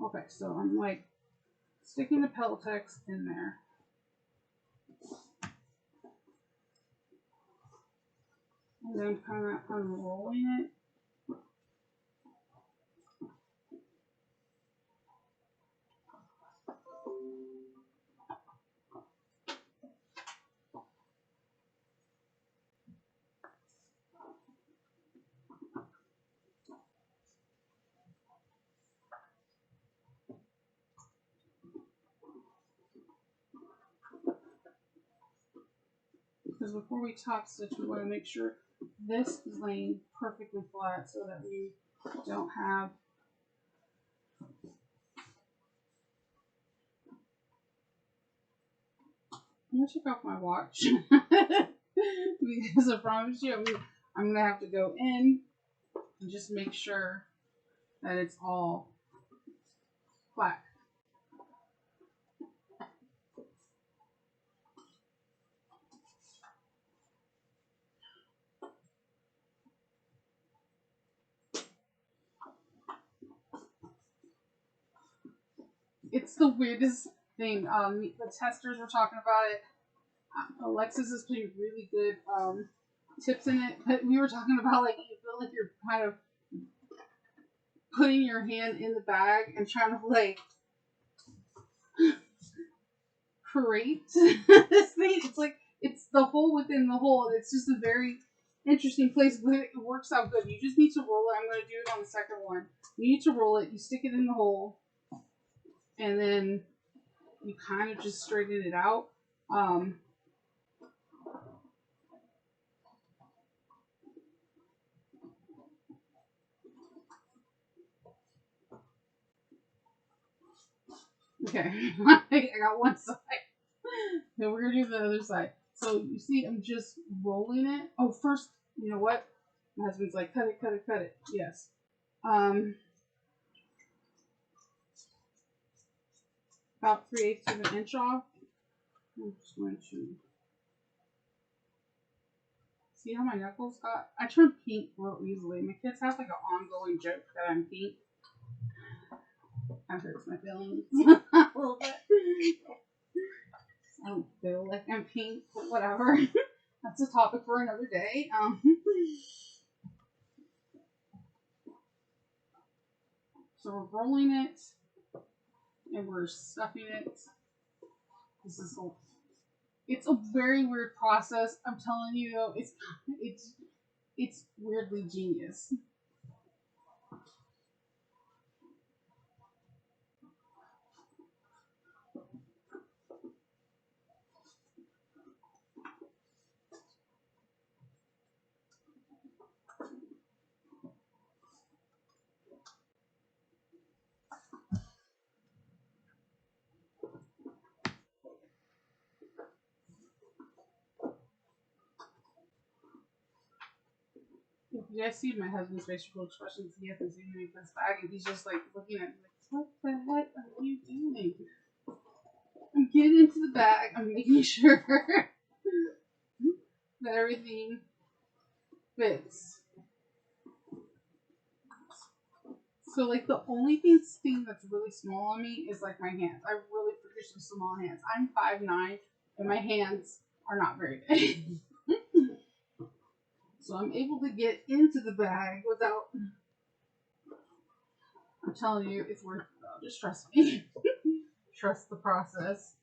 Okay, so I'm like sticking the Peltex in there. And then kind of unrolling it. Because before we top stitch, we want to make sure this is laying perfectly flat so that we don't have I'm gonna take off my watch because I promise you I'm gonna have to go in and just make sure that it's all flat. It's the weirdest thing. The testers were talking about it. Alexis is putting really good tips in it, but we were talking about like you feel like you're kind of putting your hand in the bag and trying to like create this thing. It's like it's the hole within the hole. It's just a very interesting place, but it works out good. You just need to roll it. I'm going to do it on the second one. You need to roll it. You stick it in the hole, and then you kind of just straighten it out. Okay, I got one side. Then we're gonna do the other side. So you see, I'm just rolling it. Oh, first, you know what? My husband's like, cut it, cut it, cut it. Yes. About 3/8 of an inch off. I'm just going to see how my knuckles got. I turn pink real easily. My kids have like an ongoing joke that I'm pink. That hurts my feelings a little bit. I don't feel like I'm pink, but whatever. That's a topic for another day. So we're rolling it, and we're stuffing it. This is it's a very weird process. I'm telling you, though, it's weirdly genius. If you guys see my husband's facial expressions, he hasn't seen me this bag, and he's just like looking at me like, what the heck are you doing? I'm getting into the bag. I'm making sure that everything fits. So like the only thing that's really small on me is like my hands. I really produce some small hands. I'm 5'9", and my hands are not very big. So I'm able to get into the bag without. I'm telling you, it's worth it though. Just trust me. Trust the process.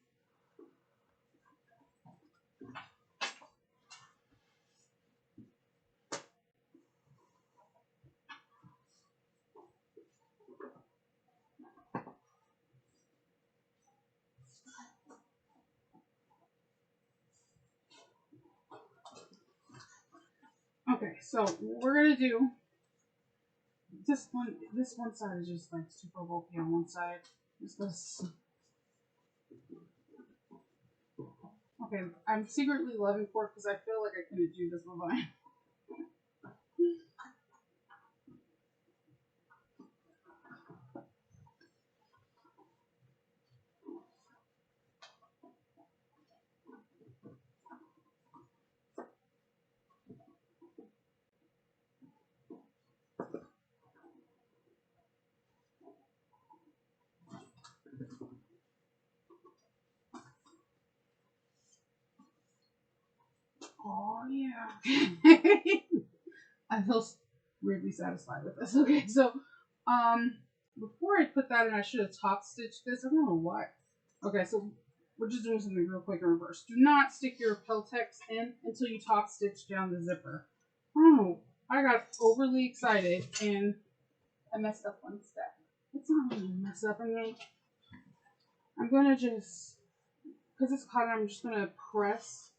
Okay, so what we're gonna do. This one side is just like super bulky on one side. This. Okay, I'm secretly loving pork because I feel like I couldn't do this with mine. Okay. I feel weirdly satisfied with this. Okay, so before I put that in, I should have top stitched this. I don't know why. Okay, so we're just doing something real quick in reverse. Do not stick your Peltex in until you top stitch down the zipper. I don't know. I got overly excited and I messed up one step. It's not really a mess up. I mean, I'm gonna just, because it's cotton, I'm just gonna press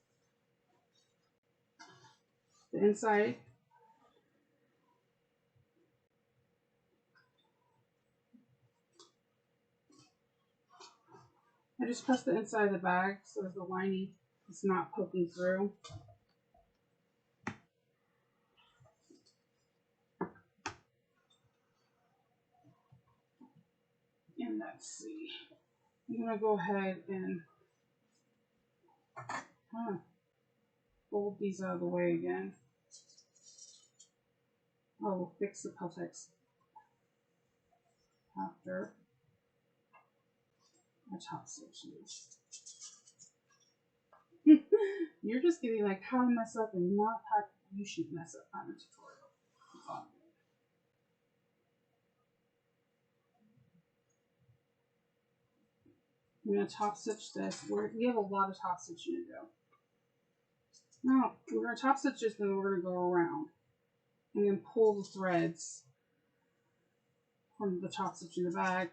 the inside. I just press the inside of the bag so that the lining is not poking through. And let's see. I'm gonna go ahead and fold these out of the way again. Oh, we'll fix the Peltex after I top stitch these. You're just getting like how to mess up and not how you should mess up on a tutorial. That's all I'm doing. I'm gonna top stitch this. We have a lot of top stitching to do. Now we're gonna top stitch this, then we're gonna go around and then pull the threads from the top stitch in the bag.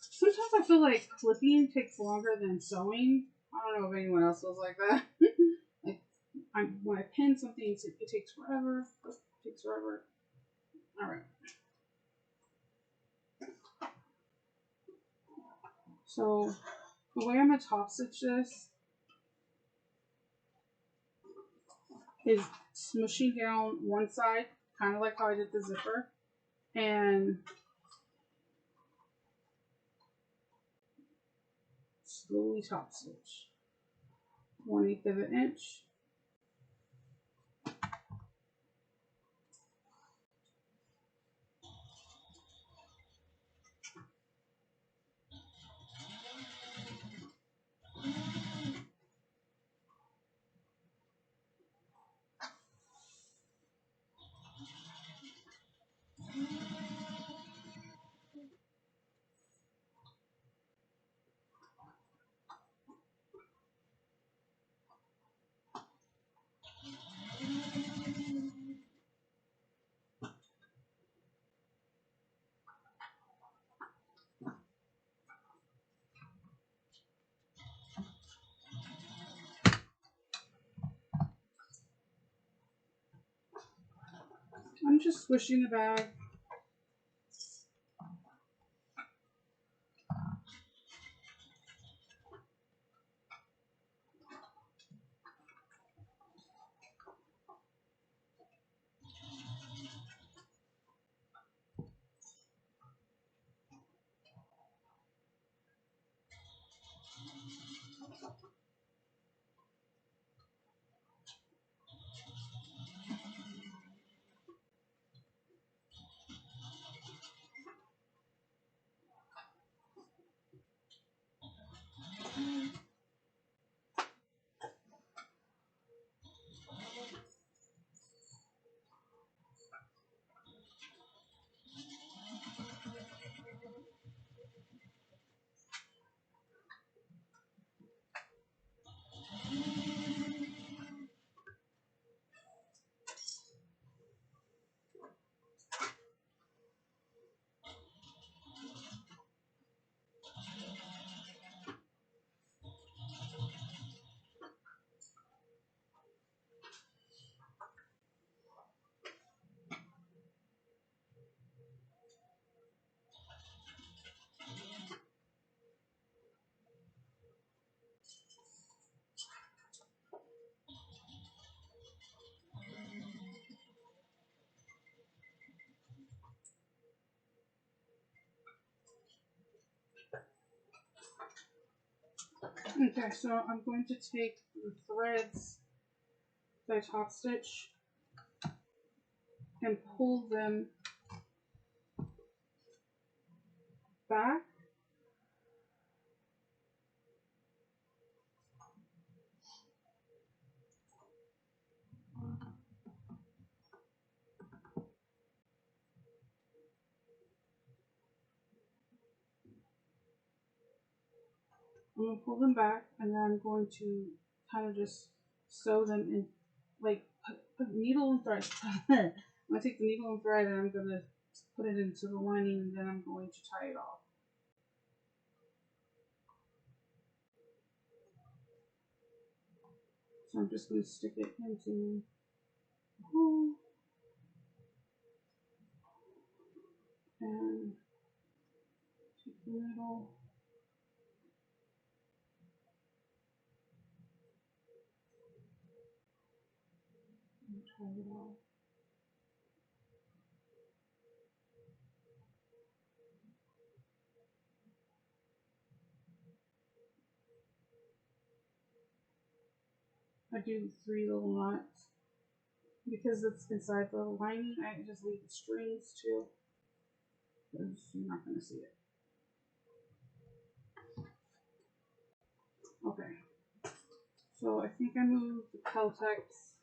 Sometimes I feel like clipping takes longer than sewing. I don't know if anyone else feels like that. Like when I pin something, it takes forever. It takes forever. All right. So the way I'm gonna top stitch this is smooshing down one side, kind of like how I did the zipper, and slowly top stitch 1/8 of an inch. I'm just squishing the bag. Okay, so I'm going to take the threads that I top stitch and pull them back I'm going to pull them back, and then I'm going to kind of just sew them in, like put needle and thread. I'm going to take the needle and thread, and I'm going to put it into the lining, and then I'm going to tie it off. So I'm just going to stick it into the hole and take the middle. And tie it off. I do 3 little knots because it's inside the lining. I just leave the strings too, because you're not going to see it. Okay, so I think I moved the Peltex.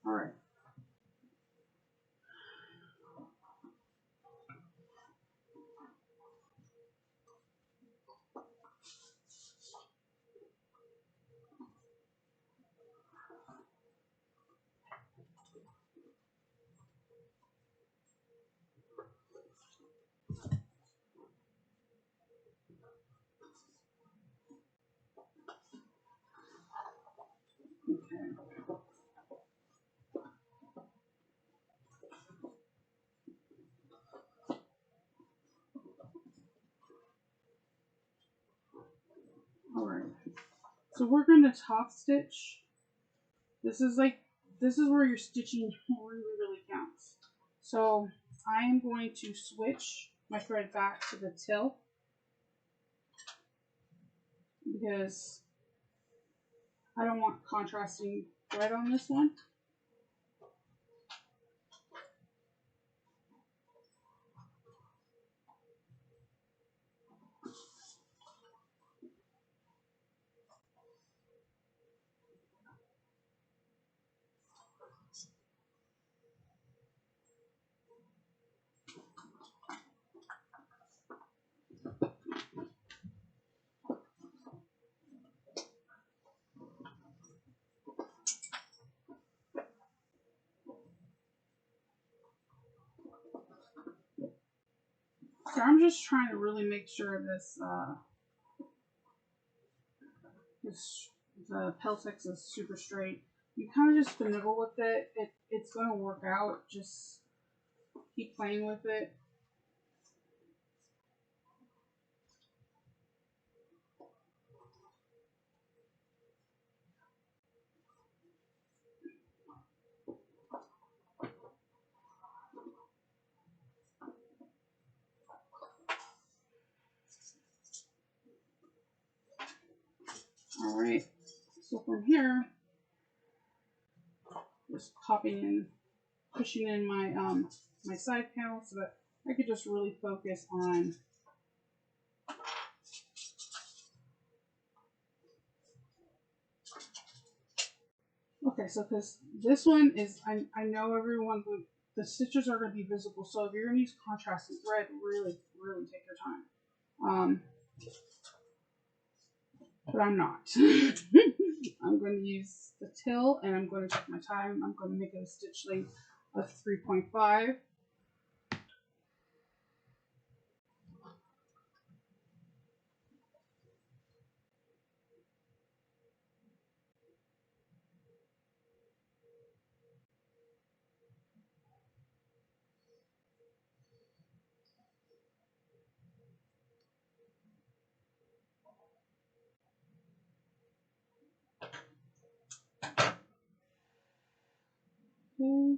All right. Alright, so we're going to top stitch. This is where your stitching really counts. So I am going to switch my thread back to the till because I don't want contrasting thread on this one. So I'm just trying to really make sure the Peltex is super straight. You kind of just finagle with it. It's going to work out. Just keep playing with it. Alright, so from here, just popping in, pushing in my my side panel so that I could just really focus on okay, so because this one is, I know everyone would, the stitches are going to be visible, so if you're going to use contrasting thread, really take your time. But I'm not. I'm going to use the till, and I'm going to take my time. I'm going to make it a stitch length of 3.5. Okay.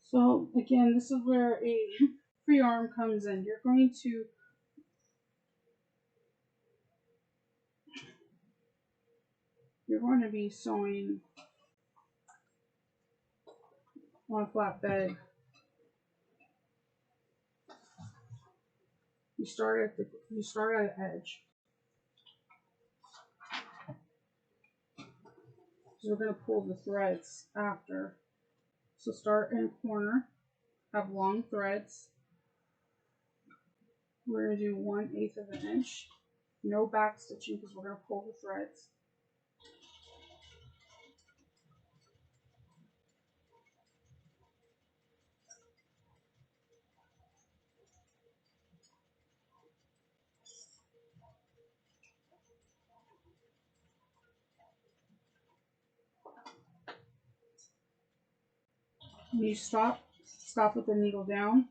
So again, this is where a free arm comes in. You're going to you're going to be sewing on a flat bed. You start at the edge. So we're going to pull the threads after. So start in a corner, have long threads. We're going to do 1/8 of an inch. No back stitching because we're going to pull the threads. When you stop with the needle down.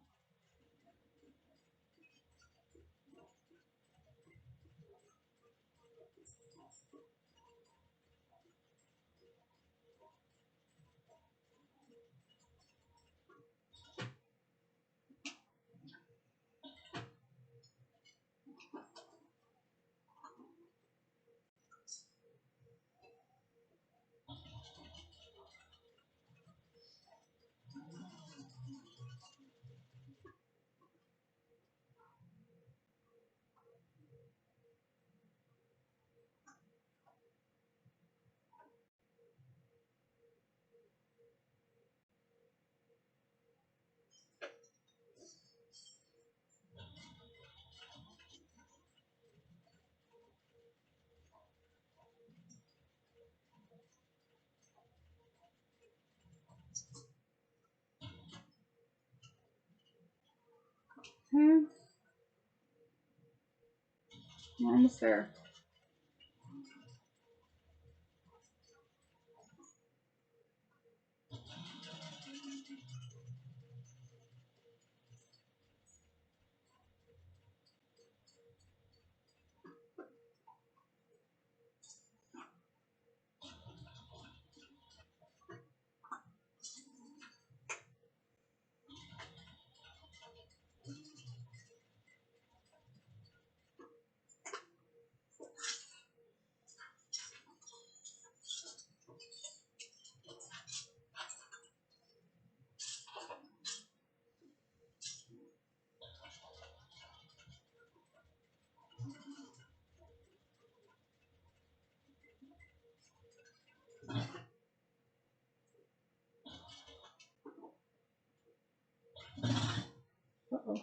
Okay. We're almost there. Uh-oh.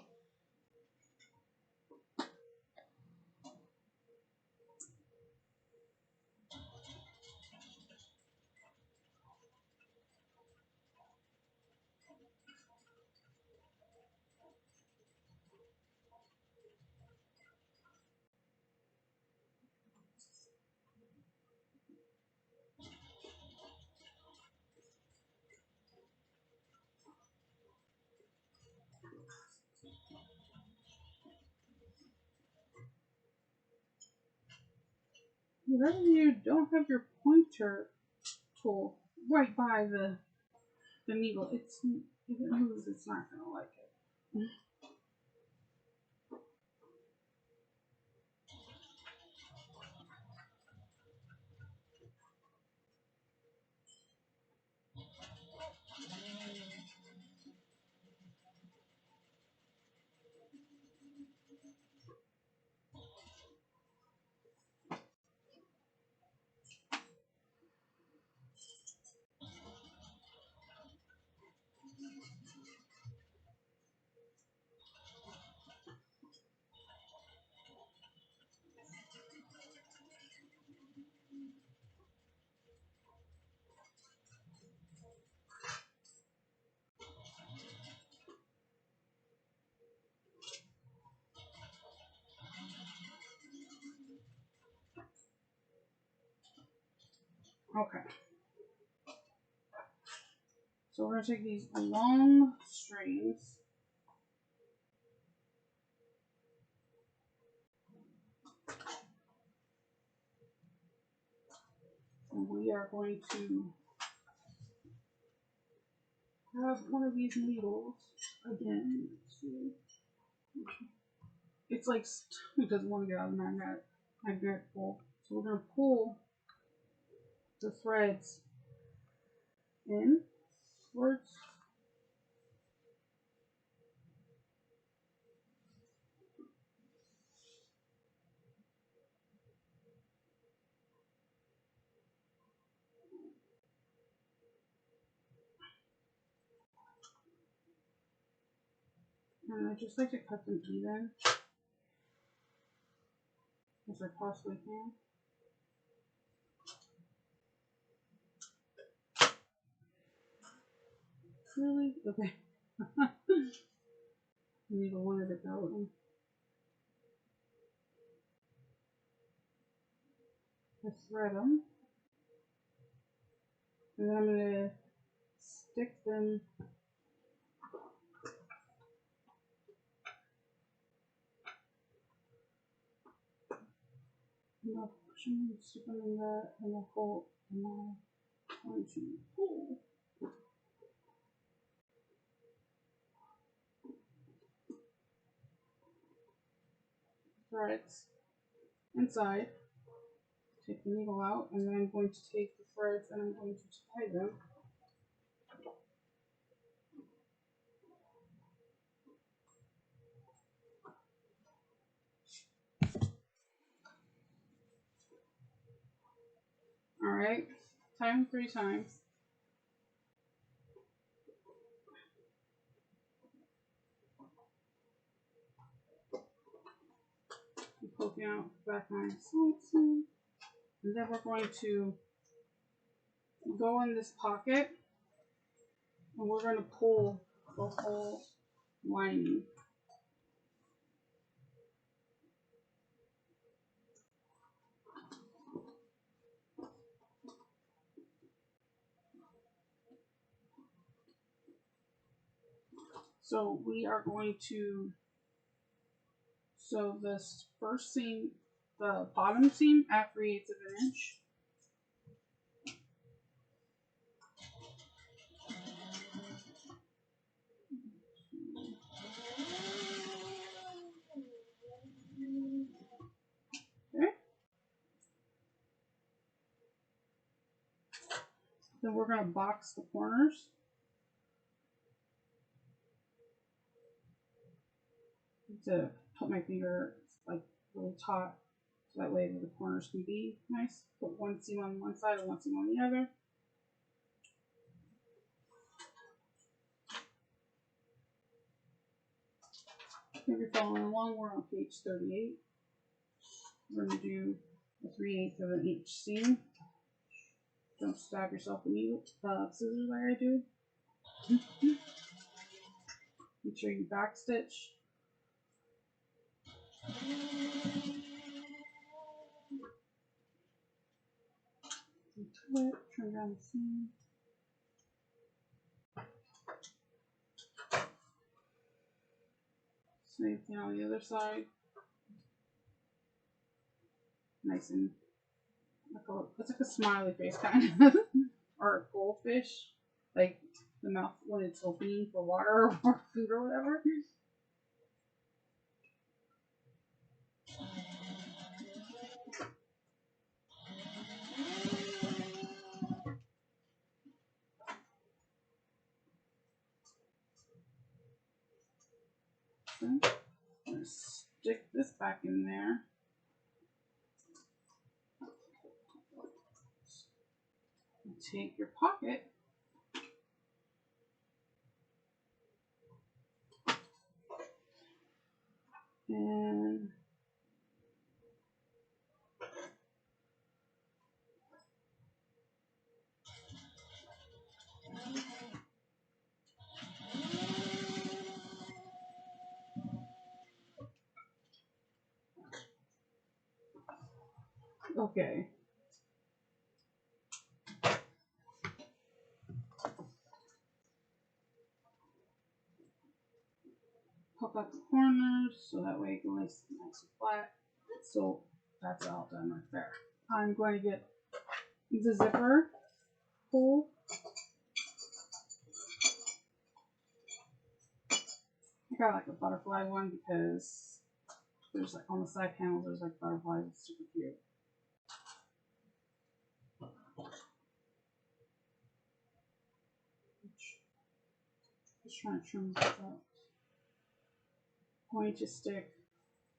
Whenever you don't have your pointer tool right by the needle, if it moves, it's not going to like it. Okay. So we're going to take these long strings. And we are going to have one of these needles again. It's like it doesn't want to get out of the magnetic pull. So we're going to pull the threads inwards. And I just like to cut them even as I possibly can. Really? Okay. I need a one to go. I thread them. And then I'm going to stick them in the pushing, stick them in the hole, and now I'm going to pull threads inside, take the needle out, and then I'm going to take the threads and I'm going to tie them. Alright, tie them 3 times. I'm poking out the back on my side. And then we're going to go in this pocket and we're going to pull the whole lining. So we are going to sew this first seam, the bottom seam, at 3/8 of an inch. Okay. Then we're going to box the corners. To put my finger like really taut, so that way the corners can be nice. Put one seam on one side and one seam on the other. If you're following along, we're on page 38. We're going to do a 3/8 of an inch seam. Don't stab yourself with needle scissors like I do. Make sure you back stitch. Turn down the seam. Same thing on the other side. Nice and it's like a smiley face kind of, or a goldfish, like the mouth when it's opening for water or food or whatever. Okay. I'm gonna stick this back in there. Take your pocket and okay. Pop out the corners so that way it goes nice and flat. So that's all done right there. I'm going to get the zipper pull. I got like a butterfly one because there's like on the side panels there's like butterflies. It's super cute. trying to trim this out. Going to stick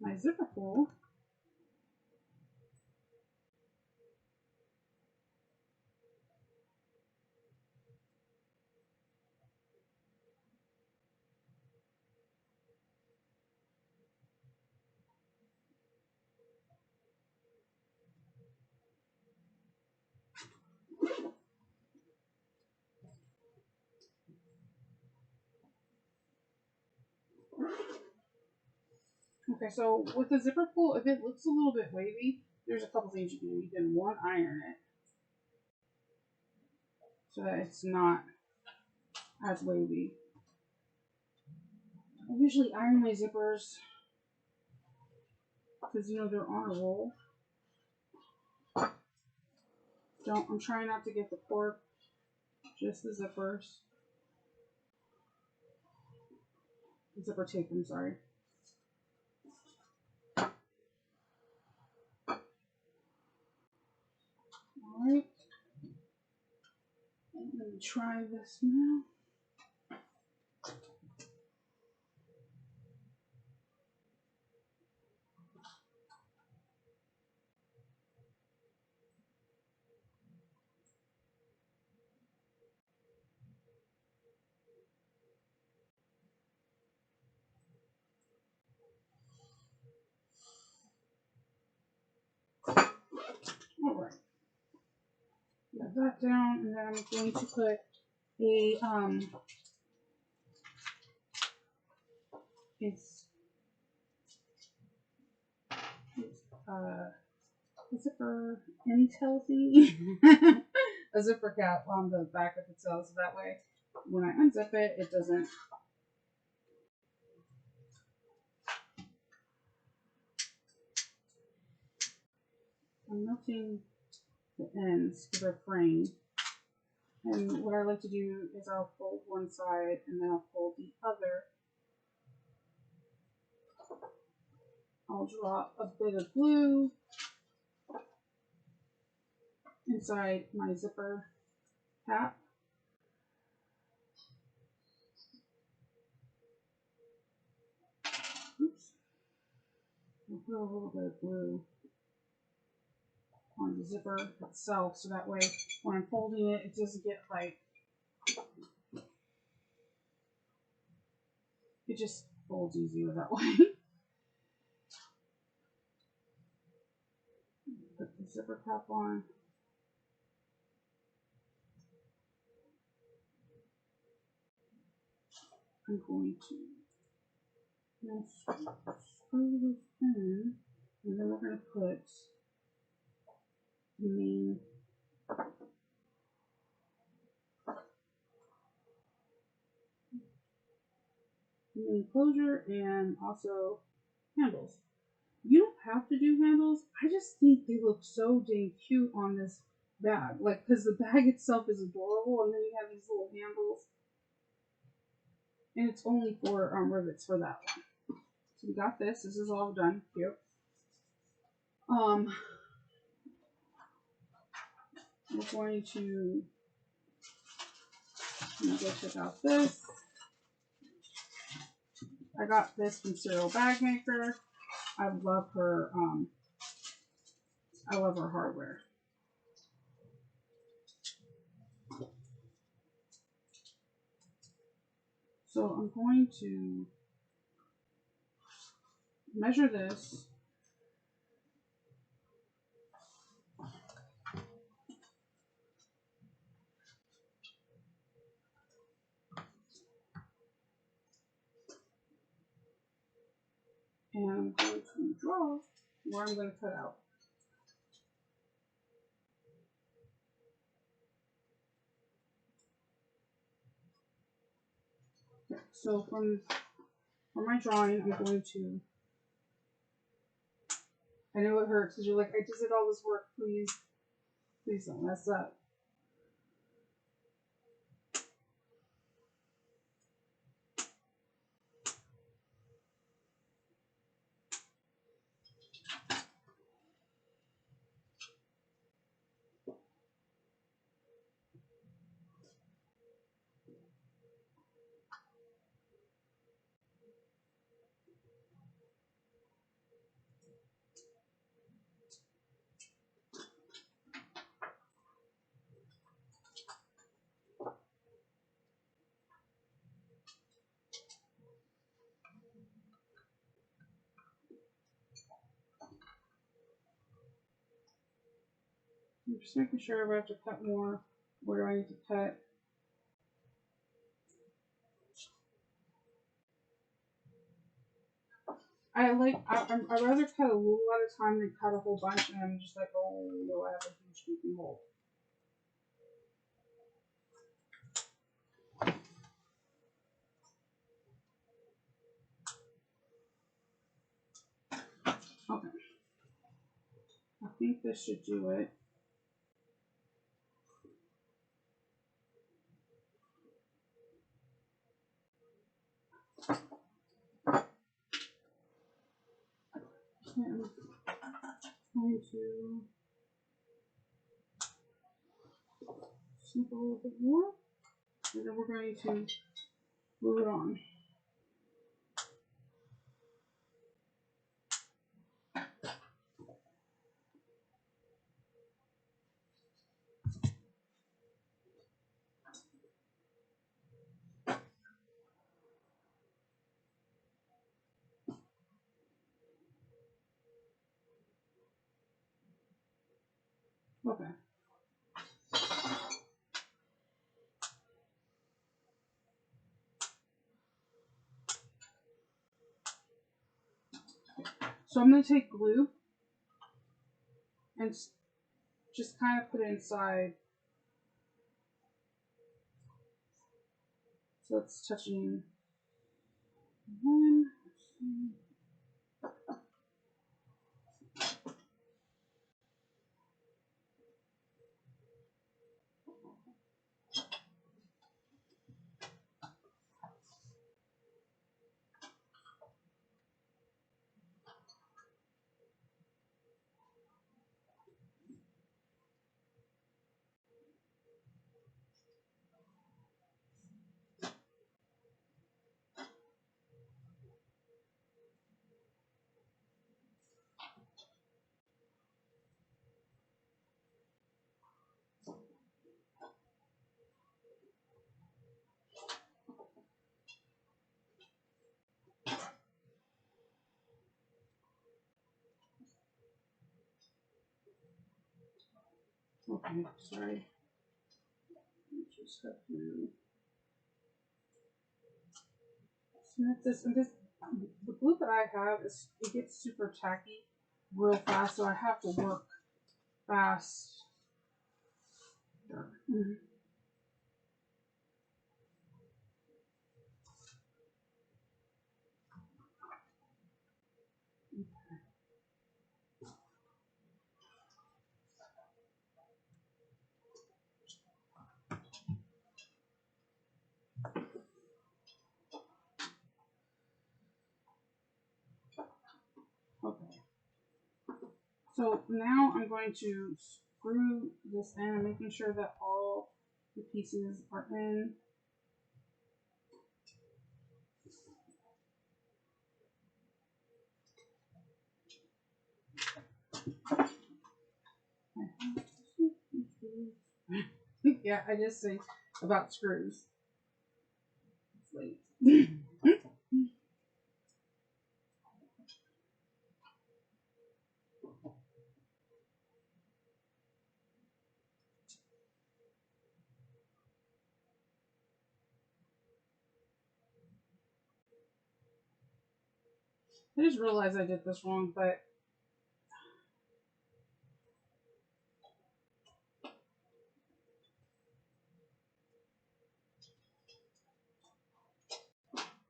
my zipper pull Okay, so with the zipper pull, if it looks a little bit wavy, there's a couple things you can do. You can, one, iron it so that it's not as wavy. I usually iron my zippers because, you know, they're on a roll. I'm trying not to get the cork, just the zippers. The zipper tape, I'm sorry. Alright. Let me try this now. Alright. Let that down, and then I'm going to put a a zipper intel thingy. A zipper cap on the back of the tail, so that way when I unzip it, it doesn't. I'm melting the ends because they're fraying. And what I like to do is I'll fold one side and then I'll fold the other. I'll drop a bit of glue inside my zipper cap. Oops. I'll put a little bit of glue on the zipper itself so that way when I'm folding it, it doesn't get like, it just folds easier that way. Put the zipper cap on. I'm going to now screw this in, and then we're going to put the main closure and also handles. You don't have to do handles. I just think they look so dang cute on this bag. Like, because the bag itself is adorable, and then you have these little handles. And it's only for rivets for that one. So we got this. This is all done. Cute. We're going to go check out this. I got this from Cereal Bag Maker. I love her. I love her hardware. So I'm going to measure this. And I'm going to draw where I'm going to cut out. Okay, so for my drawing, I'm going to, I know it hurts because you're like, I just did all this work, please don't mess up. I'm just making sure if I have to cut more. Where do I need to cut? I'd rather cut a little at a time than cut a whole bunch and I'm just like, oh no, I have a huge gaping hole. Okay. I think this should do it. I'm going to snip a little bit more, and then we're going to glue it on. Okay. So I'm going to take glue and just kind of put it inside. So it's touching one. Okay, sorry. Just have to snip this. And this, the glue that I have is, it gets super tacky real fast, so I have to work fast. Mm-hmm. Okay. So now I'm going to screw this in, making sure that all the pieces are in. Yeah, I just say about screws. It's late. I just realized I did this wrong, but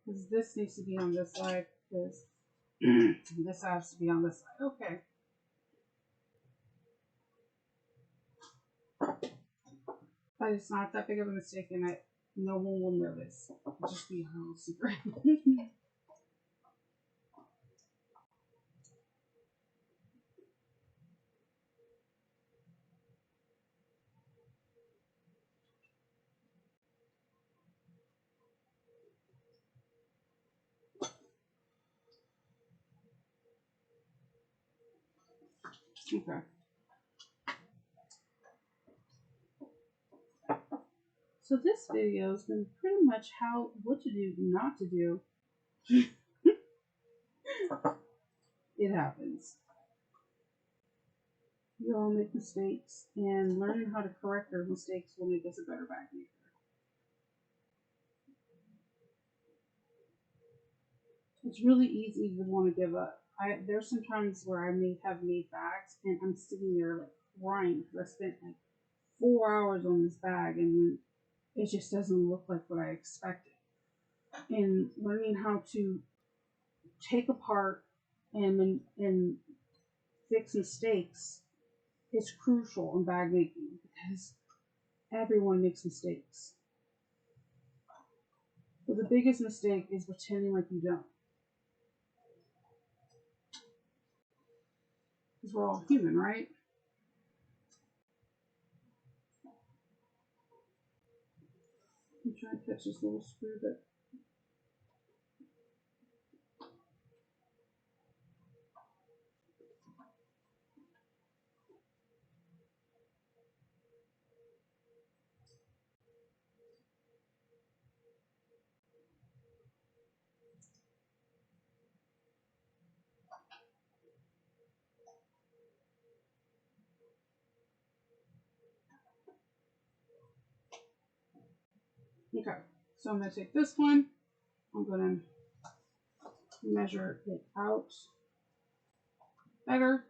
because this needs to be on this side, because this has to be on this side. Okay. But it's not that big of a mistake, and no one will notice. It'll just be a little secret. Okay. So this video has been pretty much what to do, not to do. It happens. We all make mistakes, and learning how to correct our mistakes will make us a better bag maker. It's really easy to want to give up. There's some times where I may have made bags, and I'm sitting there like crying because I spent like 4 hours on this bag, and it just doesn't look like what I expected. And learning how to take apart and fix mistakes is crucial in bag making because everyone makes mistakes. But the biggest mistake is pretending like you don't. Because we're all human, right? I'm trying to catch this little screw that. Okay, so I'm going to take this one. I'm going to measure it out better.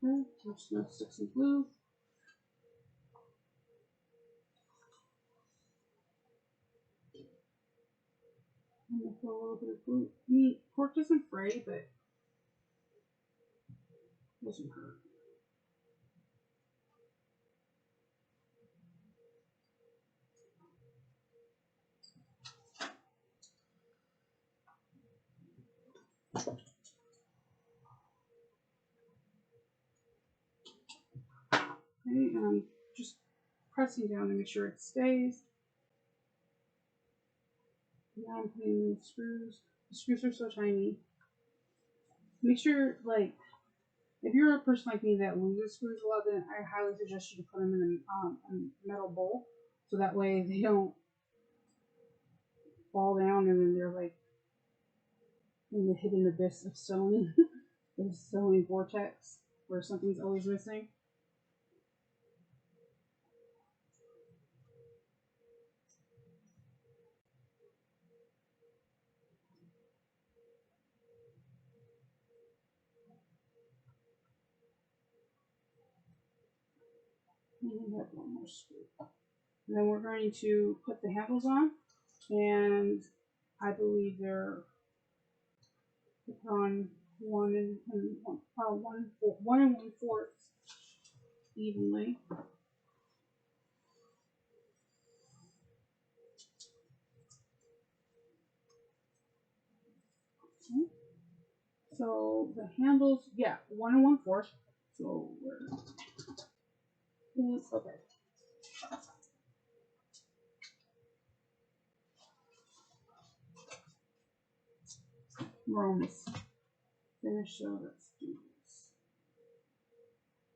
Okay, I'm just going to stick some glue. I'm going to throw a little bit of glue. I mean, cork doesn't fray, but it doesn't hurt. Okay, and I'm just pressing down to make sure it stays. Now I'm putting in the screws. The screws are so tiny. Make sure, like, if you're a person like me that loses screws a lot, then I highly suggest you to put them in a metal bowl, so that way they don't fall down and then they're like in the hidden abyss of sewing, the sewing vortex where something's always missing. And we have one more screw. And then we're going to put the handles on, and I believe they're on 1 1/4 evenly. Okay. So the handles, yeah, 1 1/4. So okay. We're almost finished, so let's do this.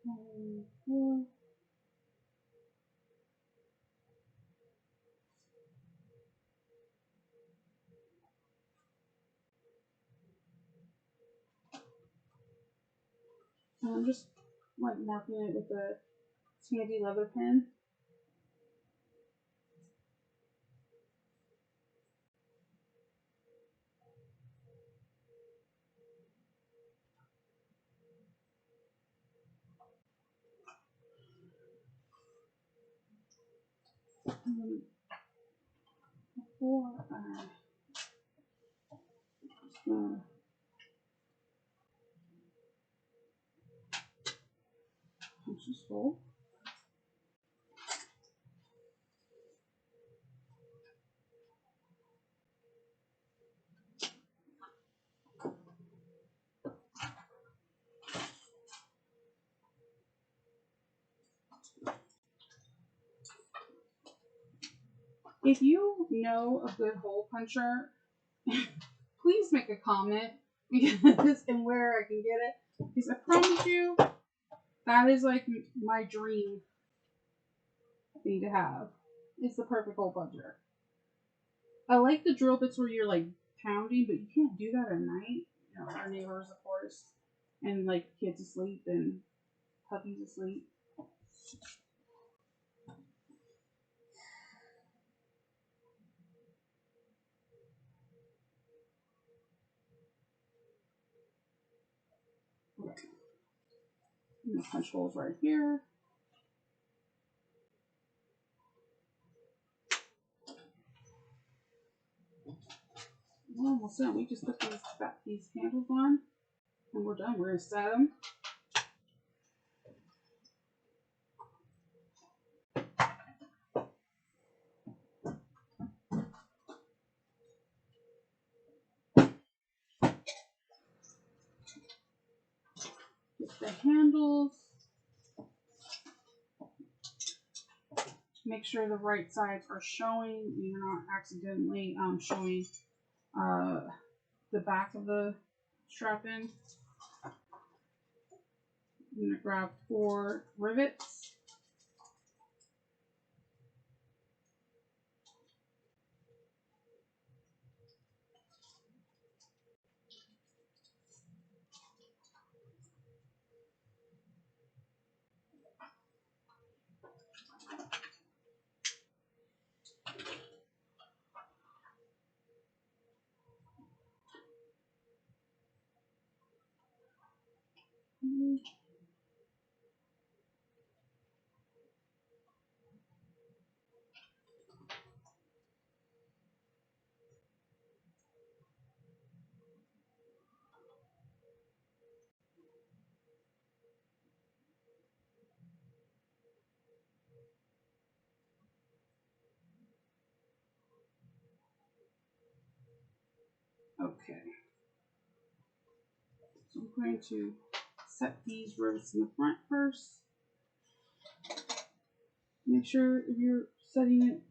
1 4. And I'm just like marking it with a handy leather pen. And before I punch this hole. If you know a good hole puncher, please make a comment because and where I can get it. Because I promise you, that is like my dream thing to have. It's the perfect hole puncher. I like the drill bits where you're like pounding, but you can't do that at night. You know, our neighbors, of course, and like kids asleep and puppies asleep. Okay. I'm gonna punch holes right here. We're almost done. We just put these handles on, and we're done. We're gonna set them. Get the handles. Make sure the right sides are showing. You're not accidentally showing the back of the strap in. I'm going to grab 4 rivets. Okay. So I'm going to set these rivets in the front first. Make sure if you're setting it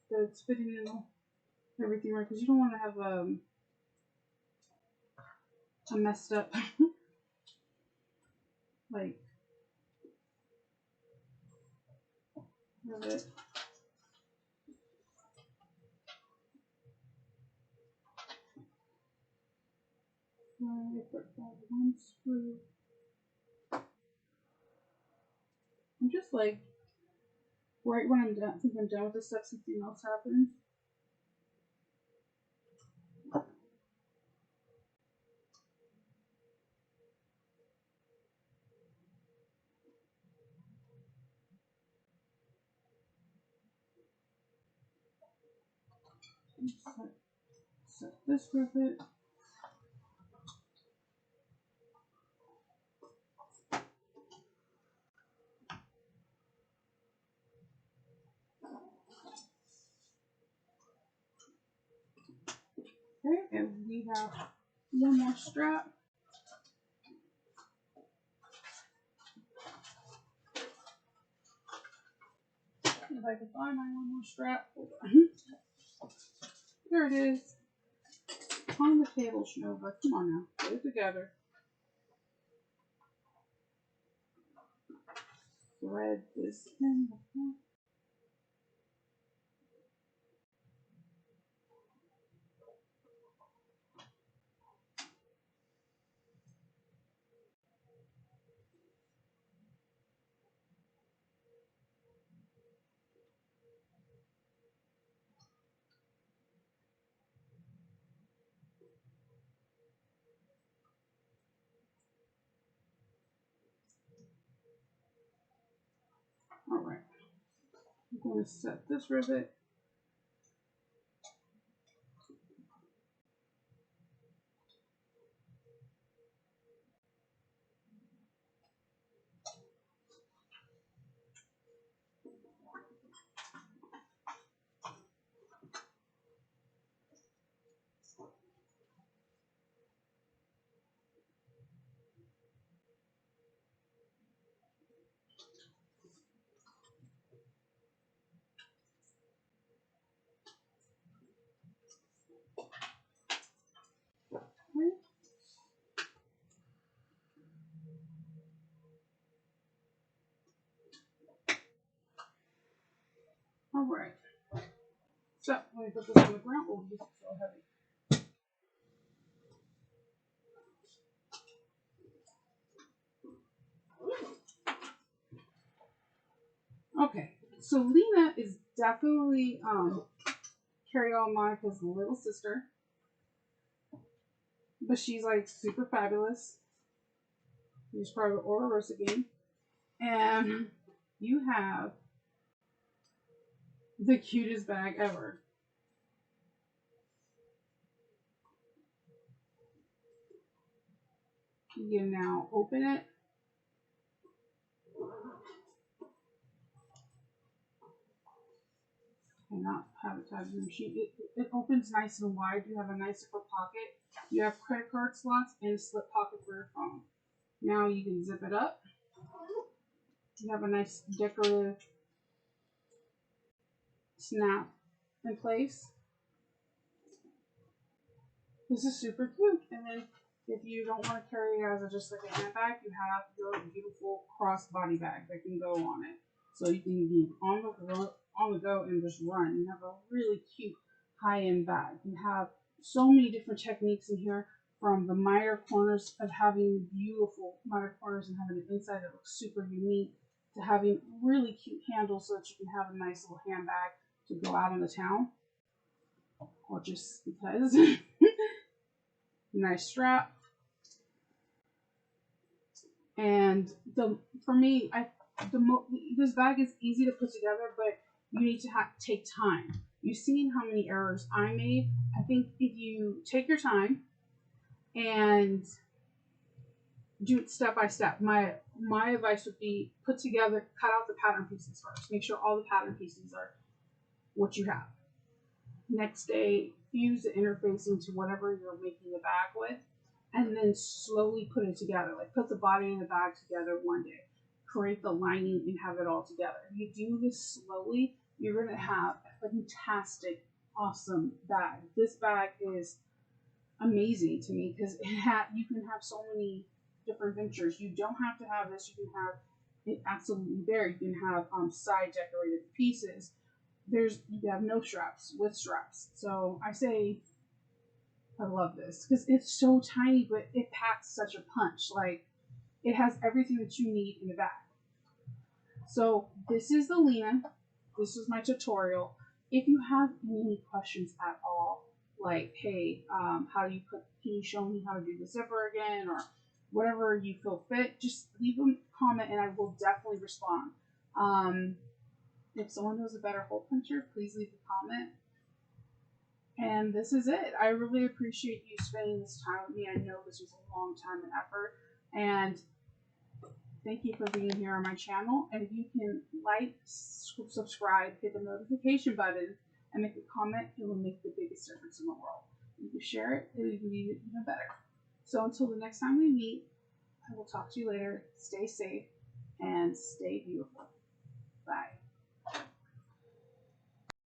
that it's fitting in everything right, because you don't want to have a messed up like rivet. I put that 1 screw. I'm just like right when I'm done. I think I'm done with this step. Something else happens. Set this rivet. Okay, and we have 1 more strap. If I can find my 1 more strap. Hold on. There it is. On the table, Shnova. Come on now. Put it together. Thread this in the front. Alright. I'm going to set this rivet. put this on the ground. Oh, this is so heavy. Okay, so Lina is definitely Carry-On Monica's little sister, but she's like super fabulous. She's part of the Oro Rosa game, and you have the cutest bag ever. You can now open it. And not have it tied to the machine. It opens nice and wide. You have a nice zipper pocket. You have credit card slots and a slip pocket for your phone. Now you can zip it up. You have a nice decorative snap in place. This is super cute. And then if you don't want to carry it as just like a handbag, you have your beautiful cross-body bag that can go on it. So you can be on the go and just run. You have a really cute high-end bag. You have so many different techniques in here, from the miter corners of having beautiful miter corners and having an inside that looks super unique, to having really cute handles so that you can have a nice little handbag to go out on the town, or just because. Nice strap. And for me, this bag is easy to put together, but you need to take time. You've seen how many errors I made. I think if you take your time and do it step by step, my advice would be cut out the pattern pieces first. Make sure all the pattern pieces are what you have. Next day, fuse the interface into whatever you're making the bag with, and then slowly put it together. Like put the body and the bag together one day, create the lining, and have it all together. If you do this slowly, you're going to have a fantastic, awesome bag. This bag is amazing to me because you can have so many different ventures. You don't have to have this. You can have it absolutely bare. You can have side decorated pieces. You have no straps, with straps. So I say I love this because it's so tiny, but it packs such a punch. Like, it has everything that you need in the bag. So this is the Lina. This is my tutorial. If you have any questions at all, like, hey, can you show me how to do the zipper again, or whatever you feel fit, just leave a comment and I will definitely respond. If someone knows a better hole puncher, please leave a comment. And this is it. I really appreciate you spending this time with me. I know this was a long time and effort. And thank you for being here on my channel. And if you can like, subscribe, hit the notification button, and make a comment, it will make the biggest difference in the world. You can share it, it will be even better. So until the next time we meet, I will talk to you later. Stay safe and stay beautiful. Bye.